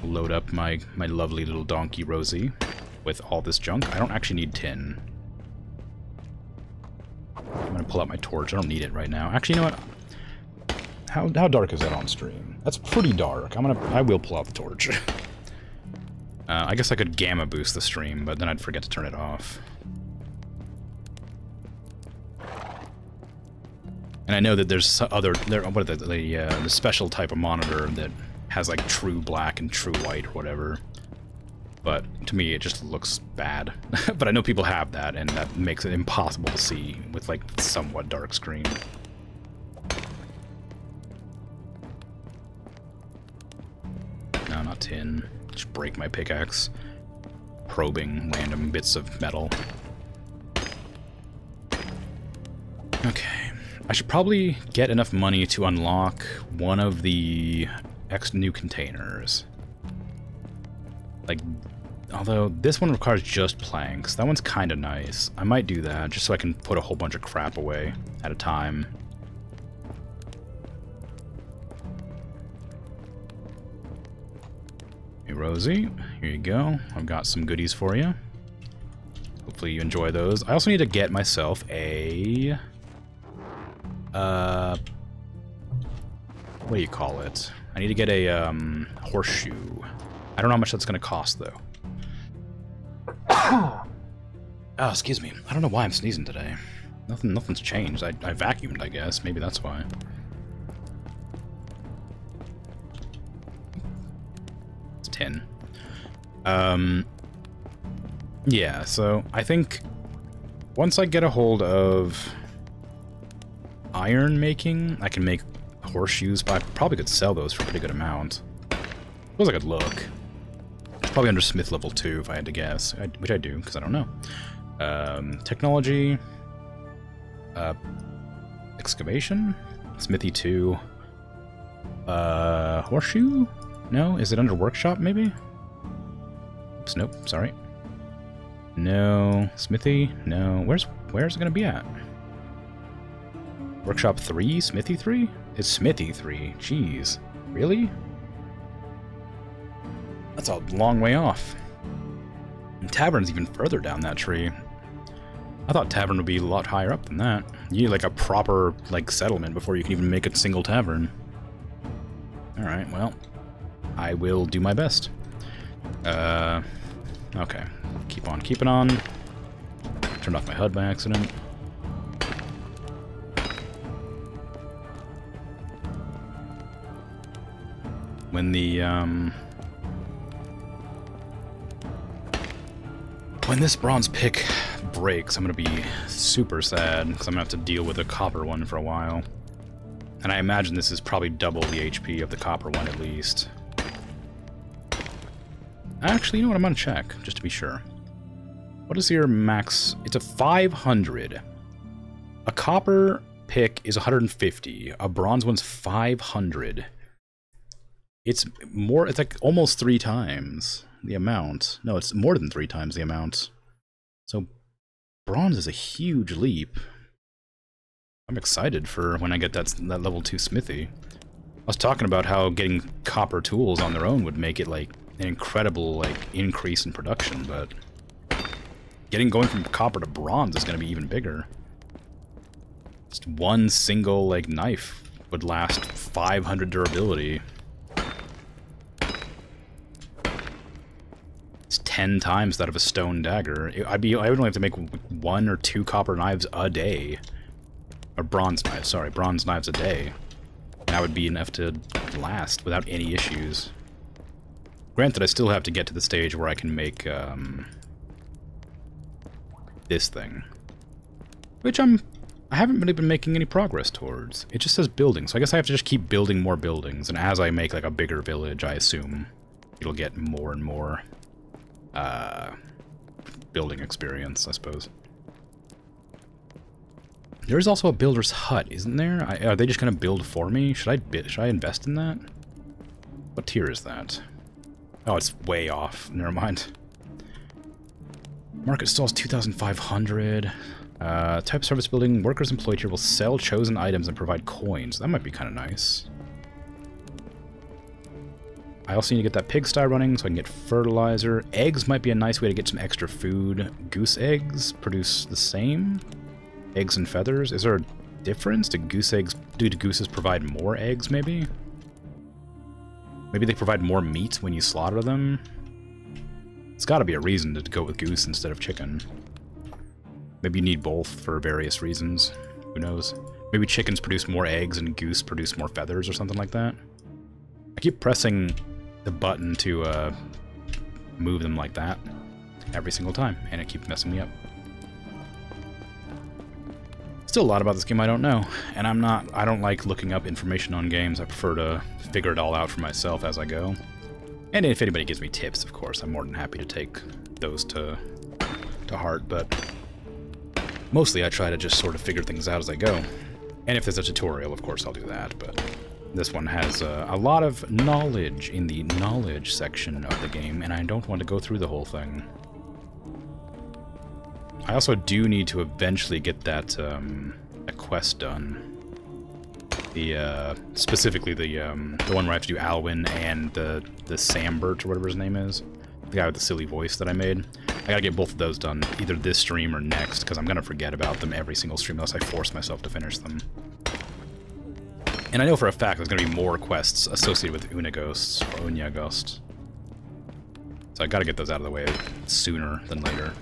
Load up my lovely little donkey Rosie with all this junk. I don't actually need tin. I'm going to pull out my torch. I don't need it right now. Actually, you know what? How dark is that on stream? That's pretty dark. I will pull out the torch. I guess I could gamma boost the stream, but then I'd forget to turn it off. And I know that there's the special type of monitor that has like true black and true white or whatever. But to me, it just looks bad. But I know people have that, and that makes it impossible to see with like somewhat dark screen. No, not tin. Just break my pickaxe. Probing random bits of metal. Okay. I should probably get enough money to unlock one of the new containers. Like, although this one requires just planks. That one's kind of nice. I might do that just so I can put a whole bunch of crap away at a time. Hey, Rosie, here you go. I've got some goodies for you. Hopefully you enjoy those. I also need to get myself a... what do you call it? I need to get a horseshoe. I don't know how much that's going to cost, though. Oh, excuse me. I don't know why I'm sneezing today. Nothing's changed. I vacuumed, I guess. Maybe that's why. It's 10. Yeah, so I think once I get a hold of iron making, I can make horseshoes, but I probably could sell those for a pretty good amount. Feels like I'd look. It's probably under Smith level 2 if I had to guess, which I do, because I don't know. Technology, excavation, Smithy 2, horseshoe? No? Is it under workshop, maybe? Oops, nope, sorry. No. Smithy? No. Where's it gonna be at? Workshop 3? Smithy 3? It's Smithy 3. Jeez. Really? That's a long way off. And Tavern's even further down that tree. I thought Tavern would be a lot higher up than that. You need like a proper like settlement before you can even make a single tavern. Alright, well. I will do my best. Okay. Keep on keeping on. Turned off my HUD by accident. When this bronze pick breaks, I'm gonna be super sad, because I'm gonna have to deal with a copper one for a while. And I imagine this is probably double the HP of the copper one at least. Actually, you know what? I'm gonna check, just to be sure. What is your max? It's a 500. A copper pick is 150. A bronze one's 500. It's more, it's like almost 3 times the amount. No, it's more than 3 times the amount. So, bronze is a huge leap. I'm excited for when I get that level 2 smithy. I was talking about how getting copper tools on their own would make it like an incredible like increase in production, but going from copper to bronze is going to be even bigger. Just one single like knife would last 500 durability. It's 10 times that of a stone dagger. I would only have to make 1 or 2 copper knives a day. Or bronze knives, sorry, bronze knives a day. And that would be enough to last without any issues. Granted, I still have to get to the stage where I can make, this thing. Which I haven't really been making any progress towards. It just says building, so I guess I have to just keep building more buildings, and as I make, like, a bigger village, I assume it'll get more and more, building experience, I suppose. There is also a builder's hut, isn't there? Are they just gonna build for me? Should I invest in that? What tier is that? Oh, it's way off. Never mind. Market stalls 2,500. Type service building. Workers employed here will sell chosen items and provide coins. That might be kind of nice. I also need to get that pigsty running so I can get fertilizer. Eggs might be a nice way to get some extra food. Goose eggs produce the same. Eggs and feathers. Is there a difference? Do gooses provide more eggs, maybe? Maybe they provide more meat when you slaughter them? It's gotta be a reason to go with goose instead of chicken. Maybe you need both for various reasons. Who knows? Maybe chickens produce more eggs and goose produce more feathers or something like that. I keep pressing the button to move them like that every single time, and it keeps messing me up. Still a lot about this game I don't know, and I don't like looking up information on games. I prefer to figure it all out for myself as I go. And if anybody gives me tips, of course, I'm more than happy to take those to heart, but mostly I try to just sort of figure things out as I go. And if there's a tutorial, of course, I'll do that, but this one has a lot of knowledge in the knowledge section of the game, and I don't want to go through the whole thing. I also do need to eventually get that a quest done. Specifically the one where I have to do Alwyn and the Sambert or whatever his name is, the guy with the silly voice that I made. I gotta get both of those done, either this stream or next, because I'm gonna forget about them every single stream unless I force myself to finish them. And I know for a fact there's gonna be more quests associated with Unaghost, or Unaghost. So I gotta get those out of the way sooner than later.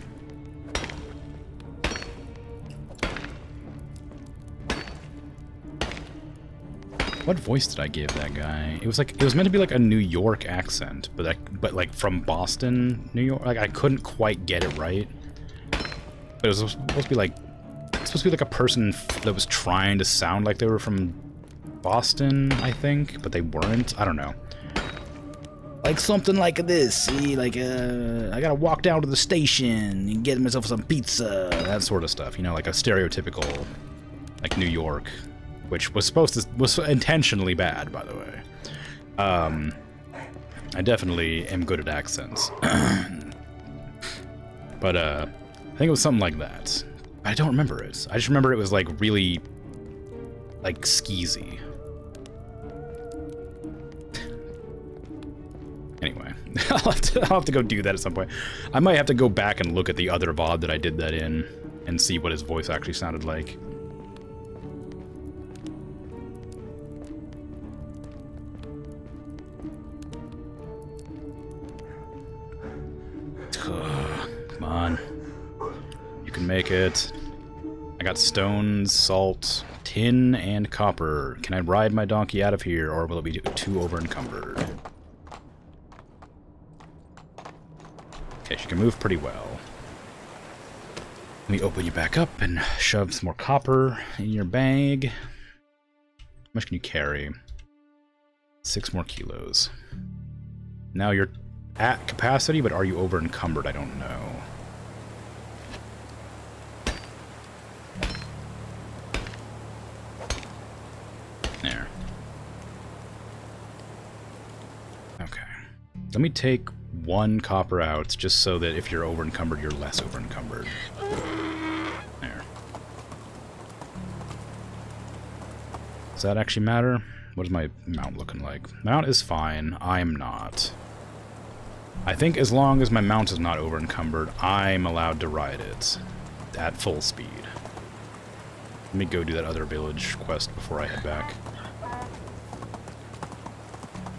What voice did I give that guy? It was meant to be like a New York accent, but like from Boston, New York. Like I couldn't quite get it right. But it was supposed to be like a person that was trying to sound like they were from Boston, I think, but they weren't. I don't know. Like something like this. See, like I gotta walk down to the station and get myself some pizza. That sort of stuff. You know, like a stereotypical, like New York. Which was was intentionally bad, by the way. I definitely am good at accents. But I think it was something like that. I don't remember it. I just remember it was like really like skeezy. Anyway, I'll have to go do that at some point. I might have to go back and look at the other VOD that I did that in and see what his voice actually sounded like. Come on. You can make it. I got stones, salt, tin, and copper. Can I ride my donkey out of here, or will it be too over-encumbered? Okay, she can move pretty well. Let me open you back up and shove some more copper in your bag. How much can you carry? 6 more kilos. Now you're at capacity, but are you over encumbered? I don't know. There. Okay. Let me take 1 copper out, just so that if you're over encumbered, you're less over encumbered. There. Does that actually matter? What is my mount looking like? Mount is fine. I'm not. I think as long as my mount is not over encumbered, I'm allowed to ride it at full speed. Let me go do that other village quest before I head back.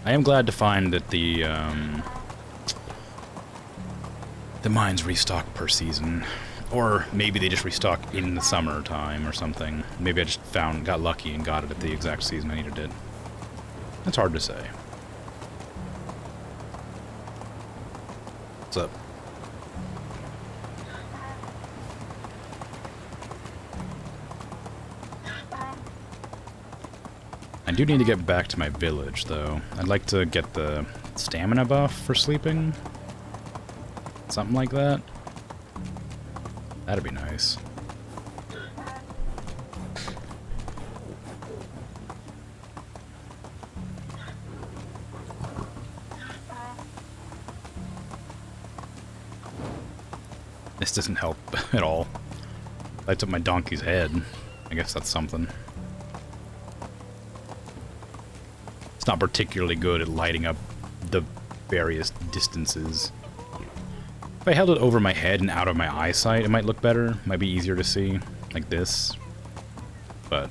I am glad to find that the mines restock per season. Or maybe they just restock in the summertime or something. Maybe I just got lucky and got it at the exact season I needed it. That's hard to say. What's up? I do need to get back to my village, though. I'd like to get the stamina buff for sleeping. Something like that. That'd be nice. This doesn't help at all. Lights up my donkey's head. I guess that's something. It's not particularly good at lighting up the various distances. If I held it over my head and out of my eyesight, it might look better. Might be easier to see, like this. But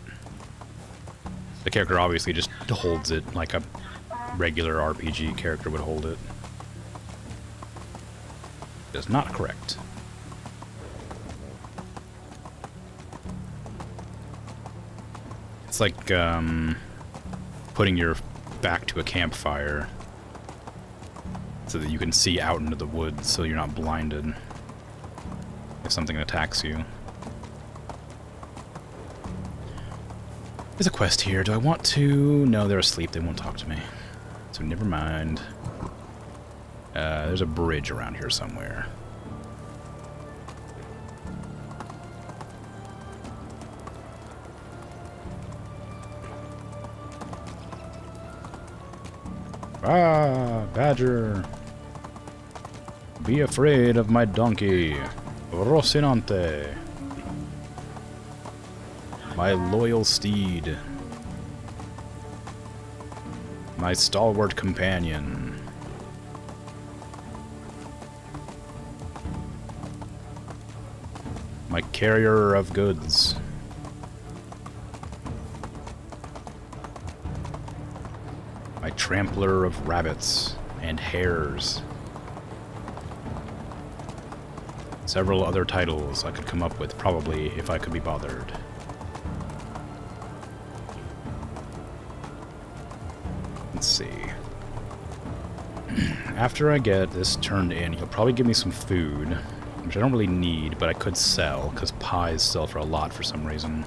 the character obviously just holds it like a regular RPG character would hold it. That's not correct. It's like putting your back to a campfire so that you can see out into the woods so you're not blinded if something attacks you. There's a quest here. Do I want to? No, they're asleep. They won't talk to me. So never mind. There's a bridge around here somewhere. Ah, Badger. Be afraid of my donkey, Rocinante. My loyal steed. My stalwart companion. My carrier of goods. My trampler of rabbits and hares. Several other titles I could come up with, probably, if I could be bothered. Let's see. After I get this turned in, he'll probably give me some food, which I don't really need, but I could sell, because pies sell for a lot for some reason.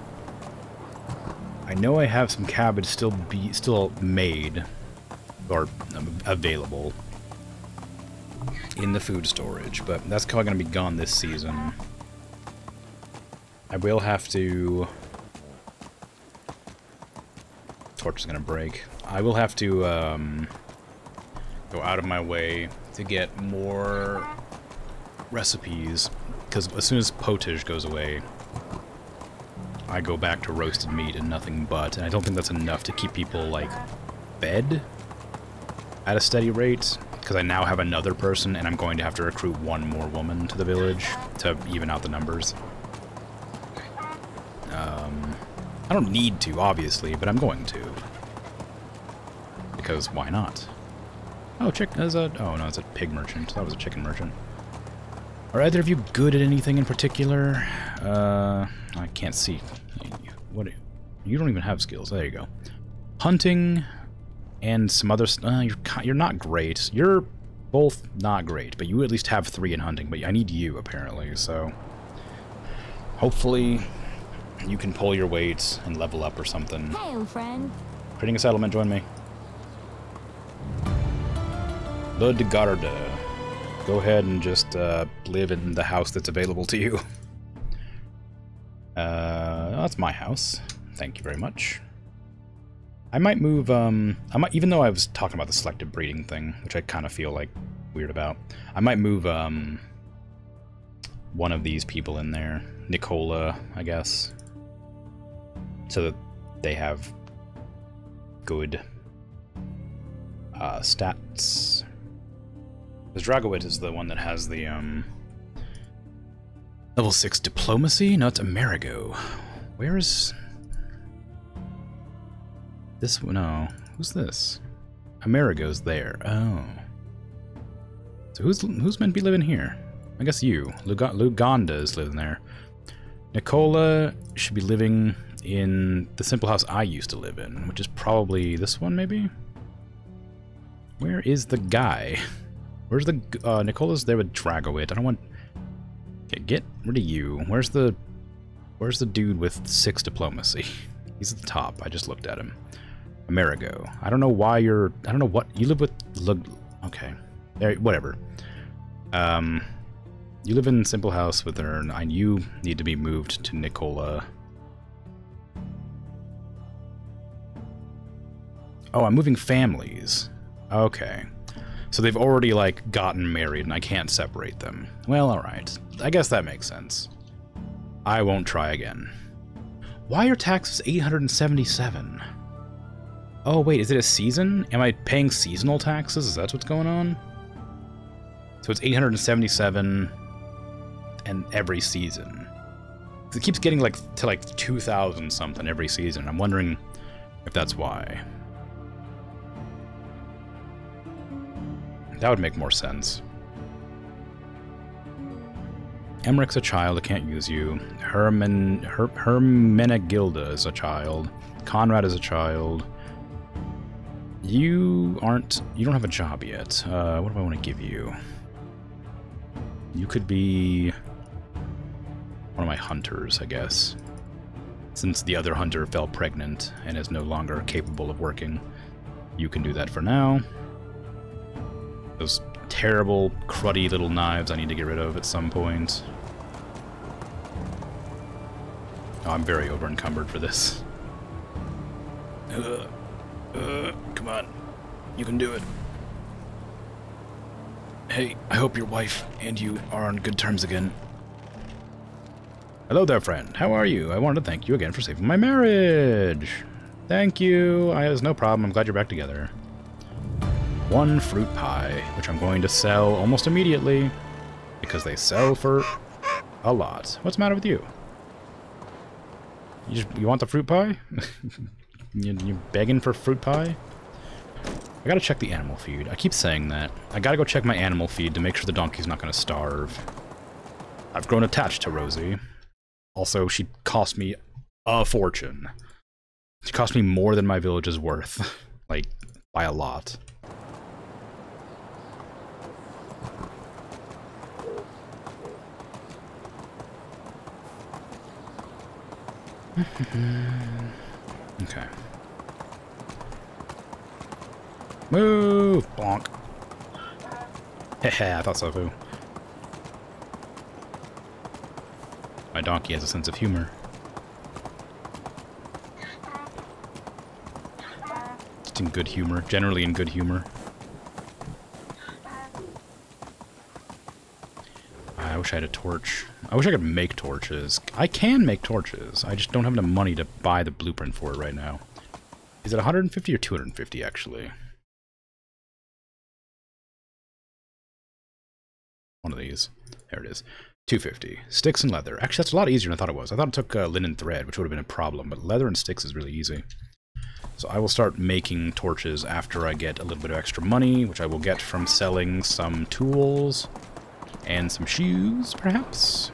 I know I have some cabbage still made, or available, in the food storage, but that's probably going to be gone this season. I will have to... Torch is going to break. I will have to go out of my way to get more recipes, because as soon as potage goes away, I go back to roasted meat and nothing but, and I don't think that's enough to keep people, like, fed at a steady rate, because I now have another person, and I'm going to have to recruit one more woman to the village to even out the numbers. I don't need to, obviously, but I'm going to. Because why not? Oh, oh no, it's a pig merchant. That was a chicken merchant. Are either of you good at anything in particular? I can't see. What? You don't even have skills. There you go. Hunting and some other you're not great. You're both not great, but you at least have 3 in hunting. But I need you apparently, so hopefully you can pull your weight and level up or something. Hail, friend. Creating a settlement. Join me. Ludgarda. Go ahead and just live in the house that's available to you. That's my house. Thank you very much. I might move, even though I was talking about the selective breeding thing, which I kind of feel like weird about, I might move one of these people in there. Nicola, I guess. So that they have good stats. Because Dragowit is the one that has the, level 6 diplomacy? No, it's Amerigo. Where is... this one? No. Who's this? Amerigo's there. Oh. So who's meant to be living here? I guess you. Luganda is living there. Nicola should be living in the simple house I used to live in, which is probably this one, maybe? Where is the guy? Where's the... Nicola's there with Dragowit. I don't want... Okay, get rid of you. Where's the dude with 6 diplomacy? He's at the top. I just looked at him. Amerigo. I don't know why you're... I don't know what... You live with... Okay. Whatever. You live in Simple House with her, and you need to be moved to Nicola. Oh, I'm moving families. Okay. So they've already, like, gotten married, and I can't separate them. Well, alright. I guess that makes sense. I won't try again. Why are taxes 877? Oh, wait, is it a season? Am I paying seasonal taxes? Is that what's going on? So it's 877 and every season. It keeps getting, like, to, like, 2,000 something every season. I'm wondering if that's why. That would make more sense. Emmerich's a child, I can't use you. Hermenegilda is a child. Conrad is a child. You don't have a job yet. What do I want to give you? You could be one of my hunters, I guess. Since the other hunter fell pregnant and is no longer capable of working, you can do that for now. Those terrible, cruddy little knives I need to get rid of at some point. Oh, I'm very over-encumbered for this. Come on. You can do it. Hey, I hope your wife and you are on good terms again. Hello there, friend. How are you? I wanted to thank you again for saving my marriage. Thank you. There's no problem. I'm glad you're back together. 1 fruit pie, which I'm going to sell almost immediately, because they sell for a lot. What's the matter with you? You want the fruit pie? You're begging for fruit pie? I gotta check the animal feed. I keep saying that. I gotta go check my animal feed to make sure the donkey's not gonna starve. I've grown attached to Rosie. Also, she cost me a fortune. She cost me more than my village is worth. Like, by a lot. Okay. Move! Bonk. Heh, I thought so too. My donkey has a sense of humor. Just in good humor. Generally in good humor. I wish I had a torch. I wish I could make torches. I can make torches. I just don't have enough money to buy the blueprint for it right now. Is it 150 or 250 actually? One of these. There it is. 250. Sticks and leather. Actually, that's a lot easier than I thought it was. I thought it took linen thread, which would have been a problem, but leather and sticks is really easy. So I will start making torches after I get a little bit of extra money, which I will get from selling some tools and some shoes, perhaps.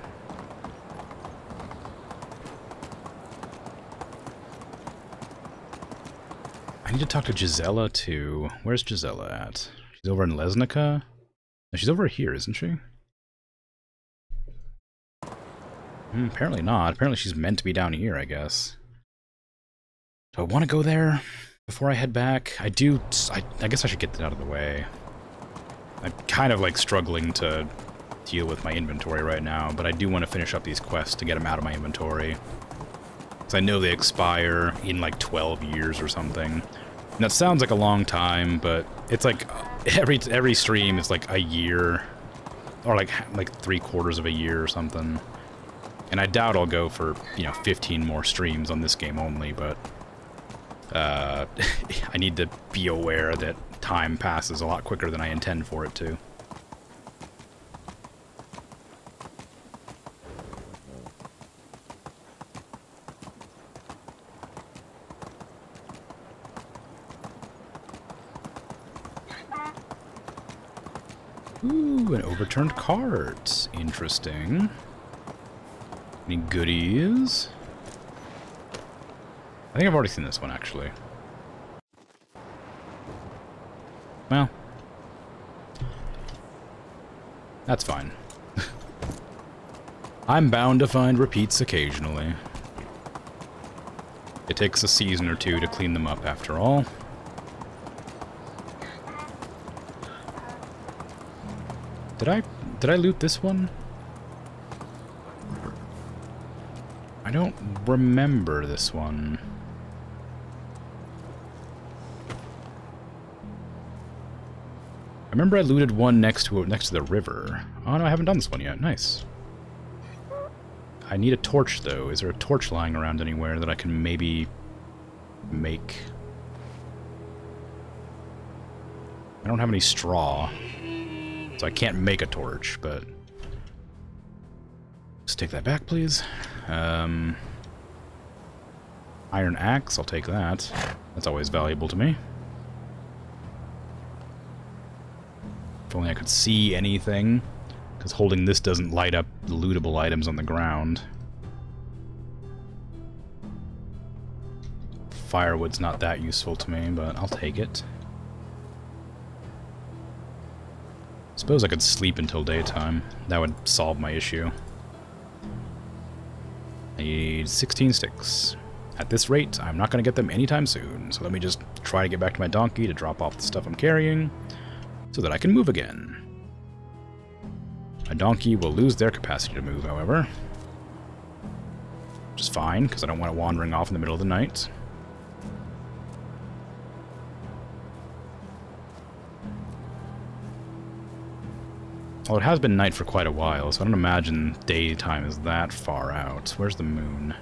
I need to talk to Gisela, too. Where's Gisela at? She's over in Lesnica? No, she's over here, isn't she? Apparently not. Apparently she's meant to be down here, I guess. Do I want to go there before I head back? I do. I guess I should get that out of the way. I'm kind of like struggling to deal with my inventory right now, but I do want to finish up these quests to get them out of my inventory. Because I know they expire in like 12 years or something. And that sounds like a long time, but it's like every stream is like a year. Or like 3/4 of a year or something. And I doubt I'll go for, 15 more streams on this game only, but I need to be aware that time passes a lot quicker than I intend for it to. Ooh, an overturned cart. Interesting. Any goodies? I think I've already seen this one, actually. Well. That's fine. I'm bound to find repeats occasionally. It takes a season or two to clean them up, after all. Did I loot this one? I don't remember this one. I remember I looted one next to the river. Oh no, I haven't done this one yet. Nice. I need a torch though. Is there a torch lying around anywhere that I can maybe make? I don't have any straw, so I can't make a torch, but let's take that back, please. Iron axe, I'll take that. That's always valuable to me. If only I could see anything, because holding this doesn't light up the lootable items on the ground. Firewood's not that useful to me, but I'll take it. Suppose I could sleep until daytime. That would solve my issue. I need 16 sticks. At this rate, I'm not going to get them anytime soon, so let me just try to get back to my donkey to drop off the stuff I'm carrying, so that I can move again. My donkey will lose their capacity to move, however. Which is fine, because I don't want it wandering off in the middle of the night. Well, it has been night for quite a while, so I don't imagine daytime is that far out. Where's the moon?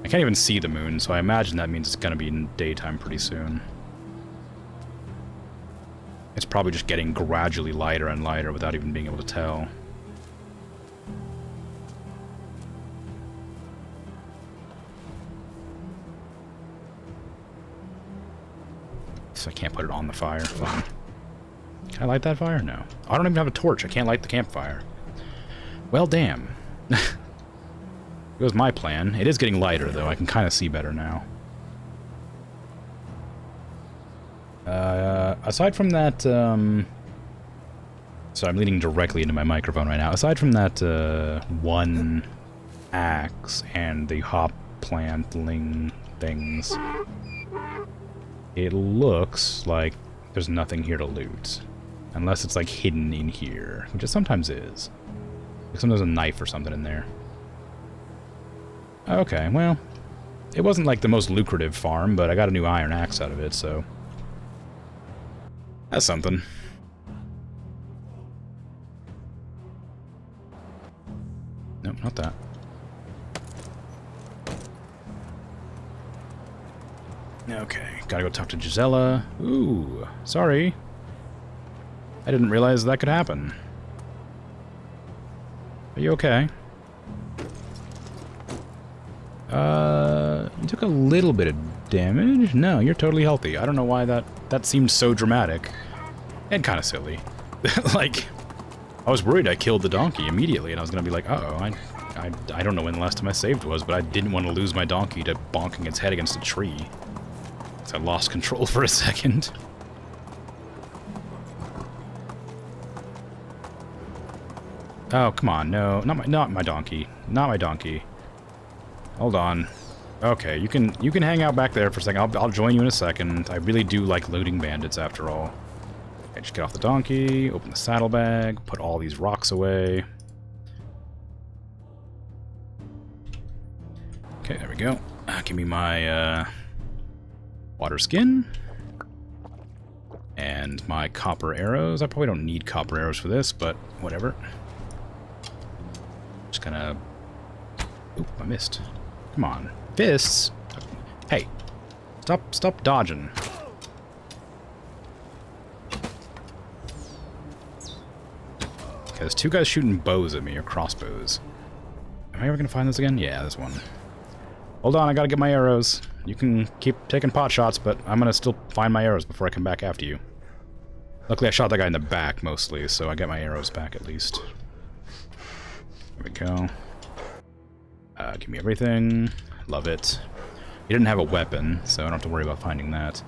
I can't even see the moon, so I imagine that means it's going to be in daytime pretty soon. It's probably just getting gradually lighter and lighter without even being able to tell. I can't put it on the fire. Fine. Can I light that fire? No. I don't even have a torch. I can't light the campfire. Well, damn. It was my plan. It is getting lighter, though. I can kind of see better now. Aside from that, so I'm leaning directly into my microphone right now. Aside from that, one axe and the hop plantling things, it looks like there's nothing here to loot. Unless it's, like, hidden in here, which it sometimes is. Like sometimes a knife or something in there. Okay, well, it wasn't, like, the most lucrative farm, but I got a new iron axe out of it, so... that's something. Nope, not that. Okay, gotta go talk to Gisela. Ooh, sorry. I didn't realize that could happen. Are you okay? You took a little bit of damage? No, you're totally healthy. I don't know why that seemed so dramatic. And kind of silly. Like, I was worried I killed the donkey immediately, and I was gonna be like, uh-oh, I don't know when the last time I saved was, but I didn't want to lose my donkey to bonking its head against a tree. So I lost control for a second. Oh, come on, no, not my donkey. Not my donkey. Hold on. Okay, you can hang out back there for a second. I'll join you in a second. I really do like looting bandits after all. Okay, just get off the donkey, open the saddlebag, put all these rocks away. Okay, there we go. Give me my water skin. And my copper arrows. I probably don't need copper arrows for this, but whatever. Just gonna... oop, I missed. Come on. Fists? Hey. Stop dodging. Okay, there's two guys shooting bows at me, or crossbows. Am I ever gonna find this again? Yeah, there's one. Hold on, I gotta get my arrows. You can keep taking pot shots, but I'm gonna still find my arrows before I come back after you. Luckily I shot that guy in the back, mostly, so I got my arrows back at least. There we go. Give me everything. Love it. He didn't have a weapon, so I don't have to worry about finding that.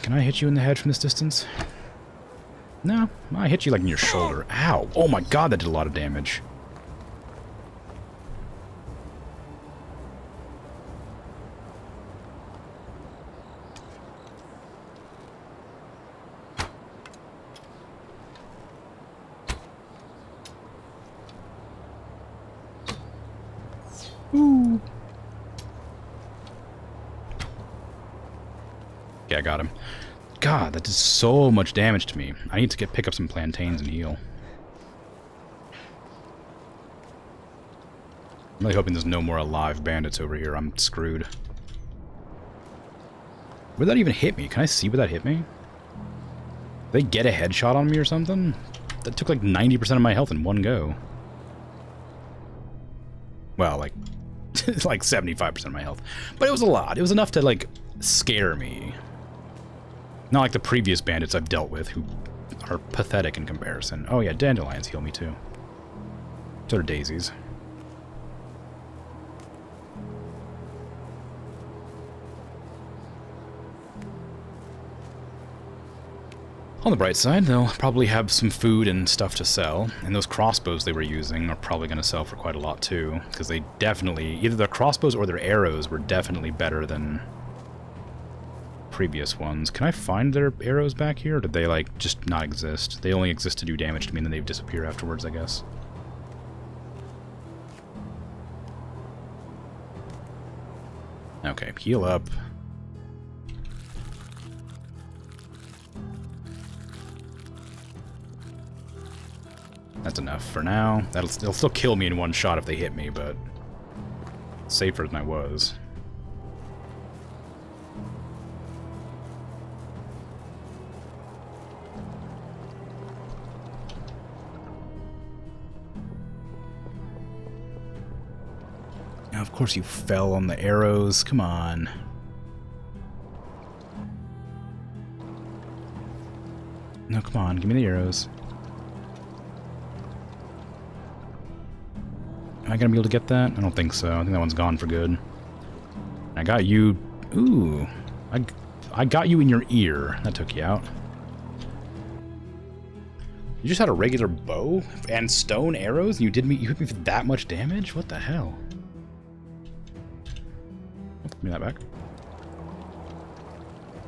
Can I hit you in the head from this distance? No, I hit you like in your shoulder. Ow! Oh my god, that did a lot of damage. Ooh. Yeah, I got him. God, that did so much damage to me. I need to pick up some plantains and heal. I'm really hoping there's no more alive bandits over here. I'm screwed. Where'd that even hit me? Can I see where that hit me? Did they get a headshot on me or something? That took like 90% of my health in one go. Well, like... like 75% of my health. But it was a lot. It was enough to, like, scare me. Not like the previous bandits I've dealt with, who are pathetic in comparison. Oh yeah, dandelions heal me too. So do daisies. On the bright side, they'll probably have some food and stuff to sell, and those crossbows they were using are probably going to sell for quite a lot too, because they definitely, either their crossbows or their arrows were definitely better than previous ones. Can I find their arrows back here, or did they, like, just not exist? They only exist to do damage to me, and then they disappear afterwards, I guess. Okay, heal up. That's enough for now. They'll still kill me in one shot if they hit me, but safer than I was. Now, of course you fell on the arrows. Come on. No, come on, give me the arrows. Am I gonna be able to get that? I don't think so. I think that one's gone for good. I got you... Ooh. I got you in your ear. That took you out. You just had a regular bow and stone arrows, and you hit me for that much damage? What the hell? Give me that back.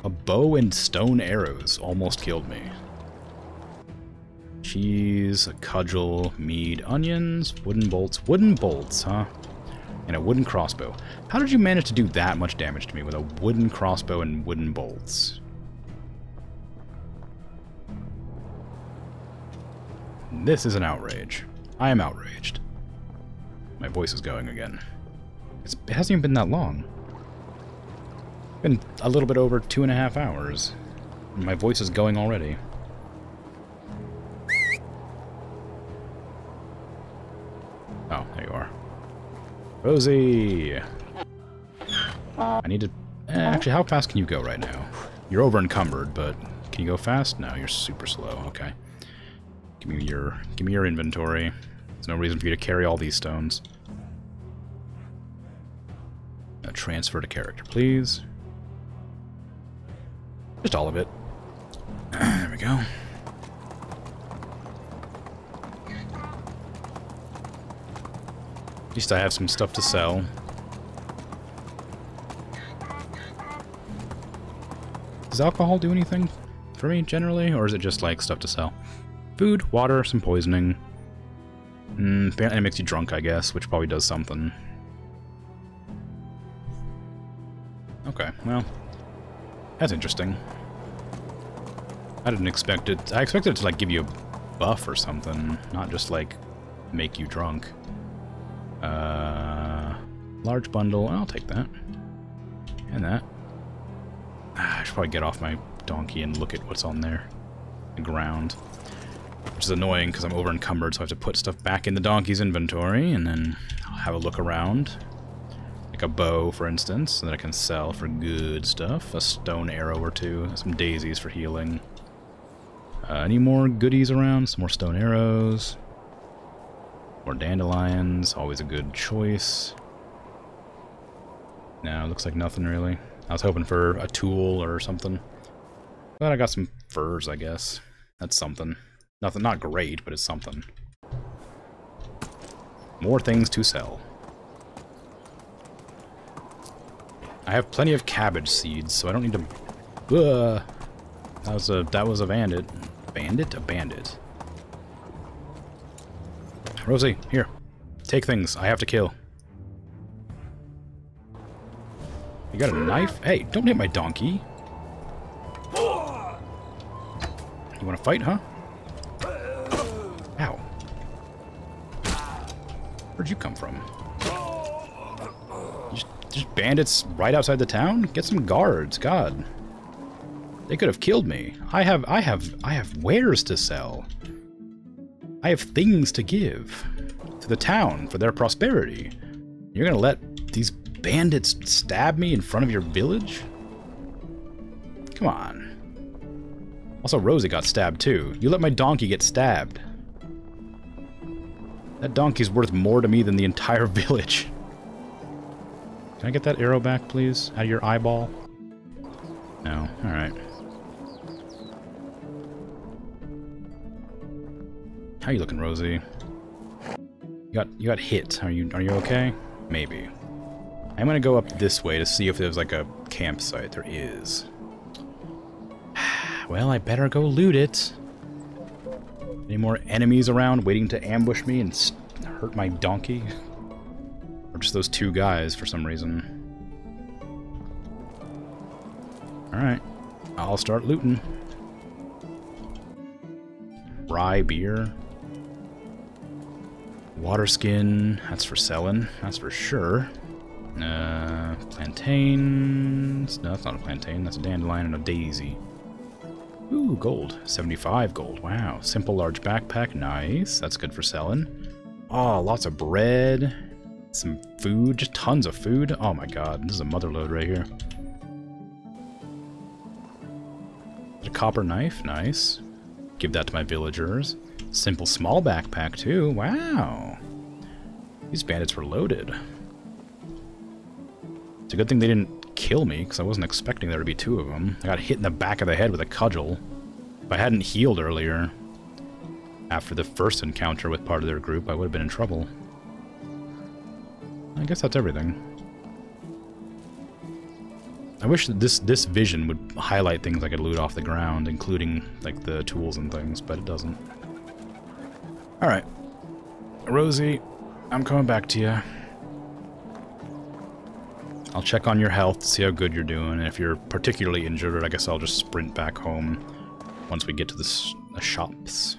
A bow and stone arrows almost killed me. Cheese, a cudgel, mead, onions, wooden bolts, huh? And a wooden crossbow. How did you manage to do that much damage to me with a wooden crossbow and wooden bolts? This is an outrage. I am outraged. My voice is going again. It hasn't even been that long. It's been a little bit over 2.5 hours. And my voice is going already. Oh, there you are. Rosie! I need to... actually, how fast can you go right now? You're over encumbered, but can you go fast? No, you're super slow. Okay. Give me your inventory. There's no reason for you to carry all these stones. Now transfer to character, please. Just all of it. There we go. At least I have some stuff to sell. Does alcohol do anything for me, generally? Or is it just, like, stuff to sell? Food, water, some poisoning. Apparently it makes you drunk, I guess, which probably does something. Okay, well. That's interesting. I didn't expect it. I expected it to, like, give you a buff or something. Not just, like, make you drunk. Large bundle. I'll take that. And that. I should probably get off my donkey and look at what's on there. The ground. Which is annoying because I'm over encumbered, so I have to put stuff back in the donkey's inventory and then I'll have a look around. Like a bow, for instance, that I can sell for good stuff. A stone arrow or two. Some daisies for healing. Any more goodies around? Some more stone arrows. More dandelions, always a good choice. No, looks like nothing really. I was hoping for a tool or something. But I got some furs, I guess. That's something. Nothing, not great, but it's something. More things to sell. I have plenty of cabbage seeds, so I don't need to... That was a bandit. Bandit? A bandit. Rosie, here. Take things. I have to kill. You got a knife? Hey, don't hit my donkey. You want to fight, huh? Ow. Where'd you come from? Just bandits right outside the town? Get some guards, God. They could have killed me. I have wares to sell. I have things to give to the town for their prosperity. You're gonna let these bandits stab me in front of your village? Come on. Also, Rosie got stabbed too. You let my donkey get stabbed. That donkey's worth more to me than the entire village. Can I get that arrow back, please? Out of your eyeball? No. Alright. How you looking, Rosie? You got hit. Are you okay? Maybe. I'm gonna go up this way to see if there's like a campsite. There is. Well, I better go loot it. Any more enemies around waiting to ambush me and hurt my donkey? Or just those two guys for some reason. Alright. I'll start looting. Rye beer. Water skin. That's for selling. That's for sure. Plantains. No, that's not a plantain. That's a dandelion and a daisy. Ooh, gold. 75 gold. Wow. Simple large backpack. Nice. That's good for selling. Oh, lots of bread. Some food. Just tons of food. Oh my god. This is a mother lode right here. A copper knife. Nice. Give that to my villagers. Simple small backpack, too. Wow. These bandits were loaded. It's a good thing they didn't kill me, because I wasn't expecting there to be two of them. I got hit in the back of the head with a cudgel. If I hadn't healed earlier, after the first encounter with part of their group, I would have been in trouble. I guess that's everything. I wish that this vision would highlight things I could loot off the ground, including, like, the tools and things, but it doesn't. Alright. Rosie, I'm coming back to you. I'll check on your health to see how good you're doing, and if you're particularly injured, I guess I'll just sprint back home once we get to the shops.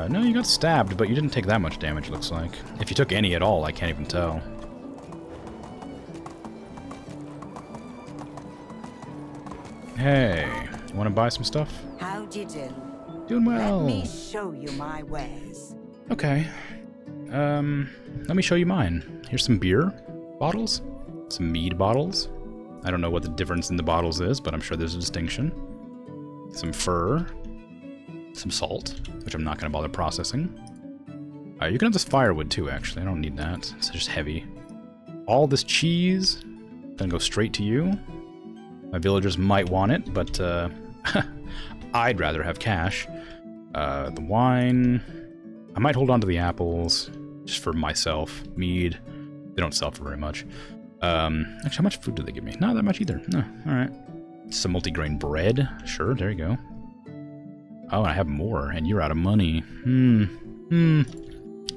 No, you got stabbed, but you didn't take that much damage, looks like. If you took any at all, I can't even tell. Hey, you want to buy some stuff? How'd you do? Doing well. Let me show you my wares. Okay. Let me show you mine. Here's some beer bottles, some mead bottles. I don't know what the difference in the bottles is, but I'm sure there's a distinction. Some fur. Some salt, which I'm not going to bother processing. You can have this firewood too, actually. I don't need that. It's just heavy. All this cheese, gonna go straight to you. My villagers might want it, but I'd rather have cash. The wine, I might hold on to the apples, just for myself. Mead, they don't sell for very much. Actually, how much food do they give me? Not that much either. No, alright. Some multigrain bread. Sure, there you go. Oh, I have more, and you're out of money.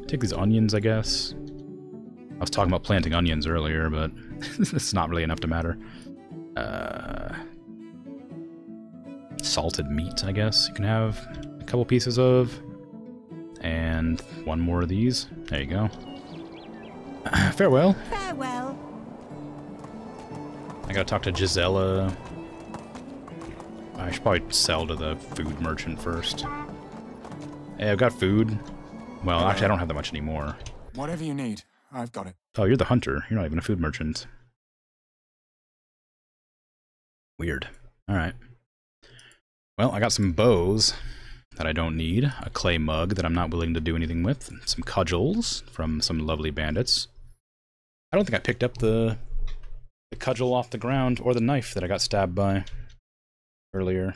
Take these onions, I guess. I was talking about planting onions earlier, but it's not really enough to matter. Salted meat, I guess you can have a couple pieces of. And one more of these. There you go. Farewell. Farewell. I gotta talk to Gisela. I should probably sell to the food merchant first. Hey, I've got food. Well, actually, I don't have that much anymore. Whatever you need, I've got it. Oh, you're the hunter. You're not even a food merchant. Weird. Alright. Well, I got some bows that I don't need. A clay mug that I'm not willing to do anything with. Some cudgels from some lovely bandits. I don't think I picked up the cudgel off the ground or the knife that I got stabbed by earlier.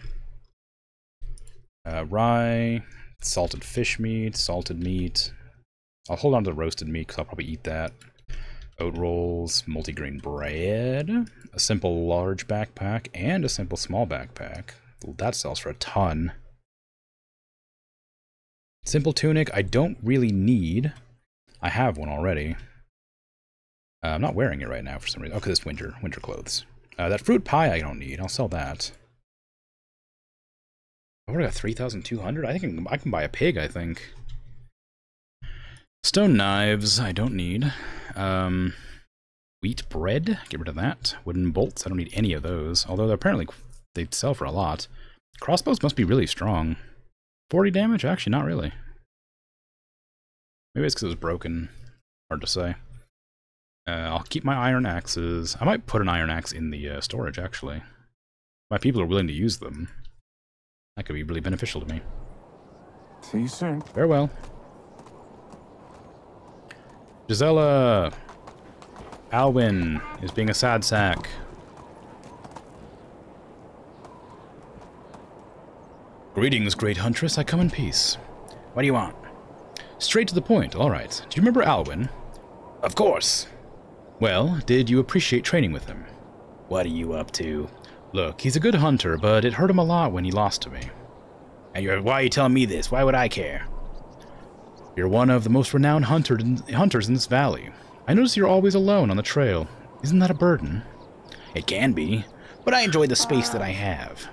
Rye, salted fish meat, salted meat. I'll hold on to the roasted meat because I'll probably eat that. Oat rolls, multigrain bread, a simple large backpack, and a simple small backpack. That sells for a ton. Simple tunic, I don't really need. I have one already. I'm not wearing it right now for some reason. Oh, because it's winter clothes. That fruit pie I don't need. I'll sell that. I've already got 3,200. I think I can buy a pig, I think. Stone knives, I don't need. Wheat bread, get rid of that. Wooden bolts, I don't need any of those. Although apparently they sell for a lot. Crossbows must be really strong. 40 damage? Actually, not really. Maybe it's because it was broken. Hard to say. I'll keep my iron axes. I might put an iron axe in the storage, actually. My people are willing to use them. That could be really beneficial to me. See you soon. Farewell. Gisela! Alwyn is being a sad sack. Greetings, great huntress. I come in peace. What do you want? Straight to the point. All right. Do you remember Alwyn? Of course. Well, did you appreciate training with him? What are you up to? Look, he's a good hunter, but it hurt him a lot when he lost to me. And why are you telling me this? Why would I care? You're one of the most renowned hunters in this valley. I notice you're always alone on the trail. Isn't that a burden? It can be, but I enjoy the space that I have.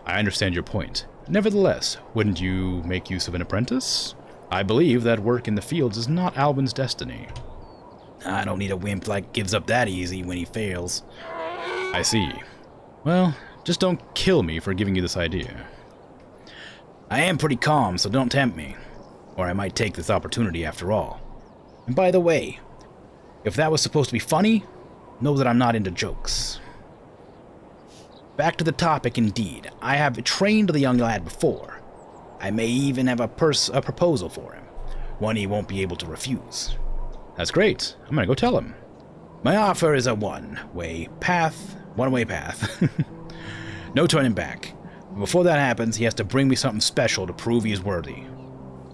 I understand your point. Nevertheless, wouldn't you make use of an apprentice? I believe that work in the fields is not Alwyn's destiny. I don't need a wimp like gives up that easy when he fails. I see. Well, just don't kill me for giving you this idea. I am pretty calm, so don't tempt me. Or I might take this opportunity after all. And by the way, if that was supposed to be funny, know that I'm not into jokes. Back to the topic indeed. I have trained the young lad before. I may even have a proposal for him. One he won't be able to refuse. That's great. I'm gonna go tell him. My offer is a one-way path. No turning back. But before that happens, he has to bring me something special to prove he is worthy.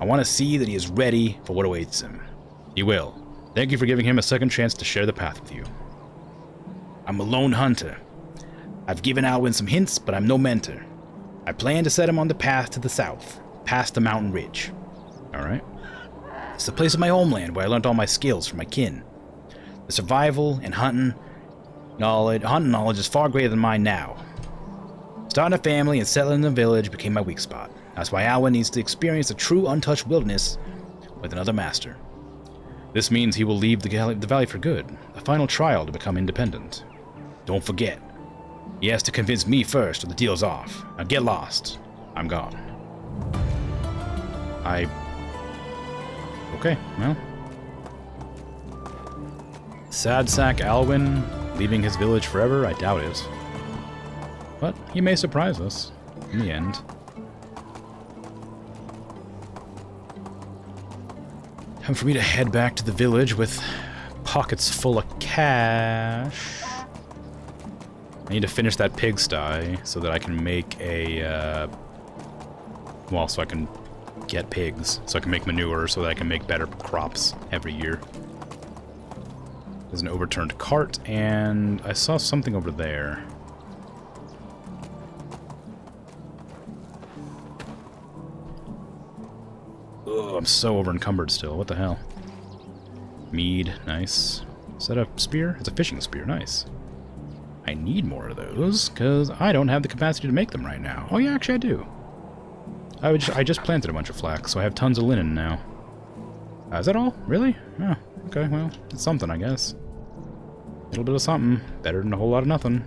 I want to see that he is ready for what awaits him. He will. Thank you for giving him a second chance to share the path with you. I'm a lone hunter. I've given Alwyn some hints, but I'm no mentor. I plan to set him on the path to the south, past the mountain ridge. Alright. It's the place of my homeland where I learned all my skills from my kin. The survival and hunting knowledge is far greater than mine now. Starting a family and settling in a village became my weak spot. That's why Alwyn needs to experience a true untouched wilderness with another master. This means he will leave the valley for good, a final trial to become independent. Don't forget, he has to convince me first or the deal's off. Now get lost. I'm gone. Okay, well. Sad sack Alwyn leaving his village forever? I doubt it. But he may surprise us in the end. Time for me to head back to the village with pockets full of cash. I need to finish that pigsty so that I can make a, well, so I can get pigs. So I can make manure so that I can make better crops every year. There's an overturned cart, and I saw something over there. Ugh, I'm so over-encumbered still. What the hell? Mead, nice. Is that a spear? It's a fishing spear, nice. I need more of those, because I don't have the capacity to make them right now. Oh yeah, actually I do. I just planted a bunch of flax, so I have tons of linen now. Is that all? Really? Oh, okay, well, it's something, I guess. A little bit of something. Better than a whole lot of nothing.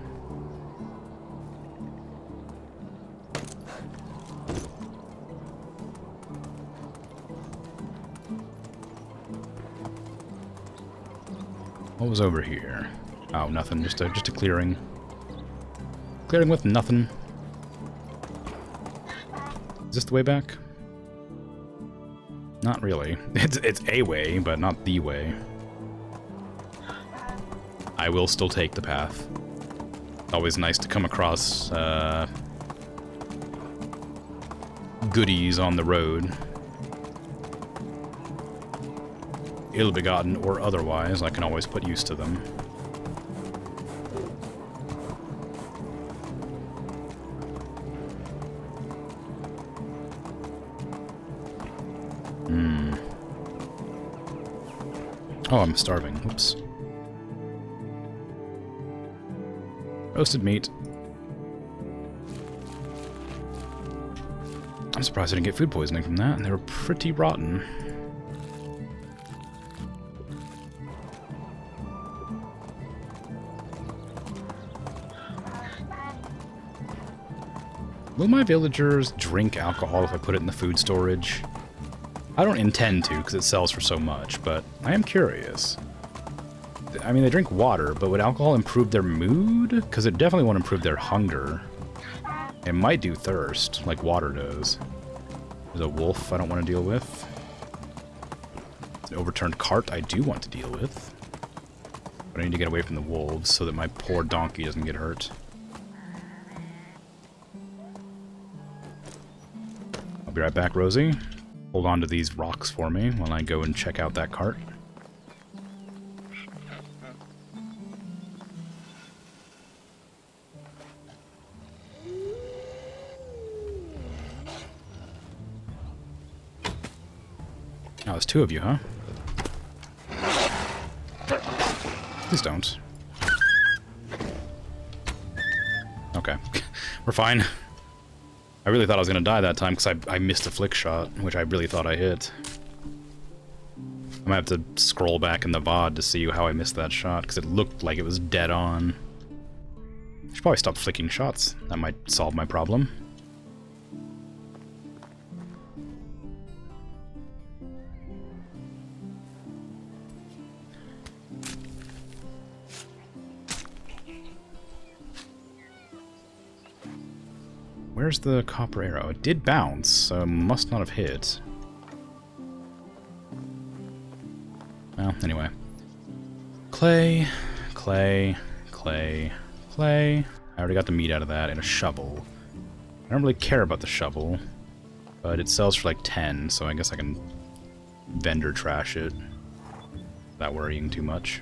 What was over here? Oh, nothing. Just a clearing. Clearing with nothing. Is this the way back? Not really. It's a way, but not the way. I will still take the path. Always nice to come across goodies on the road. Ill-begotten or otherwise, I can always put use to them. Oh, I'm starving. Oops. Roasted meat. I'm surprised I didn't get food poisoning from that, and they were pretty rotten. Will my villagers drink alcohol if I put it in the food storage? I don't intend to, because it sells for so much, but I am curious. I mean, they drink water, but would alcohol improve their mood? Because it definitely won't improve their hunger. It might do thirst, like water does. There's a wolf I don't want to deal with. An overturned cart I do want to deal with. But I need to get away from the wolves so that my poor donkey doesn't get hurt. I'll be right back, Rosie. Hold on to these rocks for me while I go and check out that cart. Oh, there's two of you, huh? Please don't. Okay. We're fine. I really thought I was going to die that time because I missed a flick shot, which I really thought I hit. I'm going to have to scroll back in the VOD to see how I missed that shot because it looked like it was dead on. I should probably stop flicking shots. That might solve my problem. where's the copper arrow? It did bounce, so it must not have hit. Well, anyway. Clay, clay, clay, clay. I already got the meat out of that, and a shovel. I don't really care about the shovel, but it sells for like 10, so I guess I can vendor trash it without worrying too much.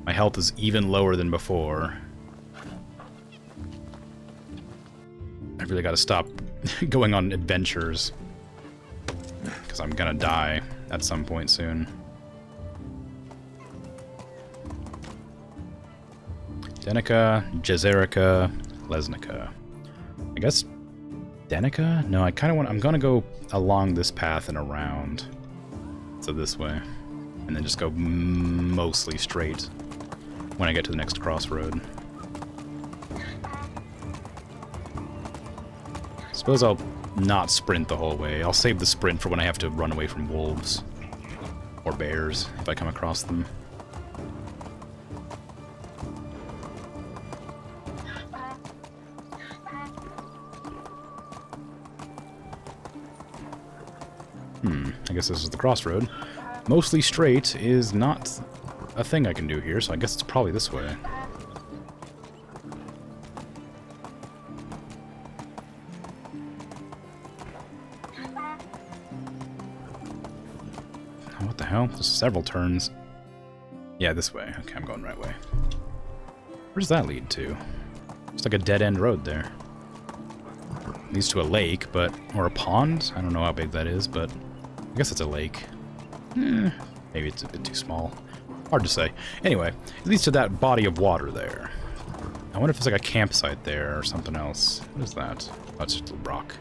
My health is even lower than before. I've really got to stop going on adventures, because I'm gonna die at some point soon. Denica, Jezerica, Lesnica. I guess Denica? No, I kind of want... I'm gonna go along this path and around. So this way. And then just go mostly straight when I get to the next crossroad. Suppose I'll not sprint the whole way. I'll save the sprint for when I have to run away from wolves. Or bears, if I come across them. I guess this is the crossroad. Mostly straight is not a thing I can do here, so I guess it's probably this way. Oh, what the hell? There's several turns. Yeah, this way. Okay, I'm going the right way. Where does that lead to? It's like a dead-end road there. Leads to a lake, but... or a pond? I don't know how big that is, but... I guess it's a lake. Maybe it's a bit too small. Hard to say. Anyway, it leads to that body of water there. I wonder if there's like a campsite there or something else. What is that? Oh, it's just a rock.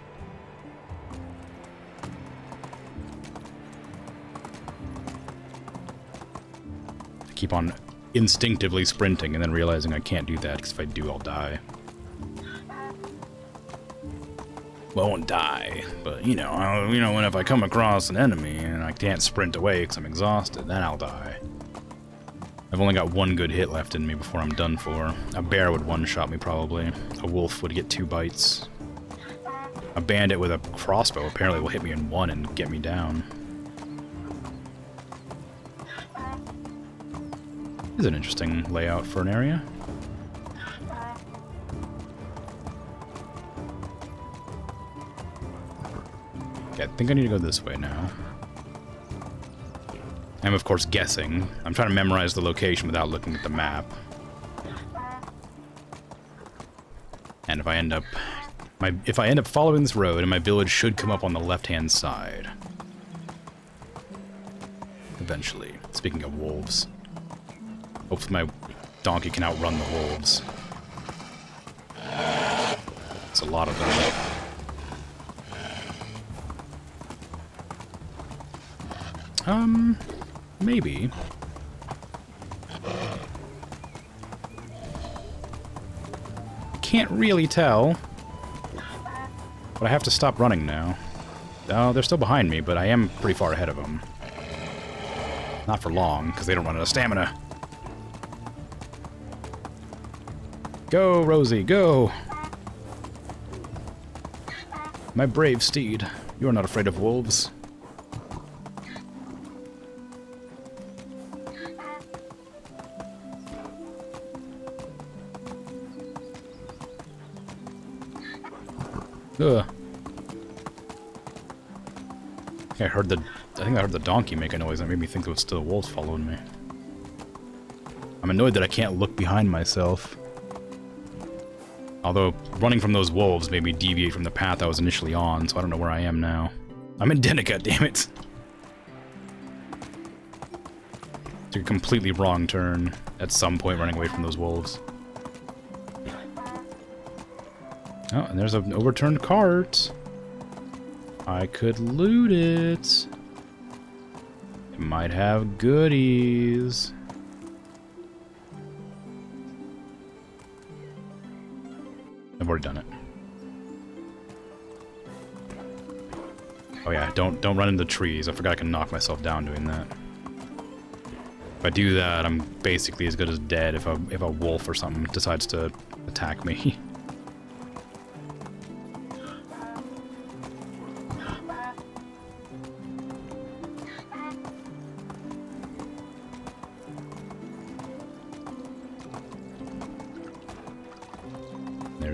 I keep on instinctively sprinting and then realizing I can't do that, because if I do, I'll die. Well, I won't die, but, you know, when if I come across an enemy and I can't sprint away because I'm exhausted, then I'll die. I've only got one good hit left in me before I'm done for. A bear would one-shot me, probably. A wolf would get 2 bites. A bandit with a crossbow apparently will hit me in 1 and get me down. This is an interesting layout for an area. Okay, I think I need to go this way now. I'm, of course, guessing. I'm trying to memorize the location without looking at the map. And if I end up... following this road, and my village should come up on the left-hand side. Eventually. Speaking of wolves. Hopefully my donkey can outrun the wolves. It's a lot of them. Maybe. I can't really tell. But I have to stop running now. Oh, they're still behind me, but I am pretty far ahead of them. Not for long, because they don't run out of stamina. Go, Rosie, go! My brave steed, you are not afraid of wolves. Ugh. I think I heard the donkey make a noise that made me think there was still wolves following me. I'm annoyed that I can't look behind myself. Although, running from those wolves made me deviate from the path I was initially on, so I don't know where I am now. I'm in Denica, damn it! Took a completely wrong turn at some point running away from those wolves. Oh, and there's an overturned cart. I could loot it. It might have goodies. I've already done it. Oh yeah, don't run into the trees. I forgot I can knock myself down doing that. If I do that, I'm basically as good as dead if a wolf or something decides to attack me.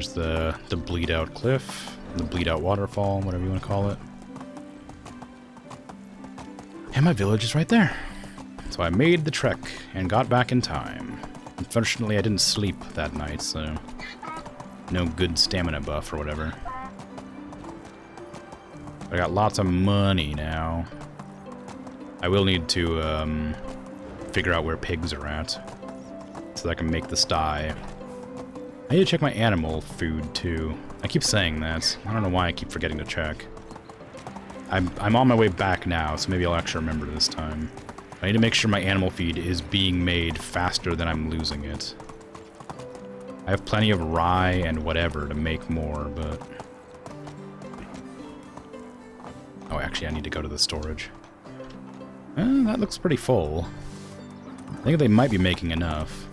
There's the bleed out cliff, the bleed out waterfall, whatever you want to call it. And my village is right there. So I made the trek and got back in time. Unfortunately, I didn't sleep that night, so no good stamina buff or whatever. I got lots of money now. I will need to figure out where pigs are at so that I can make the sty. I need to check my animal food too. I keep saying that. I don't know why I keep forgetting to check. I'm on my way back now, so maybe I'll actually remember this time. I need to make sure my animal feed is being made faster than I'm losing it. I have plenty of rye and whatever to make more, but... Oh, actually, I need to go to the storage. That looks pretty full. I think they might be making enough.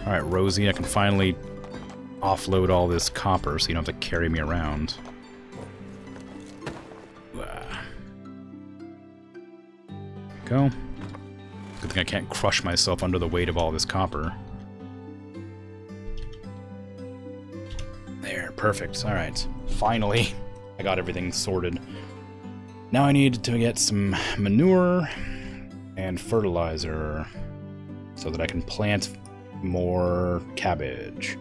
Alright, Rosie, I can finally offload all this copper so you don't have to carry me around. Go. Good thing I can't crush myself under the weight of all this copper. There, perfect. Alright. Finally, I got everything sorted. Now I need to get some manure and fertilizer so that I can plant more cabbage.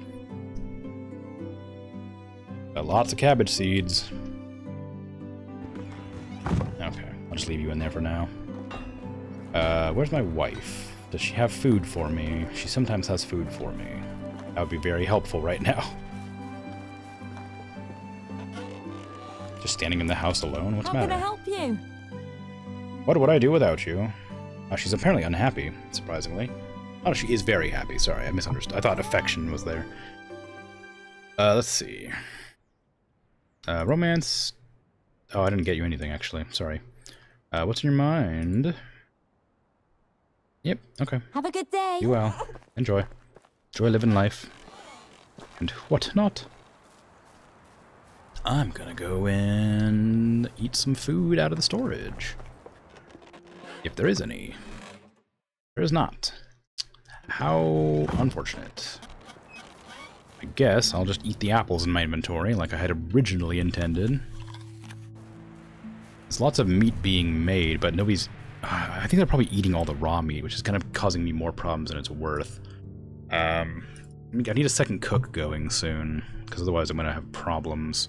Got lots of cabbage seeds. Okay, I'll just leave you in there for now. Where's my wife? Does she have food for me? She sometimes has food for me. That would be very helpful right now. Just standing in the house alone? What's the matter? How can I help you? What would I do without you? She's apparently unhappy, surprisingly. Oh, she is very happy. Sorry, I misunderstood. I thought affection was there. Let's see. Romance. Oh, I didn't get you anything, actually. Sorry. What's in your mind? Yep, okay. Have a good day. You well. Enjoy. Enjoy living life. And whatnot. I'm gonna go and eat some food out of the storage. If there is any. There is not. How unfortunate. I guess I'll just eat the apples in my inventory like I had originally intended. There's lots of meat being made, but nobody's... I think they're probably eating all the raw meat, which is kind of causing me more problems than it's worth. I need a second cook going soon, because otherwise I'm going to have problems.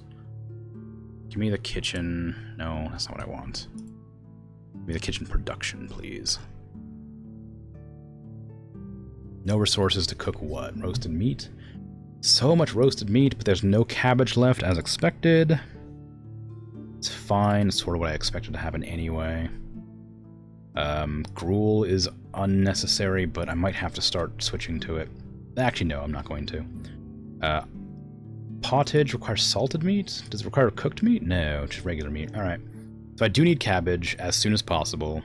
Give me the kitchen... No, that's not what I want. Give me the kitchen production, please. No resources to cook what? Roasted meat? So much roasted meat, but there's no cabbage left as expected. It's fine, it's sort of what I expected to happen anyway. Gruel is unnecessary, but I might have to start switching to it. Actually, no, I'm not going to. Pottage requires salted meat? Does it require cooked meat? No, just regular meat. Alright. So I do need cabbage as soon as possible.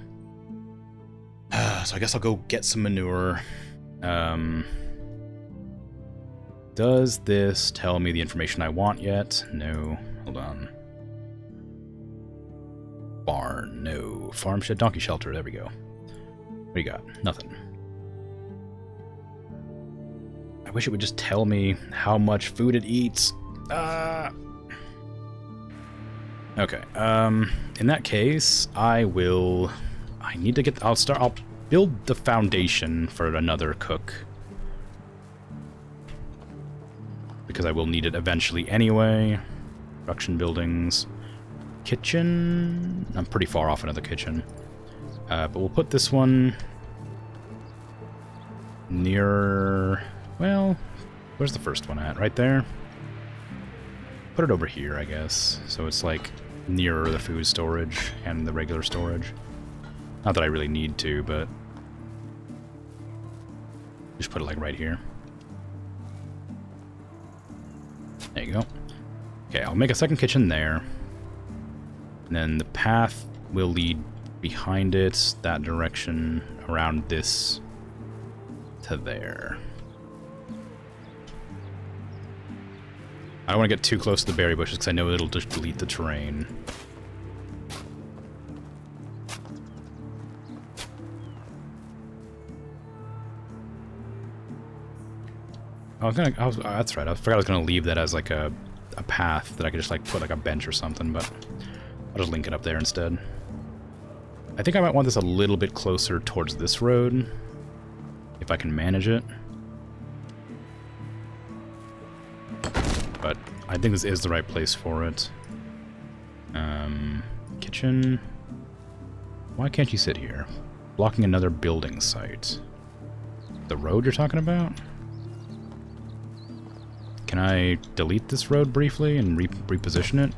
So I guess I'll go get some manure. Does this tell me the information I want yet? No. Hold on. Barn, no. Farm shed, donkey shelter, there we go. What do you got? Nothing. I wish it would just tell me how much food it eats. Okay, in that case, I need to get, I'll build the foundation for another cook. Because I will need it eventually anyway. Production buildings. Kitchen. I'm pretty far off another kitchen. But we'll put this one near... Well, where's the first one at? Right there? Put it over here, I guess. So it's like nearer the food storage and the regular storage. Not that I really need to, but... Just put it like right here. There you go. Okay, I'll make a second kitchen there. And then the path will lead behind it, that direction, around this to there. I don't want to get too close to the berry bushes because I know it'll just delete the terrain. That's right. I forgot I was gonna leave that as like a path that I could just like put like a bench or something, but I'll just link it up there instead. I think I might want this a little bit closer towards this road, if I can manage it. But I think this is the right place for it. Kitchen. Why can't you sit here? Blocking another building site. The road you're talking about? Can I delete this road briefly and reposition it?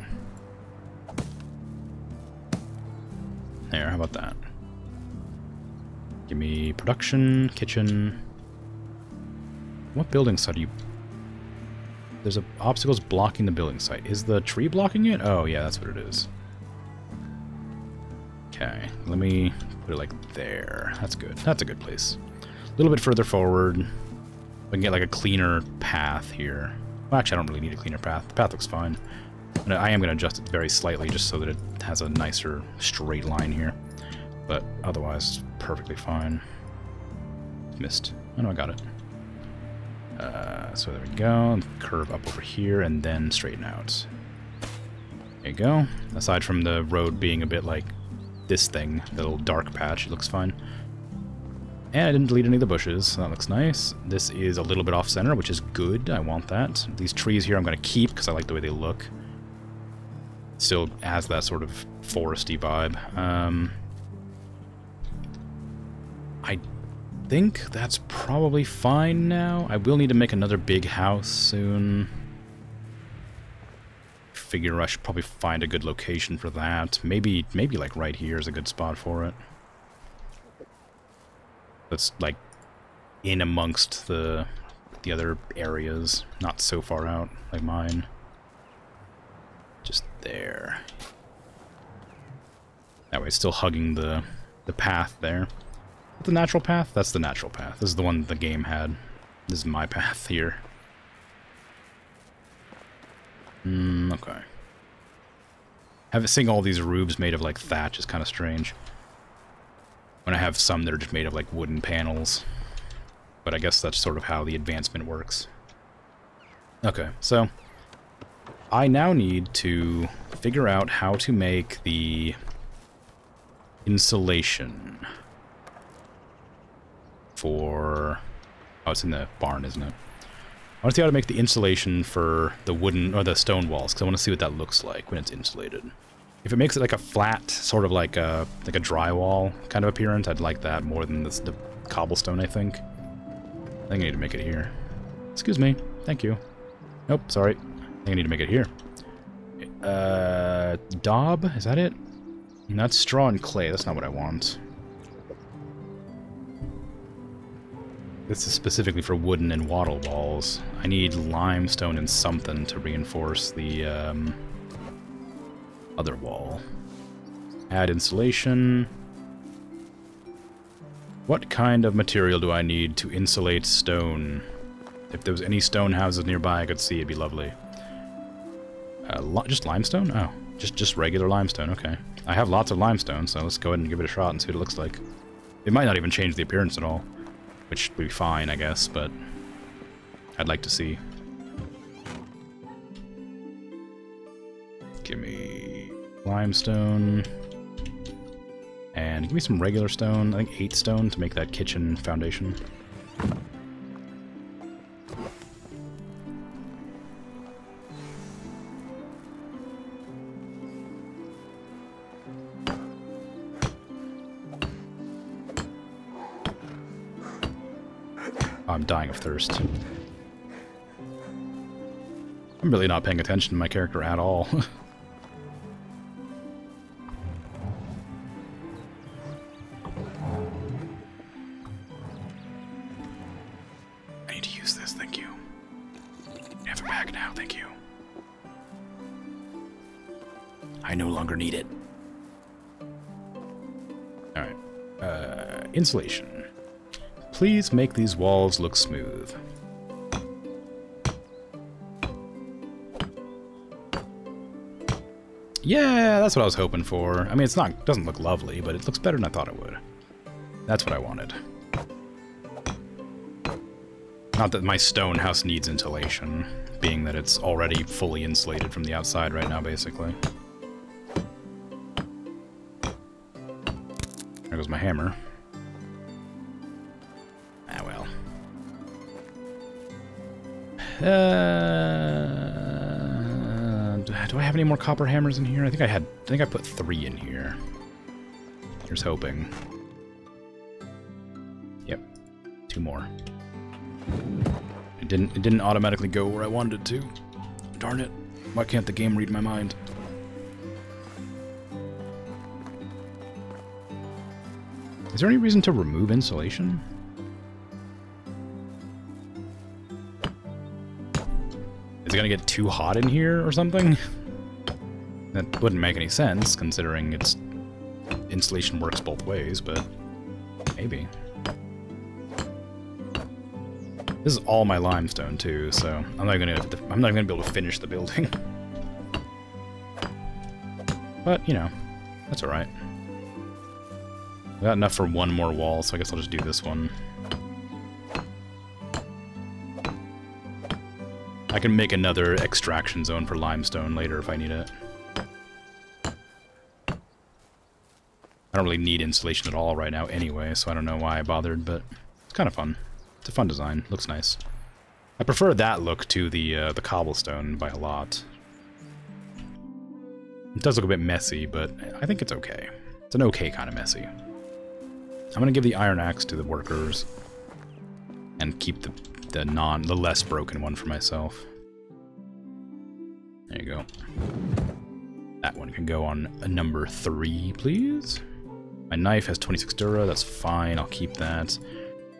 There, how about that? Give me production, kitchen. What building site are you... There's obstacles blocking the building site. Is the tree blocking it? Oh, yeah, that's what it is. Okay, let me put it like there. That's good. That's a good place. A little bit further forward. We can get like a cleaner path here. Well, actually, I don't really need a cleaner path. The path looks fine. And I am going to adjust it very slightly just so that it has a nicer straight line here. But otherwise, perfectly fine. Missed. Oh no, I got it. So there we go. Curve up over here and then straighten out. There you go. Aside from the road being a bit like this thing, the little dark patch, it looks fine. And I didn't delete any of the bushes, so that looks nice. This is a little bit off-center, which is good. I want that. These trees here I'm going to keep because I like the way they look. Still has that sort of foresty vibe. I think that's probably fine now. I will need to make another big house soon. Figure I should probably find a good location for that. Maybe like right here is a good spot for it. That's like in amongst the other areas, not so far out like mine. Just there. That way, it's still hugging the path there. The natural path? That's the natural path. This is the one the game had. This is my path here. Okay. Seeing all these roofs made of like thatch is kind of strange. When I have some that are just made of like wooden panels. But I guess that's sort of how the advancement works. Okay, so I now need to figure out how to make the insulation for... Oh, it's in the barn, isn't it? I want to see how to make the insulation for the wooden or the stone walls, because I want to see what that looks like when it's insulated. If it makes it like a flat, sort of like a drywall kind of appearance, I'd like that more than the cobblestone, I think. I think I need to make it here. Excuse me. Thank you. Nope, sorry. I think I need to make it here. Daub? Is that it? That's straw and clay. That's not what I want. This is specifically for wooden and wattle walls. I need limestone and something to reinforce the other wall. Add insulation. What kind of material do I need to insulate stone? If there was any stone houses nearby I could see, it'd be lovely. Just limestone? Oh, just regular limestone, okay. I have lots of limestone, so let's go ahead and give it a shot and see what it looks like. It might not even change the appearance at all, which would be fine, I guess, but I'd like to see. Give me limestone. And give me some regular stone. I think 8 stone to make that kitchen foundation. I'm dying of thirst. I'm really not paying attention to my character at all. I need to use this, thank you. I have it back now, thank you. I no longer need it. Alright. Insulation. Please make these walls look smooth. Yeah, that's what I was hoping for. I mean, it doesn't look lovely, but it looks better than I thought it would. That's what I wanted. Not that my stone house needs insulation, being that it's already fully insulated from the outside right now, basically. There goes my hammer. Ah, well. Do I have any more copper hammers in here? I think I put 3 in here. Here's hoping. Yep. 2 more. It didn't automatically go where I wanted it to. Darn it. Why can't the game read my mind? Is there any reason to remove insulation? Is it gonna get too hot in here or something? That wouldn't make any sense, considering it's insulation works both ways, but maybe. This is all my limestone too, so I'm not gonna be able to finish the building. But you know, that's all right. I got enough for 1 more wall, so I guess I'll just do this one. I can make another extraction zone for limestone later if I need it. I don't really need insulation at all right now anyway, so I don't know why I bothered, but it's kind of fun. It's a fun design. Looks nice. I prefer that look to the cobblestone by a lot. It does look a bit messy, but I think it's okay. It's an okay kind of messy. I'm gonna give the iron axe to the workers and keep the less broken one for myself. There you go. That one can go on a number 3, please. My knife has 26 dura, that's fine, I'll keep that.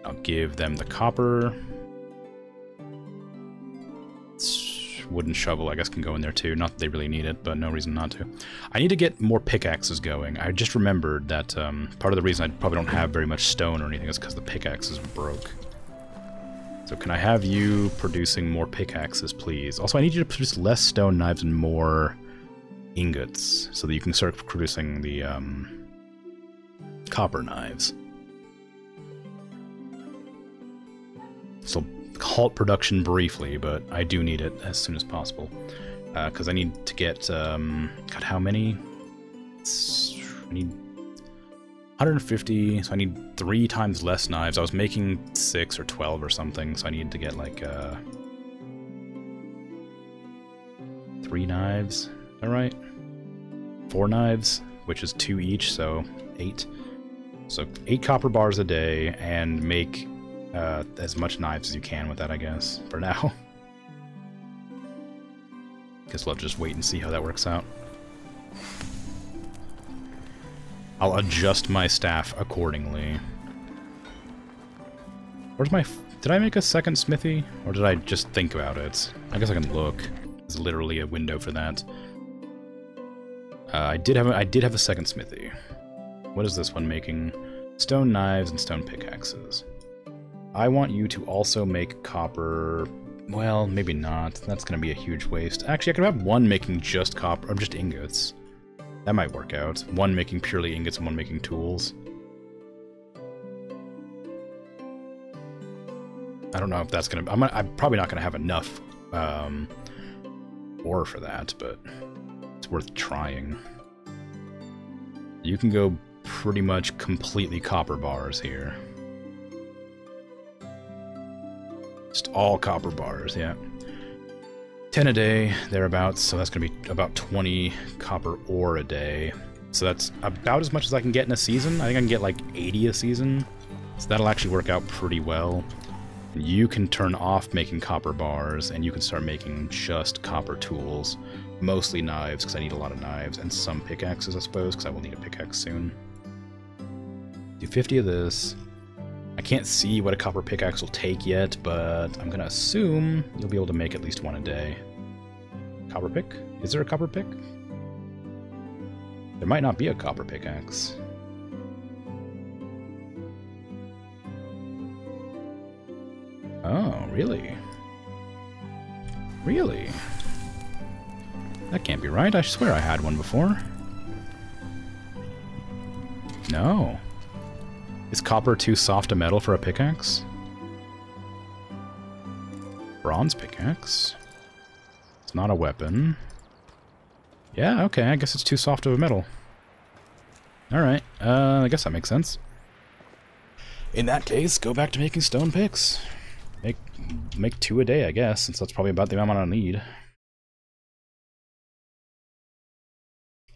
I'll give them the copper. Wooden shovel, I guess, can go in there too. Not that they really need it, but no reason not to. I need to get more pickaxes going. I just remembered that part of the reason I probably don't have very much stone or anything is because the pickaxes broke. So can I have you producing more pickaxes, please? Also, I need you to produce less stone knives and more ingots so that you can start producing the copper knives. So halt production briefly, but I do need it as soon as possible. Because I need to get, God, how many? I need 150, so I need 3 times less knives. I was making 6 or 12 or something, so I need to get like 3 knives. Is that right? 4 knives, which is 2 each, so 8. So 8 copper bars a day, and make as much knives as you can with that, I guess, for now. Guess we'll just wait and see how that works out. I'll adjust my staff accordingly. Where's my... Did I make a second smithy? Or did I just think about it? I guess I can look. There's literally a window for that. I did have a second smithy. What is this one making? Stone knives and stone pickaxes. I want you to also make copper... Well, maybe not. That's going to be a huge waste. Actually, I could have one making just copper, or just ingots. That might work out. One making purely ingots and one making tools. I don't know if that's going to... I'm probably not going to have enough ore for that, but it's worth trying. You can go pretty much completely copper bars here. Just all copper bars, yeah. 10 a day, thereabouts, so that's going to be about 20 copper ore a day. So that's about as much as I can get in a season. I think I can get like 80 a season. So that'll actually work out pretty well. You can turn off making copper bars, and you can start making just copper tools. Mostly knives, because I need a lot of knives, and some pickaxes, I suppose, because I will need a pickaxe soon. Do 50 of this. I can't see what a copper pickaxe will take yet, but I'm going to assume you'll be able to make at least 1 a day. Copper pick? Is there a copper pick? There might not be a copper pickaxe. Oh, really? Really? That can't be right. I swear I had one before. No. Is copper too soft a metal for a pickaxe? Bronze pickaxe. It's not a weapon. Yeah, okay, I guess it's too soft of a metal. Alright, I guess that makes sense. In that case, go back to making stone picks. Make 2 a day, I guess, since that's probably about the amount I need.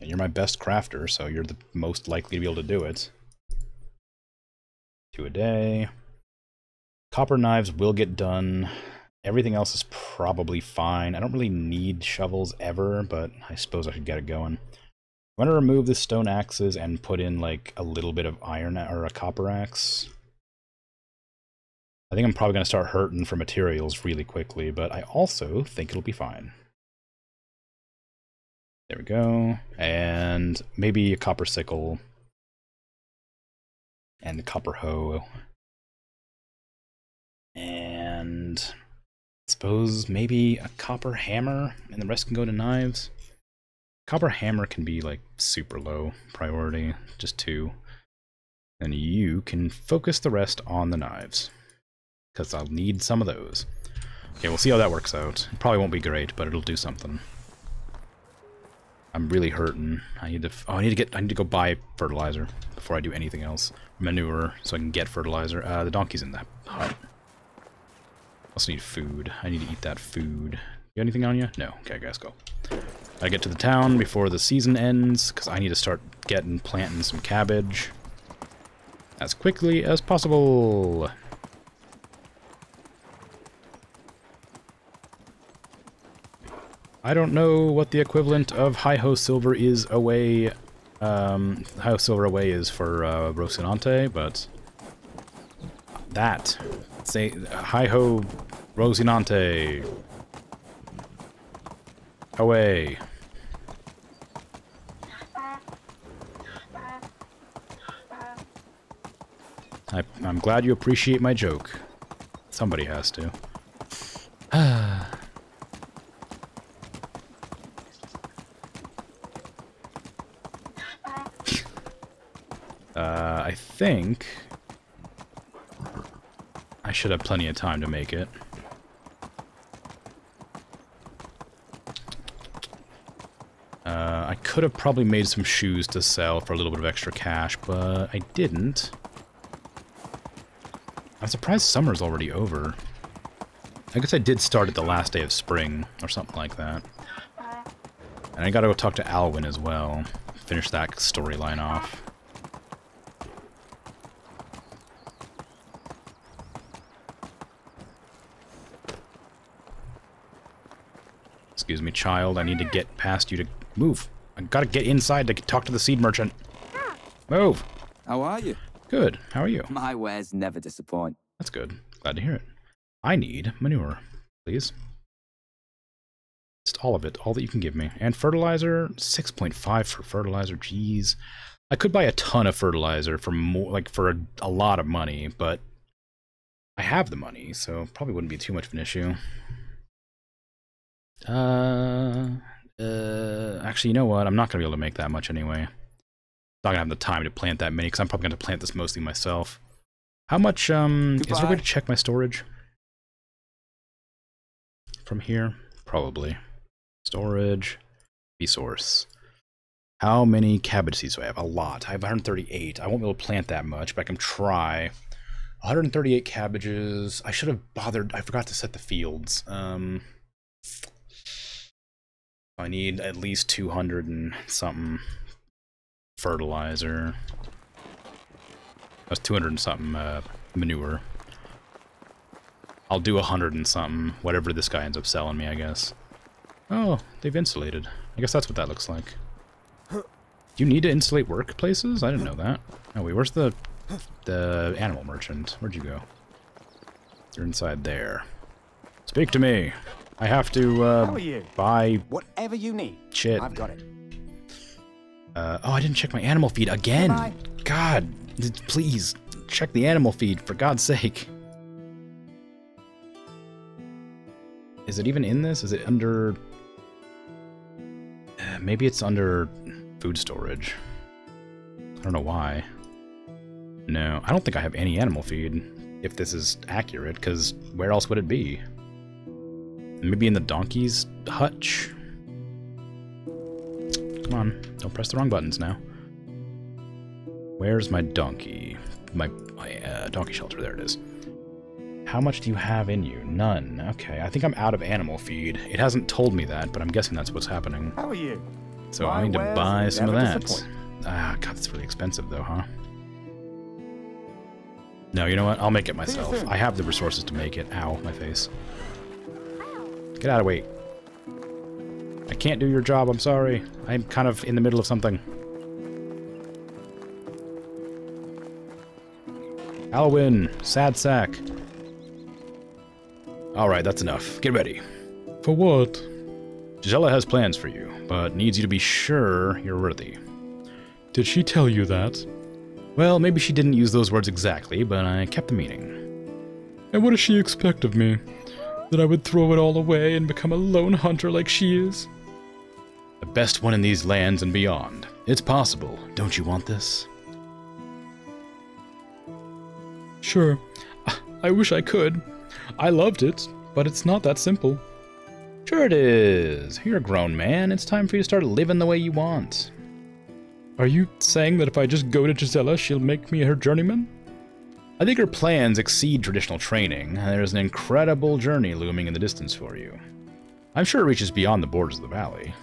And you're my best crafter, so you're the most likely to be able to do it. 2 a day. Copper knives will get done. Everything else is probably fine. I don't really need shovels ever, but I suppose I should get it going. I'm gonna remove the stone axes and put in like a little bit of iron or a copper axe. I think I'm probably gonna start hurting for materials really quickly, but I also think it'll be fine. There we go. And maybe a copper sickle. And the copper hoe. And I suppose maybe a copper hammer, and the rest can go to knives. Copper hammer can be like super low priority, just 2. And you can focus the rest on the knives, because I'll need some of those. Okay, we'll see how that works out. It probably won't be great, but it'll do something. I'm really hurting. I need to go buy fertilizer before I do anything else. Manure, so I can get fertilizer. The donkey's in the hut. I also need food. I need to eat that food. You got anything on you? No. Okay, guys, go. I get to the town before the season ends, because I need to start planting some cabbage as quickly as possible. I don't know what the equivalent of Hi-Ho Silver is away. Hi-Ho Silver away is for Rocinante, but that. Say Hi-Ho Rocinante. Away. I'm glad you appreciate my joke. Somebody has to. I think I should have plenty of time to make it. I could have probably made some shoes to sell for a little bit of extra cash, but I didn't. I'm surprised summer's already over. I guess I did start at the last day of spring, or something like that. And I gotta go talk to Alwyn as well. Finish that storyline off. Excuse me, child. I need to get past you to move. I gotta get inside to talk to the seed merchant. Move. How are you? Good. How are you? My wares never disappoint. That's good. Glad to hear it. I need manure, please. Just all of it. All that you can give me. And fertilizer. 6.5 for fertilizer. Jeez. I could buy a ton of fertilizer for more, like for a lot of money, but I have the money, so probably wouldn't be too much of an issue. Actually, you know what? I'm not gonna be able to make that much anyway. Not gonna have the time to plant that many, because I'm probably gonna plant this mostly myself. How much, is there a way to check my storage? From here? Probably. Storage. Resource. How many cabbage seeds do I have? A lot. I have 138. I won't be able to plant that much, but I can try. 138 cabbages. I should have bothered. I forgot to set the fields. I need at least 200 and something fertilizer. That's 200 and something manure. I'll do 100 and something, whatever this guy ends up selling me, I guess. Oh, they've insulated. I guess that's what that looks like. Do you need to insulate workplaces? I didn't know that. Oh wait, where's the animal merchant? Where'd you go? You're inside there. Speak to me. I have to How are you? buy Whatever you need. shit. I've got it. Oh, I didn't check my animal feed again. Goodbye. God, please check the animal feed for God's sake. Is it even in this? Is it under? Maybe it's under food storage. I don't know why. No, I don't think I have any animal feed. If this is accurate, because where else would it be? Maybe in the donkey's hutch? Come on, don't press the wrong buttons now. Where's my donkey? My donkey shelter, there it is. How much do you have in you? None. Okay, I think I'm out of animal feed. It hasn't told me that, but I'm guessing that's what's happening. How are you? So My I need to wares buy some of never that. disappoint. Ah, God, that's really expensive though, huh? No, you know what? I'll make it myself. soon. I have the resources to make it. Ow, my face. Get out of the way. I can't do your job, I'm sorry. I'm kind of in the middle of something. Alwyn, sad sack. Alright, that's enough. Get ready. For what? Gisela has plans for you, but needs you to be sure you're worthy. Did she tell you that? Well, maybe she didn't use those words exactly, but I kept the meaning. And what does she expect of me? That I would throw it all away and become a lone hunter like she is? The best one in these lands and beyond. It's possible. Don't you want this? Sure. I wish I could. I loved it, but it's not that simple. Sure it is. You're a grown man. It's time for you to start living the way you want. Are you saying that if I just go to Gisela, she'll make me her journeyman? I think her plans exceed traditional training, and there's an incredible journey looming in the distance for you. I'm sure it reaches beyond the borders of the valley.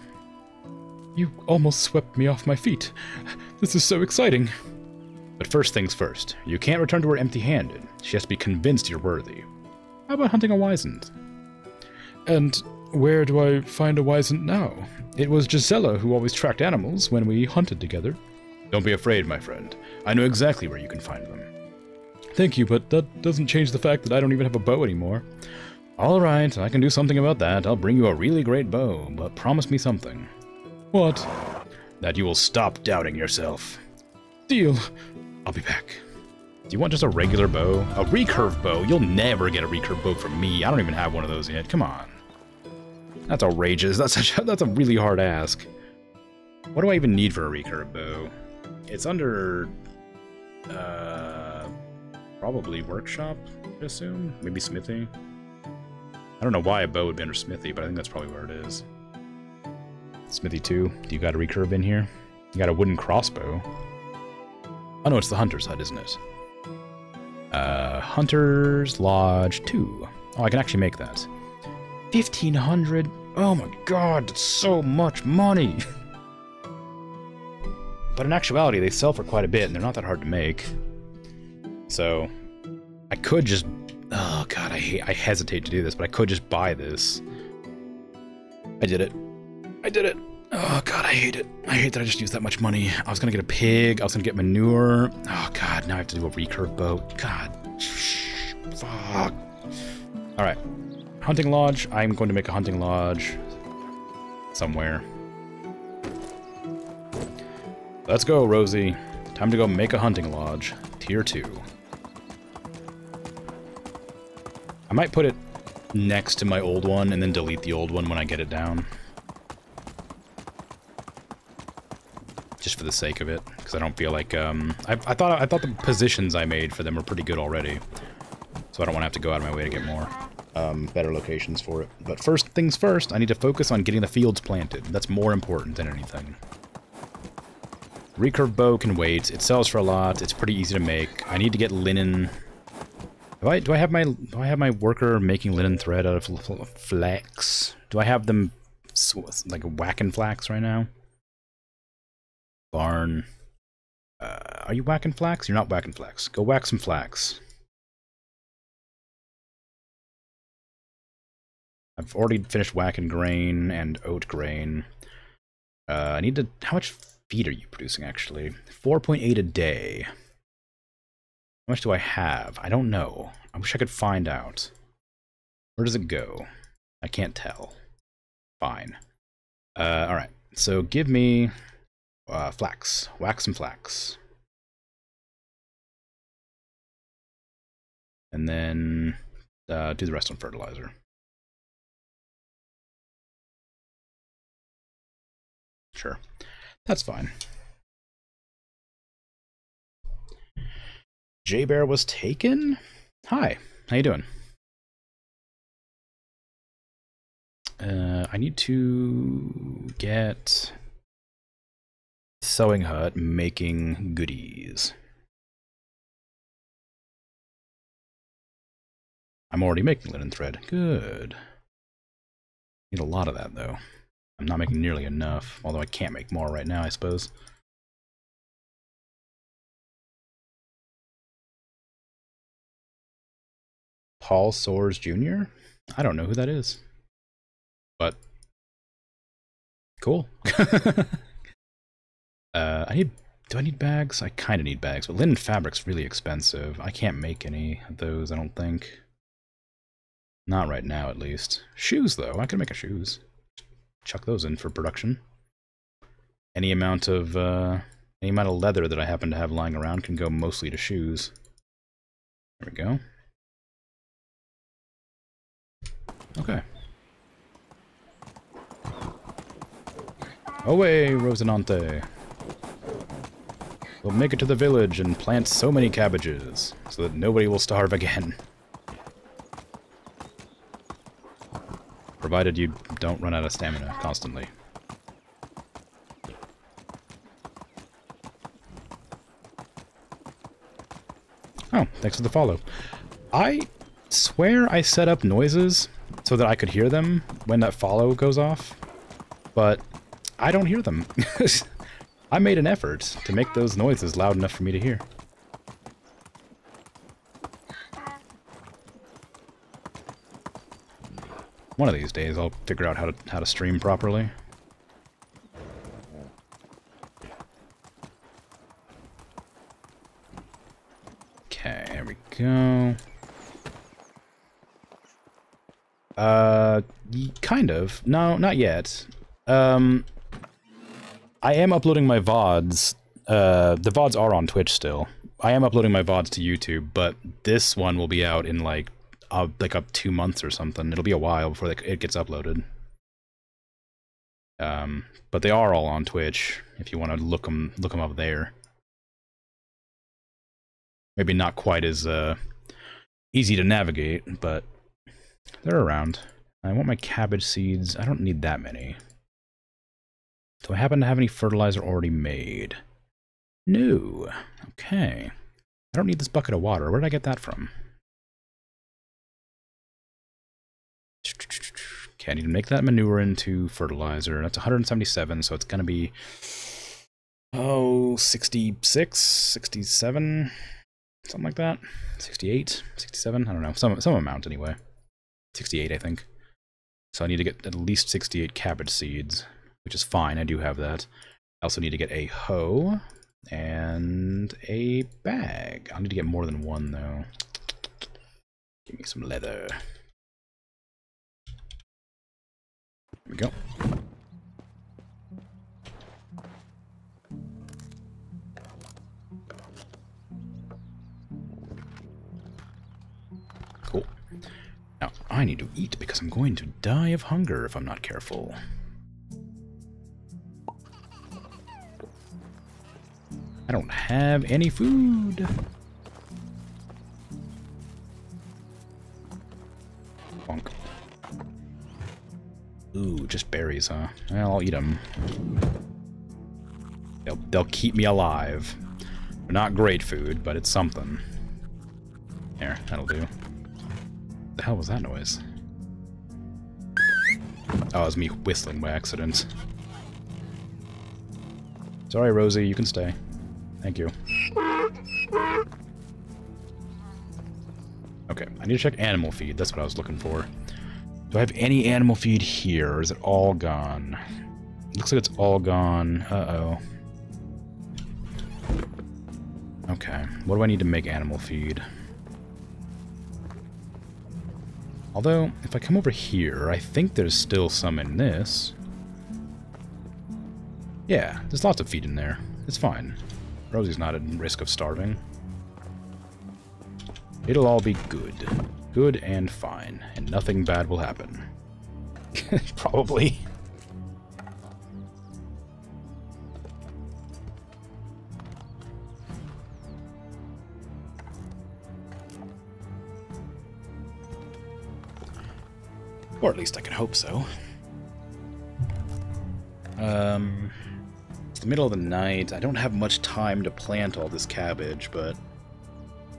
You almost swept me off my feet. This is so exciting. But first things first, you can't return to her empty-handed. She has to be convinced you're worthy. How about hunting a Wyzant? And where do I find a Wyzant now? It was Gisela who always tracked animals when we hunted together. Don't be afraid, my friend. I know exactly where you can find them. Thank you, but that doesn't change the fact that I don't even have a bow anymore. All right, I can do something about that. I'll bring you a really great bow, but promise me something. What? That you will stop doubting yourself. Deal. I'll be back. Do you want just a regular bow? A recurve bow? You'll never get a recurve bow from me. I don't even have one of those yet. Come on. That's outrageous. That's a really hard ask. What do I even need for a recurve bow? It's under... probably workshop, I assume? Maybe smithy? I don't know why a bow would be under smithy, but I think that's probably where it is. Smithy 2. Do you got a recurve in here? You got a wooden crossbow. Oh no, it's the Hunter's Hut, isn't it? Hunter's Lodge 2. Oh, I can actually make that. 1,500? Oh my god, that's so much money! But in actuality, they sell for quite a bit, and they're not that hard to make. So, I could just... Oh god, I hesitate to do this, but I could just buy this. I did it. I did it. Oh god, I hate it. I hate that I just used that much money. I was gonna get a pig, I was gonna get manure. Oh god, now I have to do a recurve bow. God. Fuck. Alright. Hunting lodge. I'm going to make a hunting lodge. Somewhere. Let's go, Rosie. Time to go make a hunting lodge. Tier 2. I might put it next to my old one and then delete the old one when I get it down. Just for the sake of it, because I don't feel like, I thought the positions I made for them were pretty good already. So I don't want to have to go out of my way to get more, better locations for it. But first things first, I need to focus on getting the fields planted. That's more important than anything. Recurve bow can wait. It sells for a lot. It's pretty easy to make. I need to get linen. Do I have my worker making linen thread out of flax? Do I have them like whacking flax right now? Barn. Are you whacking flax? You're not whacking flax. Go whack some flax. I've already finished whacking grain and oat grain. I need to... How much feed are you producing, actually? 4.8 a day. How much do I have? I don't know. I wish I could find out. Where does it go? I can't tell. Fine. Alright. So give me... flax. Whack some flax. And then do the rest on fertilizer. Sure. That's fine. J-Bear was taken? Hi. How you doing? I need to get sewing hut making goodies. I'm already making linen thread. Good. Need a lot of that, though. I'm not making nearly enough, although I can't make more right now, I suppose. Paul Soares Jr.? I don't know who that is. But cool. Do I need bags? I kind of need bags, but linen fabric's really expensive. I can't make any of those, I don't think. Not right now, at least. Shoes, though. I can make a shoes. Chuck those in for production. Any amount of leather that I happen to have lying around can go mostly to shoes. There we go. Okay. Away, Rosinante. We'll make it to the village and plant so many cabbages so that nobody will starve again. Provided you don't run out of stamina constantly. Oh, thanks for the follow. I swear I set up noises so that I could hear them when that follow goes off, but I don't hear them. I made an effort to make those noises loud enough for me to hear. One of these days I'll figure out how to stream properly. Okay, here we go. Kind of. No, not yet. I am uploading my VODs. The VODs are on Twitch still. I am uploading my VODs to YouTube, but this one will be out in like up 2 months or something. It'll be a while before it gets uploaded. But they are all on Twitch if you want to look them up there. Maybe not quite as easy to navigate, but they're around. I want my cabbage seeds. I don't need that many. Do I happen to have any fertilizer already made? No. Okay. I don't need this bucket of water. Where did I get that from? Okay, I need to make that manure into fertilizer. That's 177, so it's going to be... oh, 66, 67, something like that. 68, 67, I don't know. Some amount, anyway. 68, I think. So I need to get at least 68 cabbage seeds, which is fine. I do have that. I also need to get a hoe and a bag. I'll need to get more than one, though. Give me some leather. There we go. Cool. Now, I need to eat because I'm going to die of hunger if I'm not careful. I don't have any food. Bonk. Ooh, just berries, huh? Well, I'll eat them. They'll keep me alive. They're not great food, but it's something. There, that'll do. What the hell was that noise? Oh, it was me whistling by accident. Sorry, Rosie, you can stay. Thank you. Okay, I need to check animal feed. That's what I was looking for. Do I have any animal feed here, or is it all gone? Looks like it's all gone. Uh-oh. Okay, what do I need to make animal feed? Although, if I come over here, I think there's still some in this. Yeah, there's lots of feed in there. It's fine. Rosie's not at risk of starving. It'll all be good. Good and fine, and nothing bad will happen. Probably. Or at least I can hope so. It's the middle of the night. I don't have much time to plant all this cabbage, but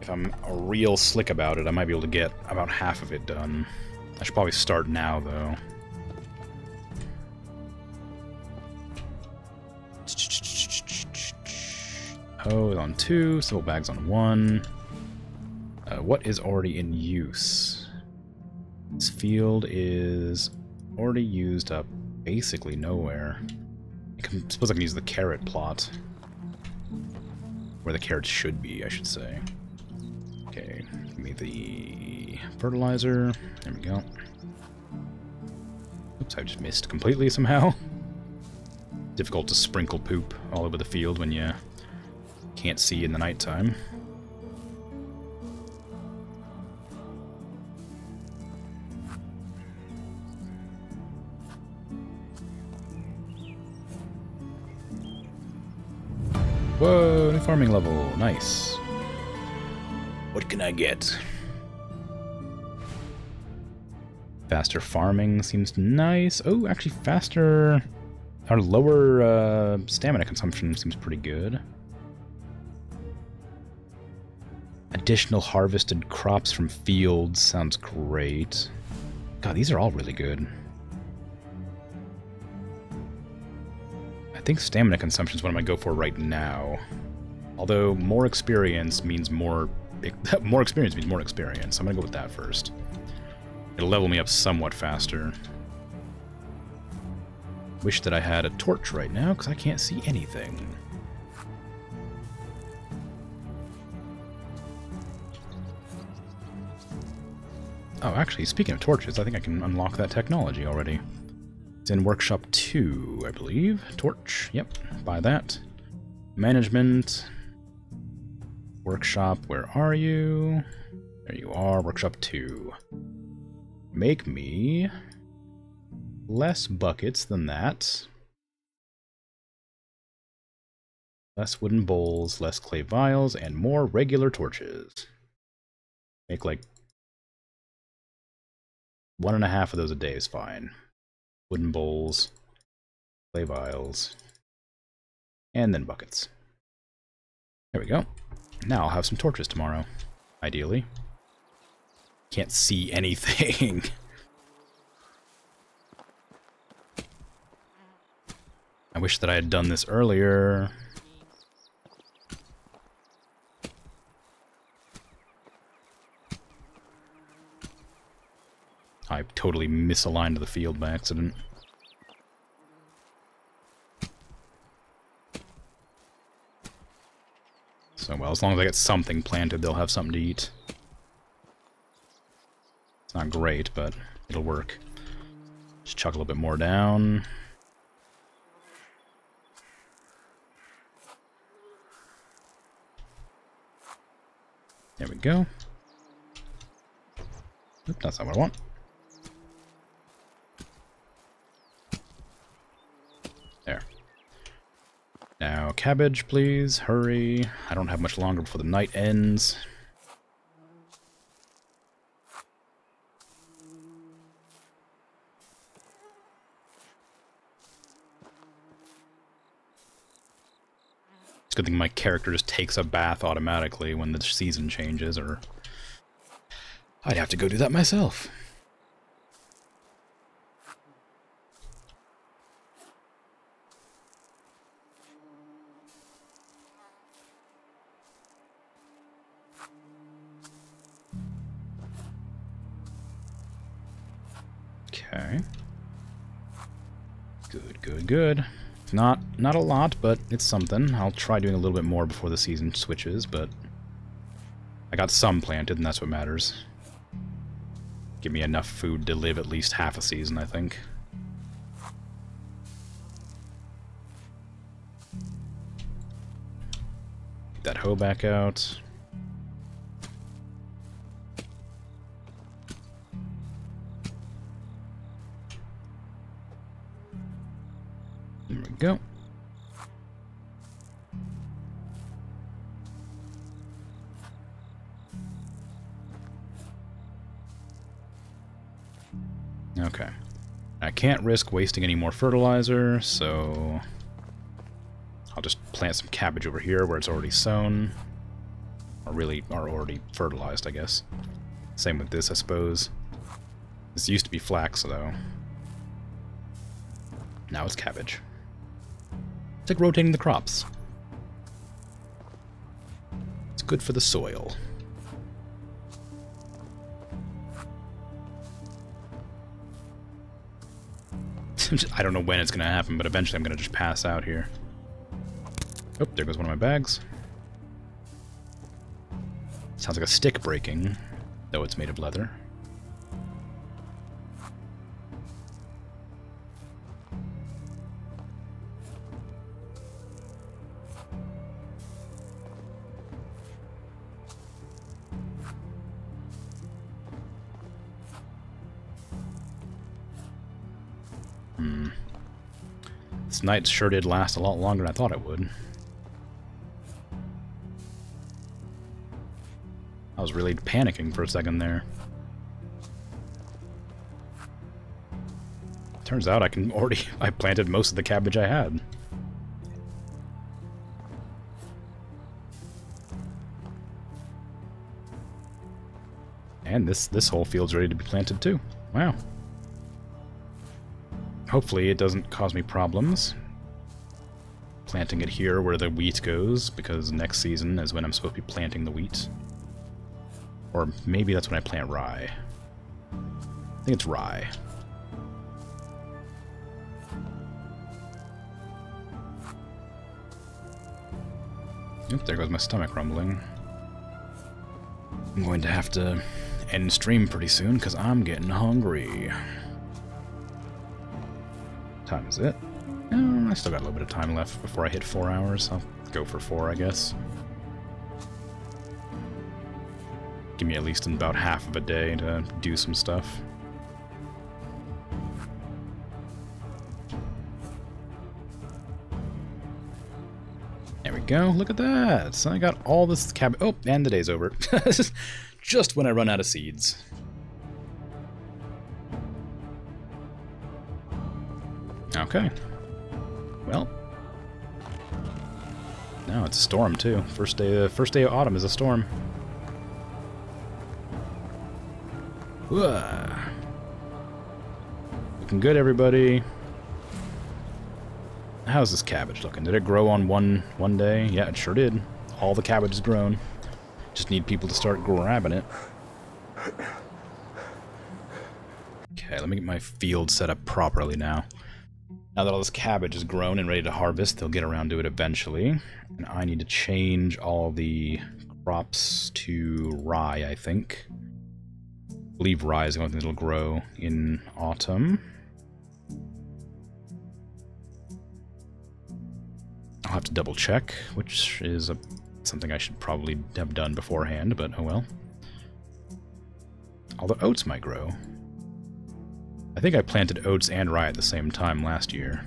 if I'm real slick about it, I might be able to get about half of it done. I should probably start now, though. Hoe on 2, civil bags on 1. What is already in use? This field is already used up basically nowhere. I suppose I can use the carrot plot. Where the carrots should be, I should say. Okay, give me the fertilizer. There we go. Oops, I just missed completely somehow. Difficult to sprinkle poop all over the field when you can't see in the nighttime. Whoa, new farming level. Nice. What can I get? Faster farming seems nice. Oh, actually faster... Our lower stamina consumption seems pretty good. Additional harvested crops from fields sounds great. God, these are all really good. I think stamina consumption is what I'm going to go for right now. Although more experience means more... more experience means more experience. I'm going to go with that first. It'll level me up somewhat faster. Wish that I had a torch right now, because I can't see anything. Oh, actually, speaking of torches, I think I can unlock that technology already. It's in Workshop 2, I believe. Torch, yep, buy that. Management. Workshop, where are you? There you are, Workshop 2. Make me less buckets than that. Less wooden bowls, less clay vials, and more regular torches. Make like 1.5 of those a day is fine. Wooden bowls, clay vials, and then buckets. There we go. Now I'll have some torches tomorrow, ideally. Can't see anything. I wish that I had done this earlier. I totally misaligned the field by accident. So, well, as long as I get something planted, they'll have something to eat. It's not great, but it'll work. Just chuck a little bit more down. There we go. Oop, that's not what I want. There. Now, cabbage, please. Hurry. I don't have much longer before the night ends. It's a good thing my character just takes a bath automatically when the season changes, or I'd have to go do that myself. Okay. Good, good, good. Not a lot, but it's something. I'll try doing a little bit more before the season switches, but I got some planted, and that's what matters. Give me enough food to live at least half a season, I think. Get that hoe back out. There we go. Okay. I can't risk wasting any more fertilizer, so I'll just plant some cabbage over here where it's already sown. Or really, are already fertilized, I guess. Same with this, I suppose. This used to be flax, though. Now it's cabbage. It's like rotating the crops. It's good for the soil. I don't know when it's going to happen, but eventually I'm going to just pass out here. Oh, there goes one of my bags. Sounds like a stick breaking, though it's made of leather. This night sure did last a lot longer than I thought it would. I was really panicking for a second there. Turns out I planted most of the cabbage I had. And this whole field's ready to be planted too. Wow. Hopefully it doesn't cause me problems planting it here where the wheat goes, because next season is when I'm supposed to be planting the wheat. Or maybe that's when I plant rye. I think it's rye. Oop, there goes my stomach rumbling. I'm going to have to end stream pretty soon because I'm getting hungry. Time is it? I still got a little bit of time left before I hit 4 hours. I'll go for 4, I guess. Give me at least about half of a day to do some stuff. There we go. Look at that. So I got all this cabbage. Oh, and the day's over. Just when I run out of seeds. Okay. Well. Now it's a storm too. First day of autumn is a storm. Whoa. Looking good, everybody. How's this cabbage looking? Did it grow on one day? Yeah, it sure did. All the cabbage is grown. Just need people to start grabbing it. Okay, let me get my field set up properly now. Now that all this cabbage is grown and ready to harvest, they'll get around to it eventually. And I need to change all the crops to rye, I think. I believe rye is the only thing that'll grow in autumn. I'll have to double check, which is something I should probably have done beforehand, but oh well. Although oats might grow. I think I planted oats and rye at the same time last year.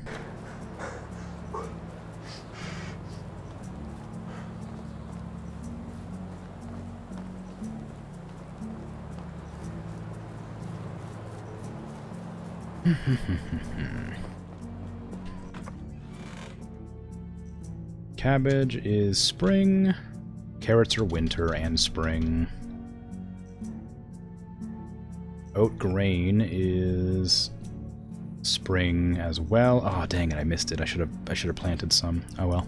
Cabbage is spring. Carrots are winter and spring. Oat grain is spring as well. Oh, dang it, I missed it. I should have planted some. Oh well.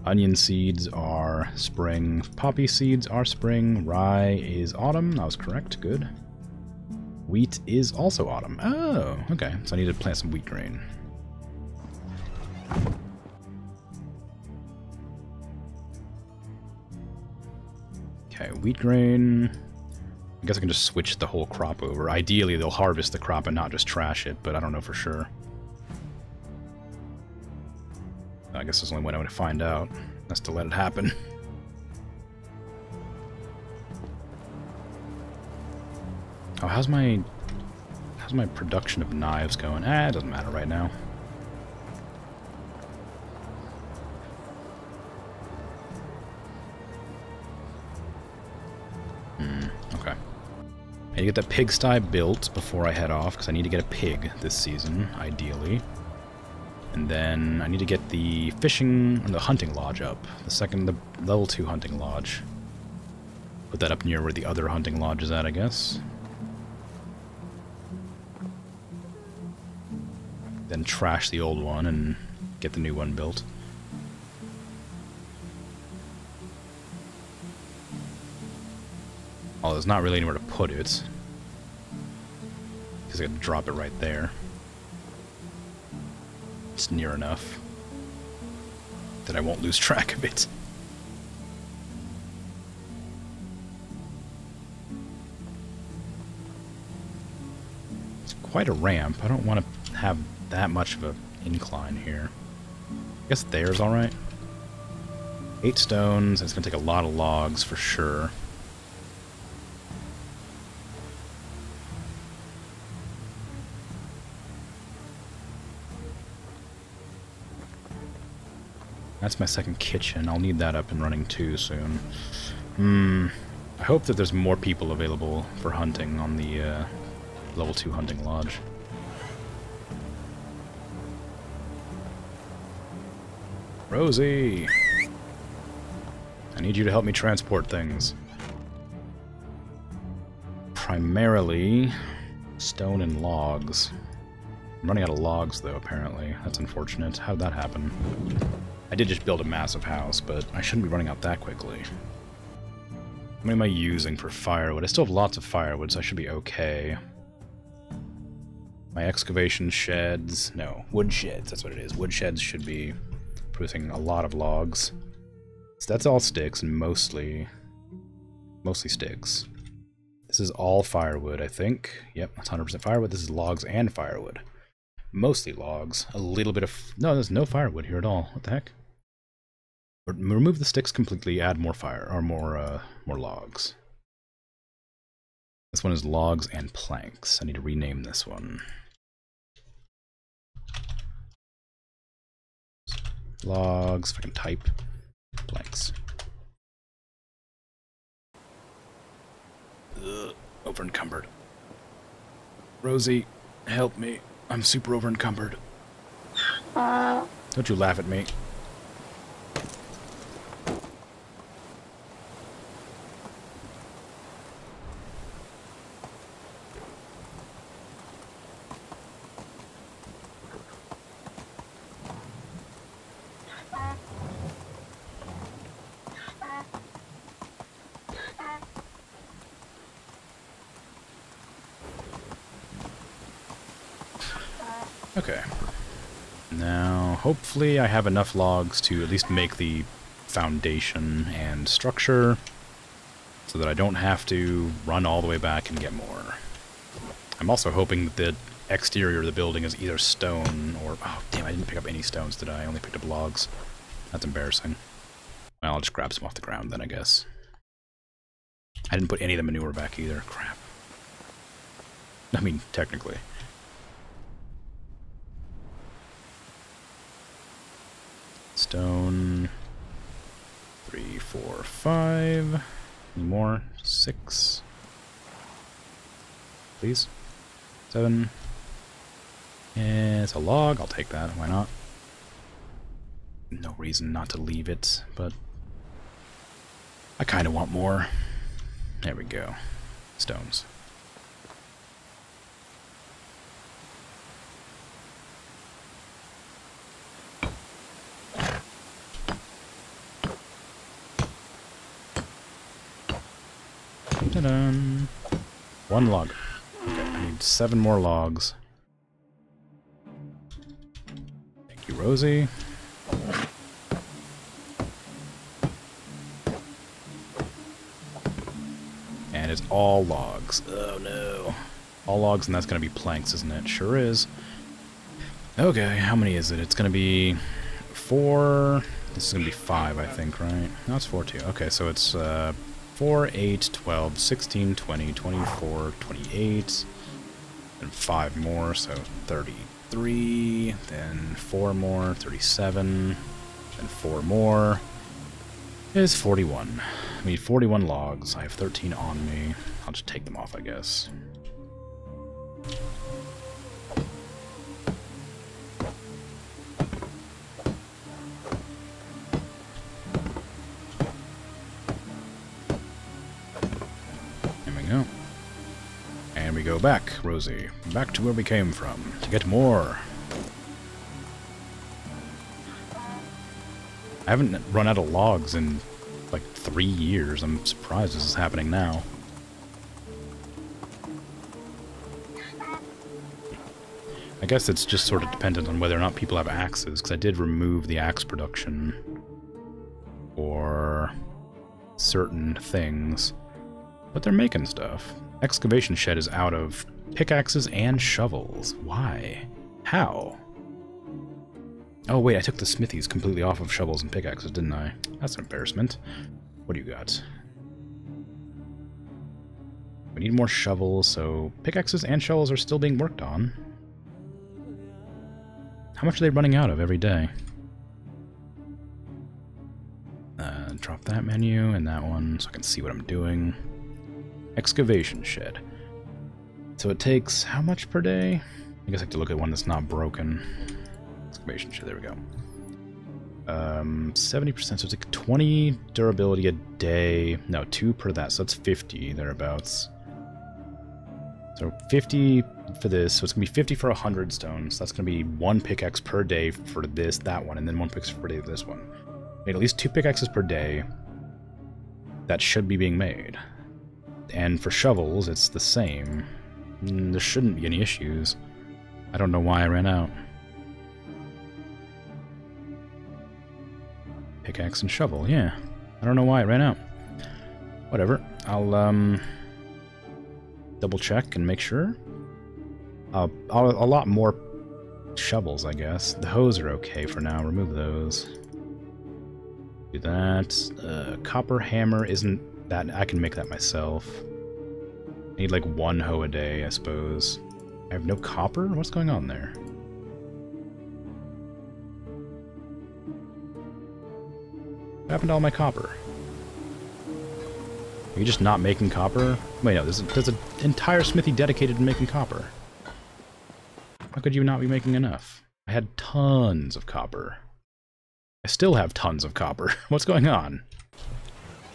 Onion seeds are spring. Poppy seeds are spring. Rye is autumn. That was correct. Good. Wheat is also autumn. Oh, okay. So I need to plant some wheat grain. Okay, wheat grain. I guess I can just switch the whole crop over. Ideally, they'll harvest the crop and not just trash it, but I don't know for sure. I guess there's only one way to find out. That's to let it happen. Oh, how's my production of knives going? It doesn't matter right now. need to get that pigsty built before I head off, because I need to get a pig this season, ideally. And then I need to get the fishing, or the hunting lodge up. The level 2 hunting lodge. Put that up near where the other hunting lodge is at, I guess. Then trash the old one and get the new one built. Oh, there's not really anywhere to put it. Because I could drop it right there. It's near enough that I won't lose track of it. It's quite a ramp. I don't want to have that much of an incline here. I guess there's alright. 8 stones. It's going to take a lot of logs for sure. That's my second kitchen. I'll need that up and running too soon. I hope that there's more people available for hunting on the level 2 hunting lodge. Rosie! I need you to help me transport things. Primarily stone and logs. I'm running out of logs though, apparently. That's unfortunate. How'd that happen? I did just build a massive house, but I shouldn't be running out that quickly. How many am I using for firewood? I still have lots of firewood, so I should be okay. My excavation sheds... No, wood sheds, that's what it is. Wood sheds should be producing a lot of logs. So that's all sticks, and mostly sticks. This is all firewood, I think. Yep, that's 100% firewood. This is logs and firewood. Mostly logs. A little bit of... No, there's no firewood here at all. What the heck? Remove the sticks completely, add more fire, or more logs. This one is logs and planks. I need to rename this one. Logs, if I can type. Planks. Ugh, over encumbered. Rosie, help me. I'm super over encumbered. Don't you laugh at me. Okay. Now, hopefully I have enough logs to at least make the foundation and structure so that I don't have to run all the way back and get more. I'm also hoping that the exterior of the building is either stone or... Oh, damn, I didn't pick up any stones, did I? I only picked up logs. That's embarrassing. Well, I'll just grab some off the ground then, I guess. I didn't put any of the manure back either. Crap. I mean, technically. Stone. 3, 4, 5. Any more? 6. Please. 7. And it's a log. I'll take that. Why not? No reason not to leave it, but I kind of want more. There we go. Stones. Ta-da! 1 log. Okay, I need 7 more logs. Thank you, Rosie. And it's all logs. Oh no. All logs, and that's going to be planks, isn't it? Sure is. Okay, how many is it? It's going to be 4. This is going to be 5, I think, right? No, it's 4 too. Okay, so it's 4, 8, 12, 16, 20, 24, 28, and 5 more, so 33, then 4 more, 37, then 4 more, is 41. I need 41 logs. I have 13 on me. I'll just take them off, I guess. There we go. And we go back, Rosie. Back to where we came from. To get more. I haven't run out of logs in like 3 years. I'm surprised this is happening now. I guess it's just sort of dependent on whether or not people have axes, because I did remove the axe production for certain things. But they're making stuff. Excavation shed is out of pickaxes and shovels. Why? How? Oh wait, I took the smithies completely off of shovels and pickaxes, didn't I? That's an embarrassment. What do you got? We need more shovels, so pickaxes and shovels are still being worked on. How much are they running out of every day? Drop that menu and that one so I can see what I'm doing. Excavation shed. So it takes how much per day? I guess I have to look at one that's not broken. Excavation shed, there we go. 70%, so it's like 20 durability a day. No, 2 per that, so that's 50 thereabouts. So 50 for this, so it's gonna be 50 for 100 stones. So that's gonna be 1 pickaxe per day for this, that one, and then 1 pickaxe per day for this one. Made at least 2 pickaxes per day. That should be being made. And for shovels, it's the same. There shouldn't be any issues. I don't know why I ran out. Pickaxe and shovel, yeah. I don't know why it ran out. Whatever. I'll, double check and make sure. A lot more shovels, I guess. The hoes are okay for now. Remove those. Do that. Copper hammer isn't that... I can make that myself. I need like 1 hoe a day, I suppose. I have no copper? What's going on there? What happened to all my copper? Are you just not making copper? Wait, no, there's an entire smithy dedicated to making copper. How could you not be making enough? I had tons of copper. I still have tons of copper. What's going on?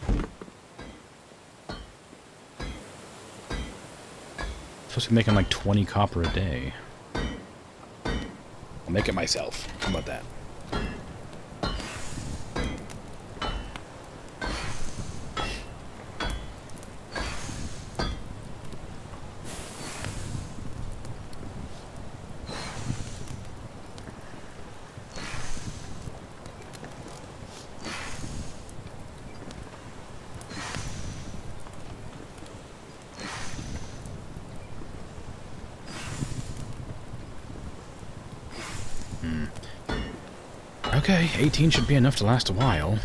I'm supposed to be making like 20 copper a day. I'll make it myself. How about that? Okay, 18 should be enough to last a while.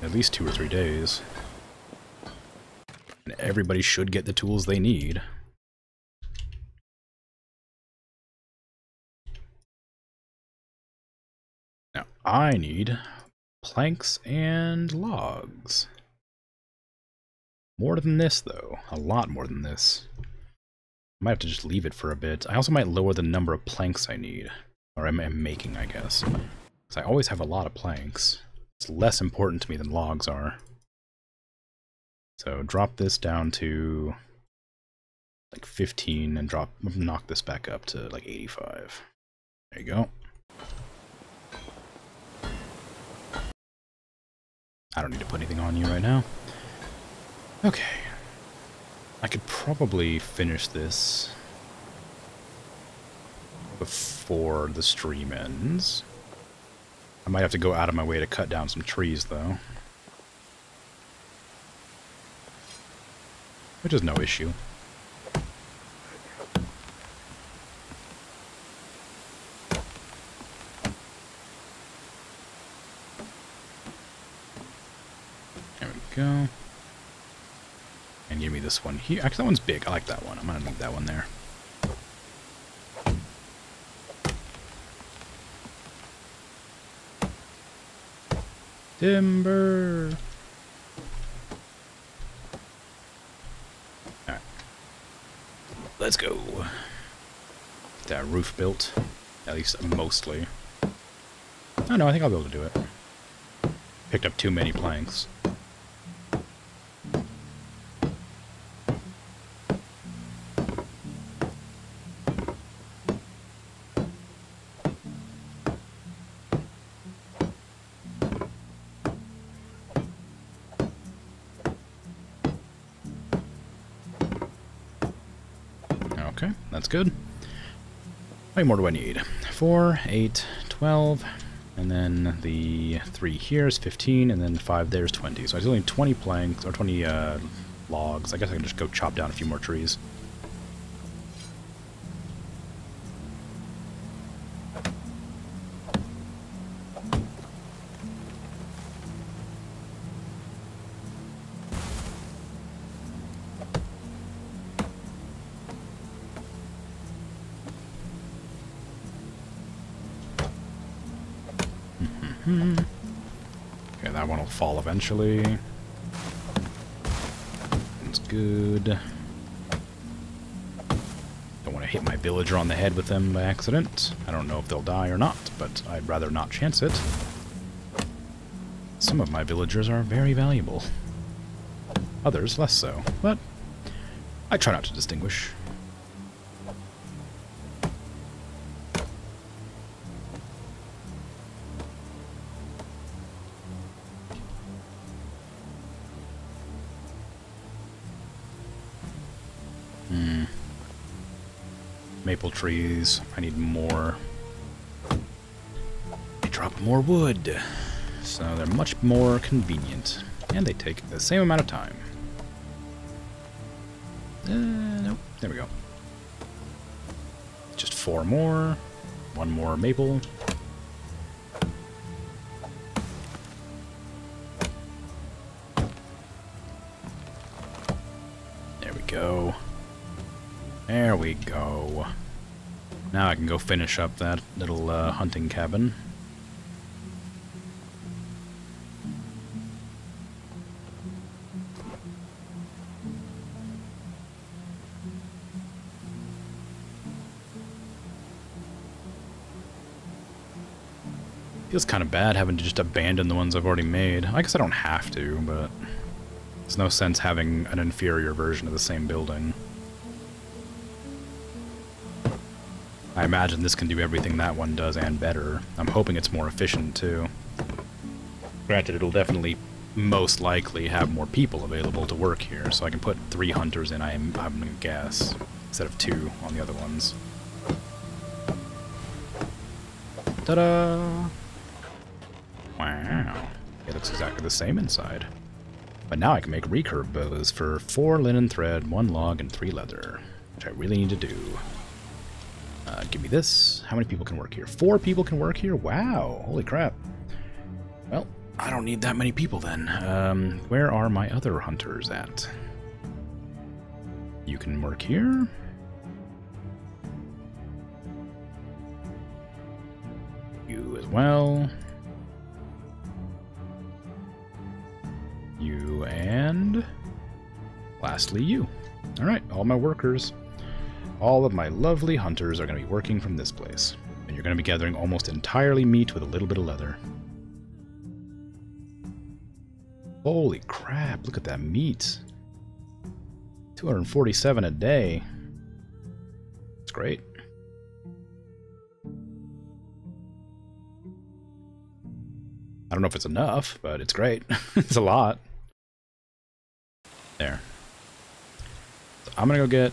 At least 2 or 3 days. And everybody should get the tools they need. Now, I need planks and logs. More than this, though. A lot more than this. I might have to just leave it for a bit. I also might lower the number of planks I need. Or I'm making, I guess. Because I always have a lot of planks. It's less important to me than logs are. So drop this down to like 15 and knock this back up to like 85. There you go. I don't need to put anything on you right now. Okay. I could probably finish this before the stream ends. I might have to go out of my way to cut down some trees, though. Which is no issue. There we go. And give me this one here. Actually, that one's big. I like that one. I'm gonna leave that one there. Timber. Let's go. Get that roof built. At least mostly. Oh no, I think I'll be able to do it. Picked up too many planks. Okay, that's good. How many more do I need? 4, 8, 12, and then the 3 here is 15, and then 5 there is 20. So I still need 20 planks, or 20 logs. I guess I can just go chop down a few more trees. Okay, that one will fall eventually. That's good. Don't want to hit my villager on the head with them by accident. I don't know if they'll die or not, but I'd rather not chance it. Some of my villagers are very valuable. Others less so, but I try not to distinguish. Maple trees. I need more. They drop more wood, so they're much more convenient, and they take the same amount of time. Nope. There we go. Just 4 more. 1 more maple. There we go. There we go. Now I can go finish up that little hunting cabin. Feels kind of bad having to just abandon the ones I've already made. I guess I don't have to, but there's no sense having an inferior version of the same building. I imagine this can do everything that one does and better. I'm hoping it's more efficient too. Granted, it'll definitely most likely have more people available to work here, so I can put 3 hunters in, I'm gonna guess, instead of 2 on the other ones. Ta-da! Wow. It looks exactly the same inside. But now I can make recurve bows for 4 linen thread, 1 log, and 3 leather, which I really need to do. Give me this. How many people can work here? 4 people can work here? Wow. Holy crap. Well, I don't need that many people then. Where are my other hunters at? You can work here. You as well. You and... lastly, you. Alright, all my workers. All of my lovely hunters are going to be working from this place. And you're going to be gathering almost entirely meat with a little bit of leather. Holy crap, look at that meat. 247 a day. It's great. I don't know if it's enough, but it's great. It's a lot. There. So I'm going to go get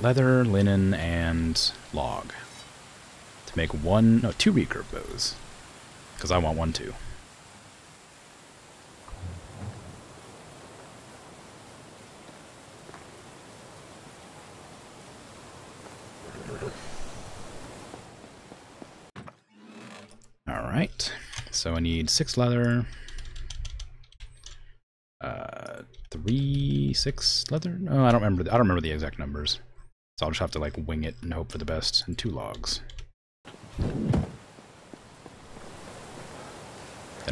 leather, linen, and log to make 2 recurve bows, because I want 1 too. Alright, so I need 6 leather, 6 leather? No, I don't remember the exact numbers. So I'll just have to, like, wing it and hope for the best. And 2 logs. Then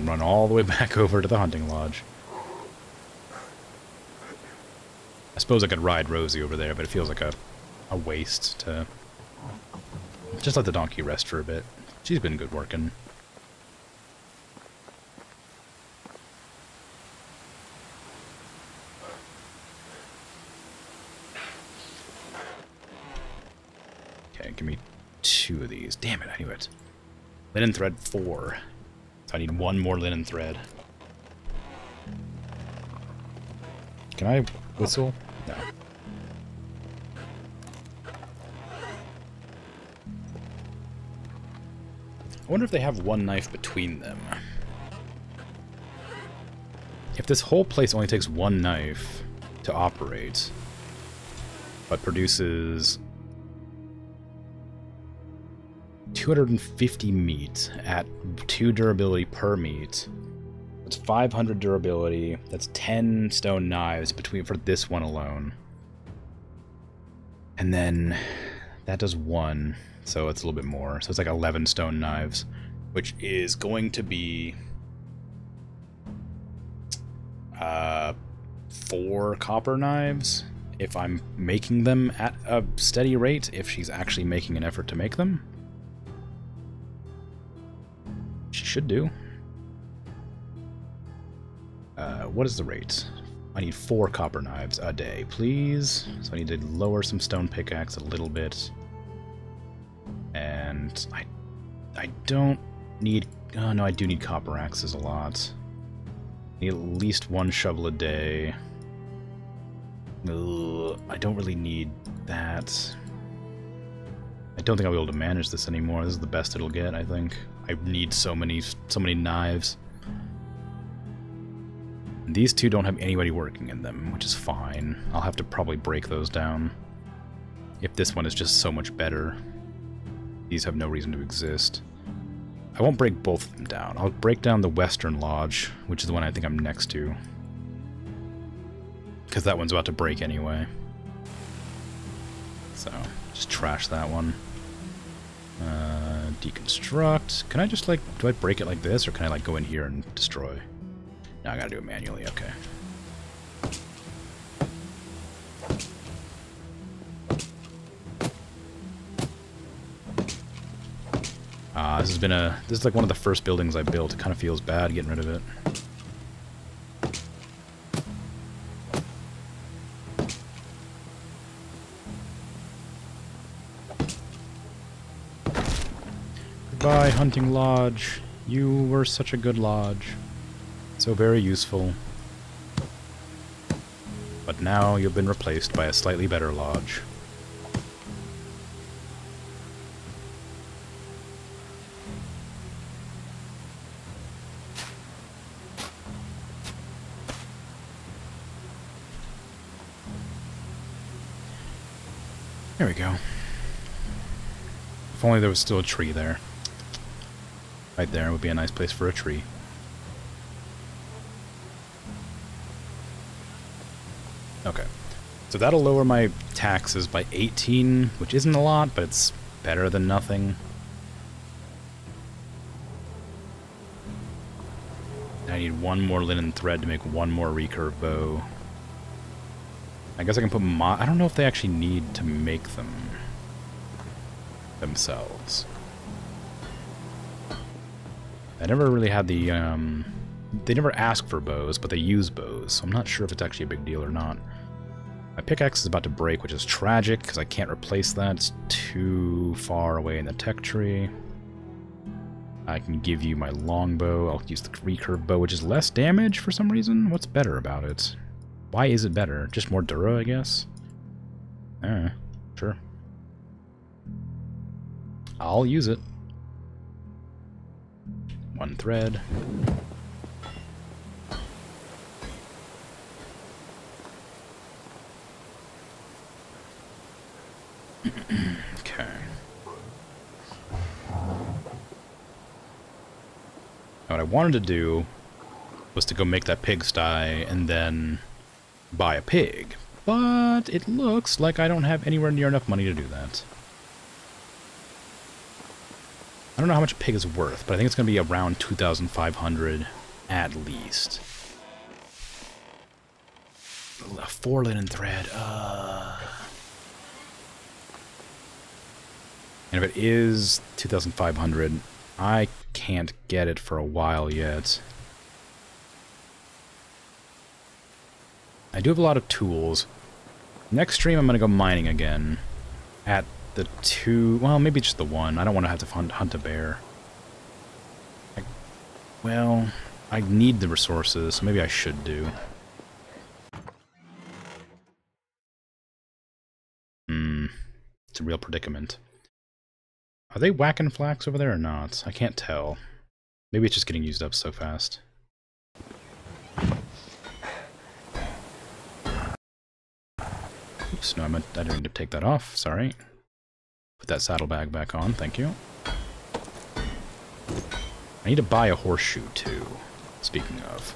run all the way back over to the hunting lodge. I suppose I could ride Rosie over there, but it feels like a a waste to just let the donkey rest for a bit. She's been good working. Okay, give me 2 of these. Damn it, I knew it. Linen thread 4. So I need 1 more linen thread. Can I whistle? No. I wonder if they have 1 knife between them. If this whole place only takes 1 knife to operate, but produces 250 meat at 2 durability per meat, that's 500 durability, that's 10 stone knives for this one alone. And then that does 1. So it's a little bit more. So it's like 11 stone knives, which is going to be 4 copper knives if I'm making them at a steady rate, if she's actually making an effort to make them. She should do. What is the rate? I need 4 copper knives a day, please. So I need to lower some stone pickaxe a little bit. And I don't need... Oh, no, I do need copper axes a lot. I need at least 1 shovel a day. Ugh, I don't really need that. I don't think I'll be able to manage this anymore. This is the best it'll get, I think. I need so many knives. And these 2 don't have anybody working in them, which is fine. I'll have to probably break those down. If this one is just so much better. These have no reason to exist. I won't break both of them down. I'll break down the Western Lodge, which is the one I think I'm next to. Because that one's about to break anyway. So, just trash that one. Deconstruct. Can I just, like, do I break it like this, or can I, like, go in here and destroy? No, I gotta do it manually, okay. This is like one of the first buildings I built. It kind of feels bad getting rid of it. Goodbye, hunting lodge. You were such a good lodge. So very useful. But now you've been replaced by a slightly better lodge. There we go. If only there was still a tree there. Right there would be a nice place for a tree. Okay. So that'll lower my taxes by 18, which isn't a lot, but it's better than nothing. I need 1 more linen thread to make 1 more recurve bow. I guess I can put I don't know if they actually need to make them themselves. I never really had the, they never ask for bows, but they use bows, so I'm not sure if it's actually a big deal or not. My pickaxe is about to break, which is tragic, because I can't replace that. It's too far away in the tech tree. I can give you my longbow. I'll use the recurve bow, which is less damage for some reason. What's better about it? Why is it better? Just more dura, I guess? Sure. I'll use it. 1 thread. Okay. Now what I wanted to do was to go make that pigsty and then buy a pig. But it looks like I don't have anywhere near enough money to do that. I don't know how much a pig is worth, but I think it's going to be around 2,500 at least. 4 linen thread. And if it is 2,500, I can't get it for a while yet. I do have a lot of tools. Next stream, I'm going to go mining again. At the 2... Well, maybe just the 1. I don't want to have to hunt a bear. Well, I need the resources, so maybe I should do. It's a real predicament. Are they whacking flax over there or not? I can't tell. Maybe it's just getting used up so fast. Oops, no, I didn't need to take that off, sorry. Put that saddlebag back on, thank you. I need to buy a horseshoe, too, speaking of.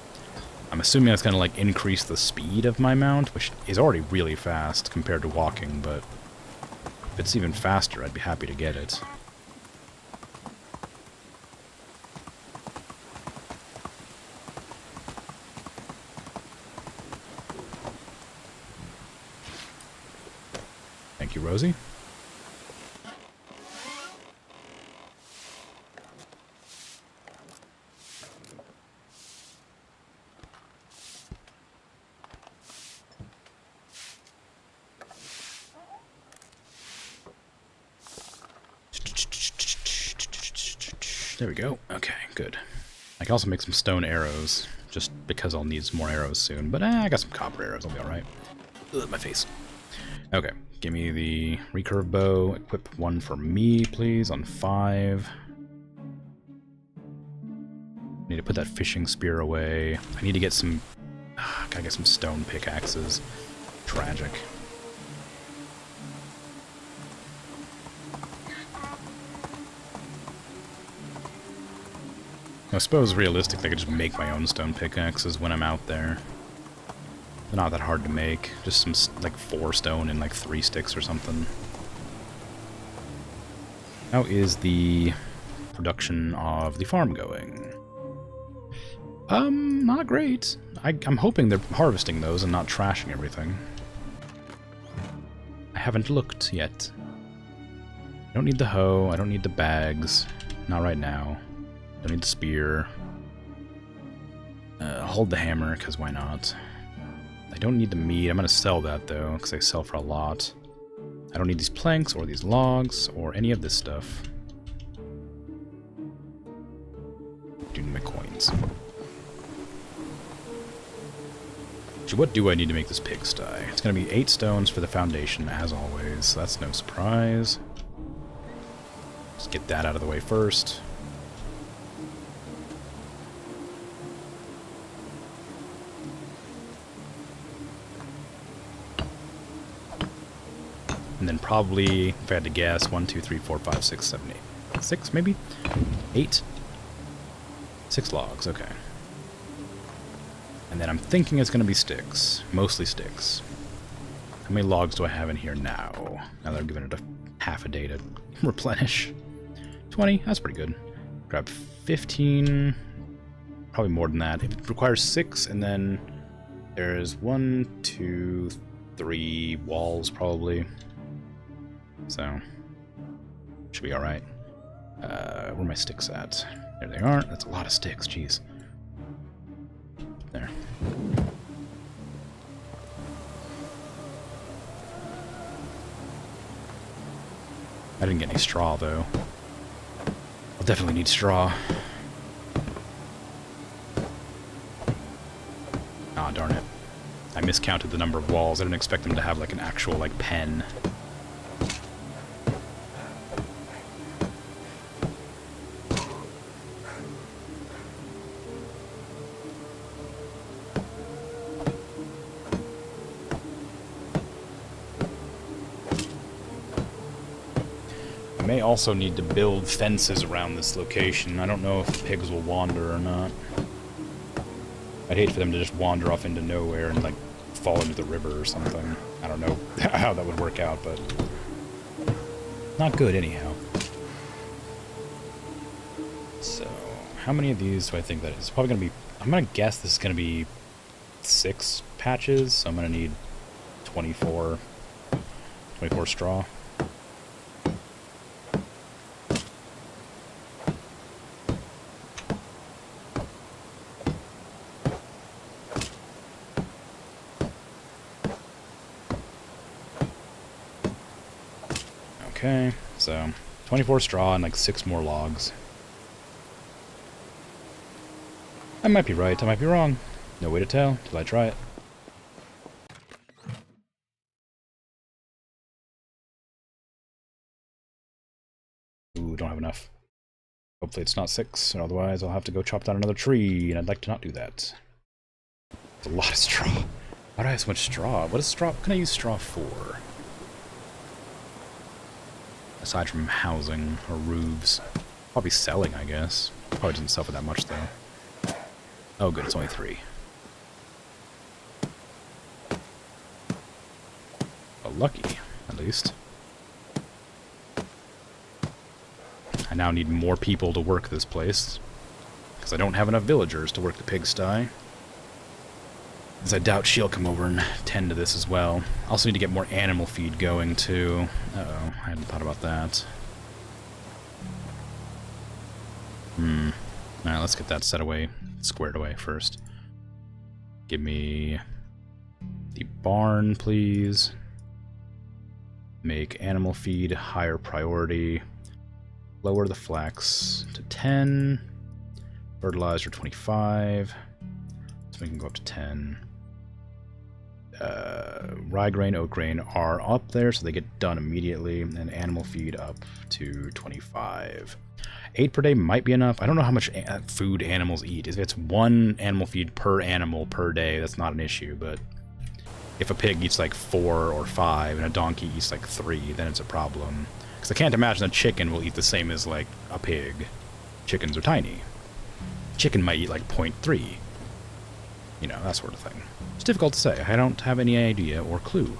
I'm assuming that's going to, like, increase the speed of my mount, which is already really fast compared to walking, but if it's even faster, I'd be happy to get it. Thank you, Rosie. There we go. Okay, good. I can also make some stone arrows, just because I'll need some more arrows soon. But I got some copper arrows, I'll be alright. Ugh, my face. Okay, give me the recurve bow. Equip one for me, please, on 5. Need to put that fishing spear away. I need to get some... gotta get some stone pickaxes. Tragic. I suppose realistically I could just make my own stone pickaxes when I'm out there. They're not that hard to make. Just some, like, 4 stone and like 3 sticks or something. How is the production of the farm going? Not great. I'm hoping they're harvesting those and not trashing everything. I haven't looked yet. I don't need the hoe, I don't need the bags. Not right now. Don't need the spear. Hold the hammer, because why not? I don't need the meat. I'm going to sell that, though, because they sell for a lot. I don't need these planks, or these logs, or any of this stuff. Do need my coins. Actually, what do I need to make this pigsty? It's going to be 8 stones for the foundation, as always. So that's no surprise. Let's get that out of the way first. And then probably, if I had to guess, 1, 2, 3, 4, 5, 6, 7, 8. 6, maybe? 8? 6 logs, okay. And then I'm thinking it's going to be sticks. Mostly sticks. How many logs do I have in here now? Now that I've given it half a day to replenish. 20, that's pretty good. Grab 15, probably more than that. It requires 6, and then there's 1, 2, 3 walls, probably. So, should be alright. Where are my sticks at? There they are. That's a lot of sticks, jeez. There. I didn't get any straw, though. I'll definitely need straw. Ah, darn it. I miscounted the number of walls. I didn't expect them to have, like, an actual, like, pen. May also need to build fences around this location. I don't know if the pigs will wander or not. I'd hate for them to just wander off into nowhere and, like, fall into the river or something. I don't know how that would work out, but not good anyhow. So, how many of these do I think that is? It's probably going to be... I'm going to guess this is going to be 6 patches, so I'm going to need 24 straw. Okay, so 24 straw and like 6 more logs. I might be right, I might be wrong. No way to tell till I try it. Ooh, don't have enough. Hopefully it's not 6, or otherwise I'll have to go chop down another tree, and I'd like to not do that. It's a lot of straw. Why do I have so much straw? What is straw? What can I use straw for? Aside from housing or roofs. Probably selling, I guess. Probably doesn't sell for that much, though. Oh, good, it's only 3. Well, lucky, at least. I now need more people to work this place, because I don't have enough villagers to work the pigsty. As I doubt she'll come over and tend to this as well. I also need to get more animal feed going, too. Uh-oh, I hadn't thought about that. Alright, let's get that set away, squared away first. Give me the barn, please. Make animal feed higher priority. Lower the flax to 10. Fertilizer 25. So we can go up to 10. Rye grain, oat grain are up there, so they get done immediately. And animal feed up to 25. 8 per day might be enough. I don't know how much food animals eat. If it's 1 animal feed per animal per day, that's not an issue. But if a pig eats like 4 or 5 and a donkey eats like 3, then it's a problem. Because I can't imagine a chicken will eat the same as, like, a pig. Chickens are tiny. Chicken might eat, like, 0.3. You know, that sort of thing. It's difficult to say. I don't have any idea or clue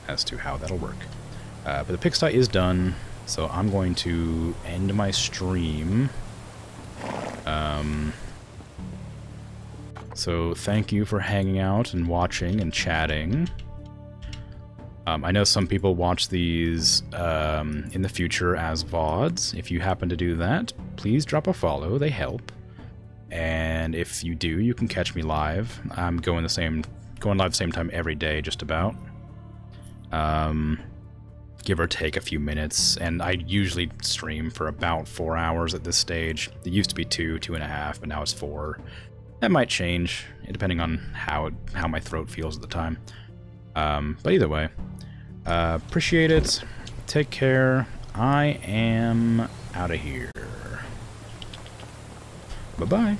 as to how that'll work. But the pigsty is done, so I'm going to end my stream. So thank you for hanging out and watching and chatting. I know some people watch these in the future as VODs. If you happen to do that, please drop a follow. They help. And if you do, you can catch me live. I'm going live the same time every day, just about. Give or take a few minutes. And I usually stream for about 4 hours at this stage. It used to be 2.5, but now it's 4. That might change, depending on how my throat feels at the time. But either way. Appreciate it. Take care. I am out of here. Bye-bye.